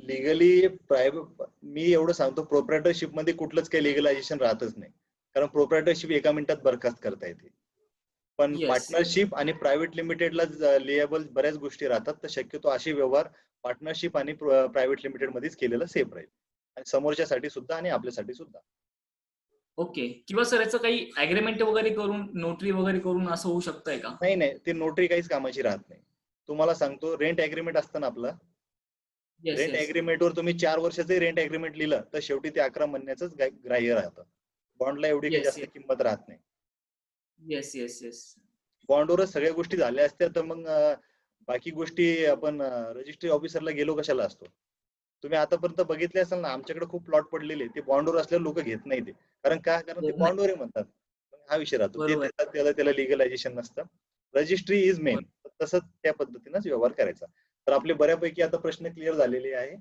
लिगली प्रायव्हेट, मी एवढं सांगतो, प्रोप्रायटरशिप मध्ये कुठलंच काही लिगलायझेशन राहतच नाही, कारण प्रोप्रायटरशिप एका मिनिटात बरखास्त करता येते. पण Yes. पार्टनरशिप आणि प्रायव्हेट लिमिटेडला लिएबल बऱ्याच गोष्टी राहतात. तर शक्यतो असे व्यवहार पार्टनरशिप आणि प्रायव्हेट लिमिटेड मध्येच केलेलं सेफ राहील, आणि समोरच्यासाठी सुद्धा आणि आपल्यासाठी सुद्धा. ओके, किंवा सर याचं काही अग्रीमेंट वगैरे करून, नोटरी वगैरे करून असं होऊ शकतंय का? नाही, ते नोटरी काहीच कामाची राहत नाही. तुम्हाला सांगतो, रेंट अग्रीमेंट असतं ना आपलं, येस रेंट येस अग्रीमेंटवर तुम्ही 4 वर्षाचं रेंट अग्रीमेंट लिहिलं तर शेवटी ते 11 महिन्याचंच ग्राह्य राहतं. बॉन्डला एवढी काही Yes, जास्त yes. किंमत राहत नाही. येस येस येस बॉन्डवरच सगळ्या गोष्टी झाल्या असत्या तर मग बाकी गोष्टी आपण रजिस्ट्री ऑफिसरला गेलो कशाला असतो. तुम्ही आतापर्यंत बघितले असाल ना, आमच्याकडे खूप प्लॉट पडलेले, ते बॉन्डवर असल्यावर लोक घेत नाही ते, कारण ते नाही. बॉन्डवर म्हणतात. मग हा विषय राहतो, ते बरोबर. त्याला लिगलायझेशन नसतं. Registry is main. तसंच त्या पद्धतीनंच व्यवहार करायचा. तर आपले बऱ्यापैकी आता प्रश्न क्लिअर झालेले आहे,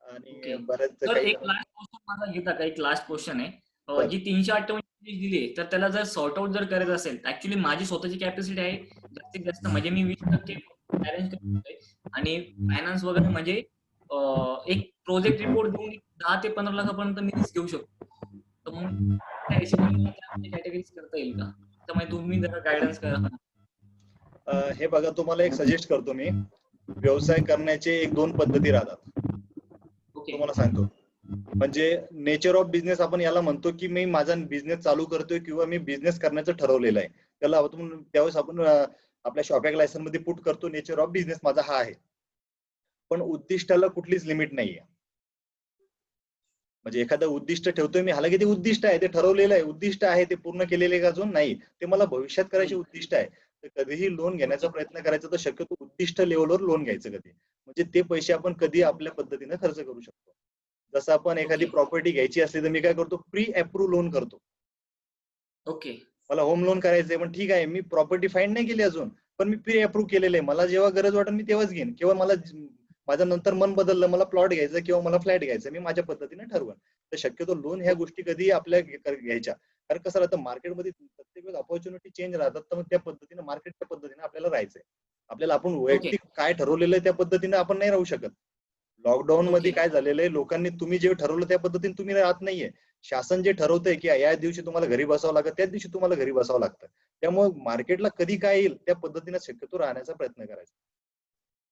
आणि ओके. बऱ्याच सर, काही एक लास्ट क्वेश्चन माझा घेता का? एक लास्ट क्वेश्चन आहे. बरं. जी 358 दिली, तर त्याला जर सॉर्ट आउट जर करायचं असेल, ऍक्च्युली माझी स्वतःची कॅपॅसिटी आहे जास्तीत जास्त, म्हणजे मी 20% अरेंज करू शकतोय, आणि फायनान्स वगैरे म्हणजे एक प्रोजेक्ट रिपोर्ट देऊन 10 ते 15 लाखापर्यंत मी रिस्क घेऊ शकतो. तर मग त्या हिशोबाने मला त्यामध्ये कॅटेगरीज करता येईल का? त्यामुळे तुम्ही जरा गायडन्स करा. हे बघा, तुम्हाला एक सजेस्ट करतो मी. व्यवसाय करण्याचे 1-2 पद्धती राहतात, ओके तुम्हाला सांगतो. म्हणजे नेचर ऑफ बिझनेस आपण याला म्हणतो, की मी माझा बिझनेस चालू करतोय किंवा मी बिझनेस करण्याचं ठरवलेलं आहे, त्याला त्यावेळेस आपण आपल्या शॉपिंग लायसन्स मध्ये पुट करतो, नेचर ऑफ बिझनेस माझा हा आहे. पण उद्दिष्टाला कुठलीच लिमिट नाहीये. म्हणजे एखादं उद्दिष्ट ठेवतोय मी, हालाकी ते उद्दिष्ट आहे, ते ठरवलेलं आहे, उद्दिष्ट आहे, ते पूर्ण केलेले का अजून नाही, ते मला भविष्यात करायचे उद्दिष्ट आहे. तर कधीही लोन घेण्याचा प्रयत्न करायचा तर शक्यतो उद्दिष्ट लेवलवर लोन घ्यायचं कधी, म्हणजे ते पैसे आपण कधी आपल्या पद्धतीने खर्च करू शकतो. जसं आपण एखादी प्रॉपर्टी घ्यायची असली तर मी काय करतो, प्री अप्रूव्ह लोन करतो. ओके मला होम लोन करायचंय, पण ठीक आहे, मी प्रॉपर्टी फाइंड नाही केली अजून, पण मी प्री अप्रूव्ह केलेलं आहे. मला जेव्हा गरज वाटेल मी तेव्हाच घेईन, किंवा माझं नंतर मन बदललं, मला प्लॉट घ्यायचा किंवा मला फ्लॅट घ्यायचा, मी माझ्या पद्धतीने ठरवेन. तर शक्यतो लोन ह्या गोष्टी कधी आपल्या घ्यायच्या, कारण कसं राहतं, मार्केटमध्ये प्रत्येक वेळेस अपॉर्च्युनिटी चेंज राहतात. तर मग त्या पद्धतीने मार्केटच्या पद्धतीने आपल्याला राहायचंय. आपल्याला आपण वैयक्तिक काय ठरवलेलं आहे त्या पद्धतीने आपण नाही राहू शकत. लॉकडाऊन मध्ये काय झालेलं आहे, लोकांनी तुम्ही जे ठरवलं त्या पद्धतीने तुम्ही राहत नाहीये. शासन जे ठरवतंय की या दिवशी तुम्हाला घरी बसावं लागतं, त्याच दिवशी तुम्हाला घरी बसावं लागतं. त्यामुळे मार्केटला कधी काय येईल त्या पद्धतीने शक्यतो राहण्याचा प्रयत्न करायचा.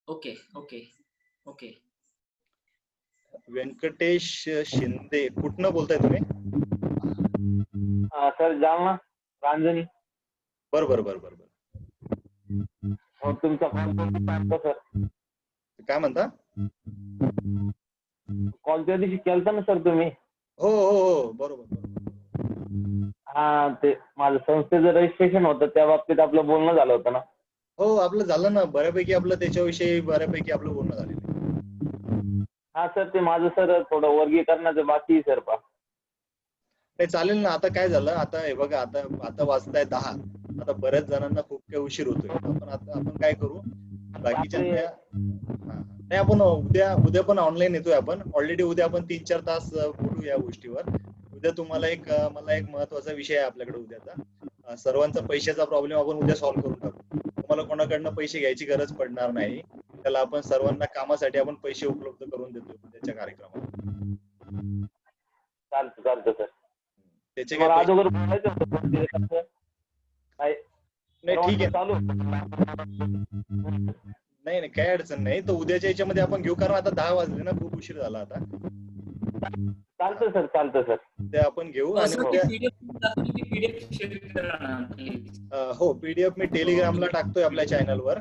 Okay okay okay Venkatesh Shinde, कुठनं बोलताय तुम्ही? सर, जालना रांजणी. बरं. तुमचा कॉल सर, काय म्हणता? कॉल त्या दिवशी केलता ना सर तुम्ही? हो, बरोबर. हा, ते माझं संस्थेचं रजिस्ट्रेशन होतं, त्या बाबतीत आपलं बोलणं झालं होतं ना? हो, आपलं झालं ना, बऱ्यापैकी आपलं त्याच्याविषयी बऱ्यापैकी आपलं बोलणं झालेलं आहे. हा सर, ते माझं सर थोडं वर्गीकरणाचं बाकी आहे सर. नाही, चालेल ना. आता काय झालं, आता हे बघा, आता वाजताय 10. आता बऱ्याच जणांना खूप काही उशीर होतोय. आपण काय करू, बाकीच्या नाही, आपण उद्या पण ऑनलाईन येतोय. आपण ऑलरेडी उद्या आपण 3-4 तास बोलू या गोष्टीवर. उद्या तुम्हाला मला एक महत्वाचा विषय आहे आपल्याकडे उद्याचा. सर्वांचा पैशाचा प्रॉब्लेम आपण उद्या सॉल्व्ह करून टाकू. तुम्हाला कोणाकडनं पैसे घ्यायची गरज पडणार नाही. त्याला आपण सर्वांना कामासाठी आपण पैसे उपलब्ध करून देतो त्याच्या कार्यक्रमात. चालतं चालतं सर. त्याचे मला काय अगोदर बोलायचं होतं पण ते कसं काय नाही ठीक आहे चालू नाही नाही काही अडचण नाही. तर उद्याच्या याच्यामध्ये आपण घेऊ कारण आता 10 वाजले ना, खूप उशीर झाला आता. चालतं सर चालतं सर. ते आपण घेऊ आणि सर, उद्या पीडीएफ शेअर करा ना please. हो पीडीएफ मी टेलिग्रामला टाकतोय आपल्या चॅनलवर.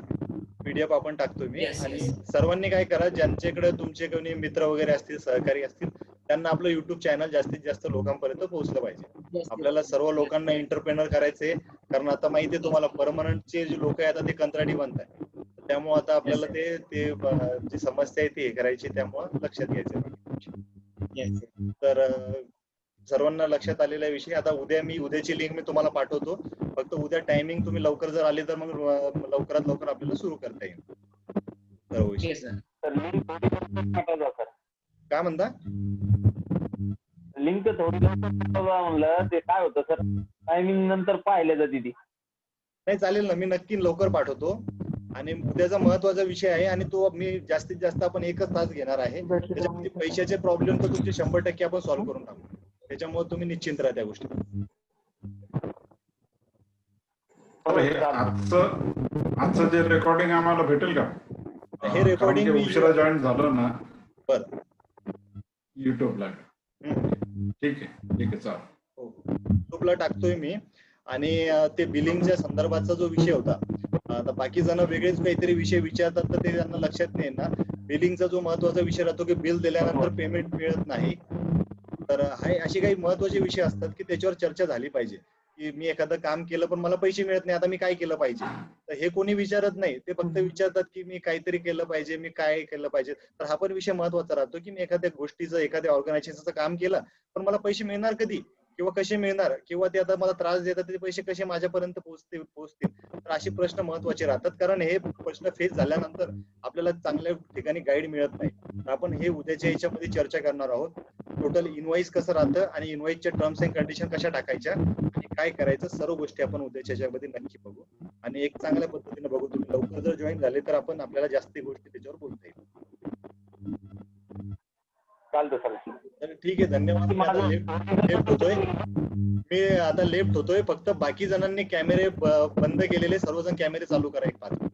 पीडीएफ आपण टाकतोय मी. Yes, आणि yes. सर्वांनी काय करा, ज्यांच्याकडे तुमचे कोणी मित्र वगैरे असतील, सहकारी असतील, त्यांना आपलं युट्यूब चॅनल जास्तीत जास्त लोकांपर्यंत पोहोचलं पाहिजे. Yes, आपल्याला सर्व लोकांना एंटरप्रेनर करायचंय. कारण आता माहिती आहे तुम्हाला परमनंटचे जे लोक आहेत ते कंत्राटी बनताय. त्यामुळे आता आपल्याला ते जी समस्या आहे ती हे करायची, त्यामुळे लक्षात घ्यायचं. Yes. तर सर्वांना लक्षात आलेला विषय. आता उद्याची लिंक मी तुम्हाला पाठवतो. फक्त उद्या टायमिंग तुम्ही लवकर जर आले तर मग लवकरात लवकर आपल्याला सुरू करता येईल सर्व विषय. Yes, sir. सर लिंक पाठवा सर. काय म्हणता? लिंक थोडी पाठवा म्हणलं. ते काय होतं सर, टायमिंग नंतर पाहिल्या जाते ती. नाही चालेल ना, मी नक्की लवकर पाठवतो. आणि उद्याचा महत्वाचा विषय आहे आणि तो मी जास्तीत जास्त आपण 1 तास घेणार आहे. त्याच्यामध्ये पैशाचे प्रॉब्लेम तर तुमचे 100% आपण सॉल्व्ह करून टाकू. त्याच्यामुळे तुम्ही निश्चिंत राहा त्या गोष्टी. आजचं जे रेकॉर्डिंग आम्हाला भेटेल का? हे रेकॉर्डिंग कारण की उशिरा जॉईन झालं ना बरं युट्यूबला. ठीक आहे चालेल. हो युट्यूबला टाकतोय मी. आणि ते बिलिंगच्या संदर्भाचा जो विषय होता, आता बाकी जण वेगळेच काहीतरी विषय विचारतात तर ते त्यांना लक्षात नाही ना. बिलिंगचा जो महत्वाचा विषय राहतो की बिल दिल्यानंतर पेमेंट मिळत नाही. तर हा असे काही महत्वाचे विषय असतात की त्याच्यावर चर्चा झाली पाहिजे. की मी एखादं काम केलं पण मला पैसे मिळत नाही, आता मी काय केलं पाहिजे. तर हे कोणी विचारत नाही. ते फक्त विचारतात की मी काहीतरी केलं पाहिजे, मी काय केलं पाहिजे. तर हा पण विषय महत्वाचा राहतो की मी एखाद्या गोष्टीचं, एखाद्या ऑर्गनायझेशनचं काम केलं पण मला पैसे मिळणार कधी किंवा कसे मिळणार, किंवा ते आता मला त्रास देतात ते पैसे कसे माझ्यापर्यंत पोहोचतील. तर असे प्रश्न महत्वाचे राहतात. कारण हे प्रश्न फेस झाल्यानंतर आपल्याला चांगल्या ठिकाणी गाईड मिळत नाही. तर आपण हे उद्याच्या याच्यामध्ये चर्चा करणार आहोत. टोटल इनवॉइस कसं राहतं आणि इनवॉइसच्या टर्म्स अँड कंडिशन कशा टाकायच्या आणि काय करायचं, सर्व गोष्टी आपण उद्याच्या याच्यामध्ये नक्की बघू. आणि एक चांगल्या पद्धतीने बघू. तुम्ही लवकर जर जॉईन झाले तर आपण आपल्याला जास्त गोष्टी त्याच्यावर बोलता येईल. चालतं सर. तर ठीक आहे, धन्यवाद. मी आता लेफ्ट होतोय. फक्त बाकी जणांनी कॅमेरे बंद केलेले, सर्वजण कॅमेरे चालू करा 1 5 मिनिट.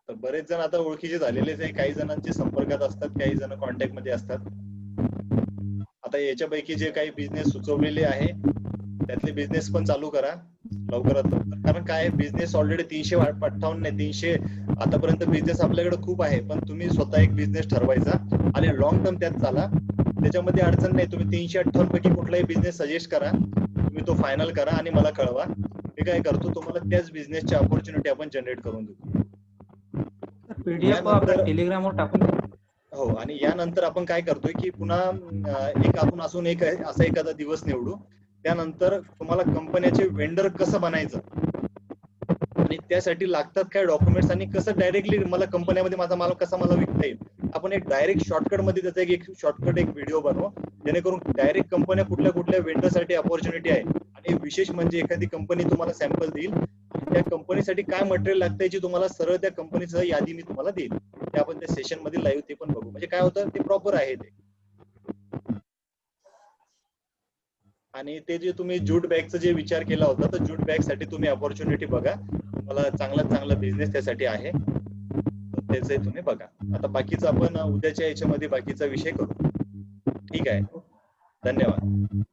तर बरेच जण आता ओळखीचे झालेलेच आहे. काही जणांचे संपर्कात असतात, काही जण कॉन्टॅक्ट मध्ये असतात. आता याच्यापैकी जे काही बिझनेस सुचवलेले आहे त्यातले बिझनेस पण चालू करा लवकरात लवकर. कारण काय, बिझनेस ऑलरेडी 358 नाही 300 आतापर्यंत बिझनेस आपल्याकडे खूप आहे. पण तुम्ही स्वतः एक बिझनेस ठरवायचा आणि लॉंग टर्म त्यात चाला. त्याच्यामध्ये अडचण नाही. तुम्ही 358 पैकी कुठलाही बिझनेस सजेस्ट करा, तुम्ही तो फायनल करा आणि मला कळवा. मी काय करतो, तुम्हाला त्याच बिझनेसची अपॉर्च्युनिटी आपण जनरेट करून देतो. पीडीएफ आपल्या टेलिग्रामवर टाकून. हो. आणि यानंतर आपण काय करतोय की पुन्हा आपण अजून असा एखादा दिवस निवडू. त्यानंतर तुम्हाला कंपन्याचे वेंडर कसं बनायचं आणि त्यासाठी लागतात काय डॉक्युमेंट्स आणि कसं डायरेक्टली मला कंपन्यामध्ये माझा माल कसा मला विकता येईल, आपण एक डायरेक्ट शॉर्टकट मध्ये त्याचा एक शॉर्टकट व्हिडिओ बनवू. जेणेकरून डायरेक्ट कंपन्या कुठल्या कुठल्या वेंडरसाठी अपॉर्च्युनिटी आहे. आणि विशेष म्हणजे एखादी कंपनी तुम्हाला सॅम्पल देईल, त्या कंपनीसाठी काय मटेरियल लागतं याची तुम्हाला सरळ त्या कंपनीचं यादी मी तुम्हाला देईल. ते आपण त्या सेशन मध्ये लाईव्ह ते पण बघू. म्हणजे काय होतं, ते प्रॉपर आहे ते. आणि ते जे तुम्ही ज्यूट बॅगचा जे विचार केला होता, तर ज्यूट बॅग साठी तुम्ही अपॉर्च्युनिटी बघा. मला चांगला बिझनेस त्यासाठी आहे, त्याचे तुम्ही बघा. आता बाकीचं आपण उद्याच्या याच्यामध्ये बाकीचा विषय करू. ठीक आहे, धन्यवाद.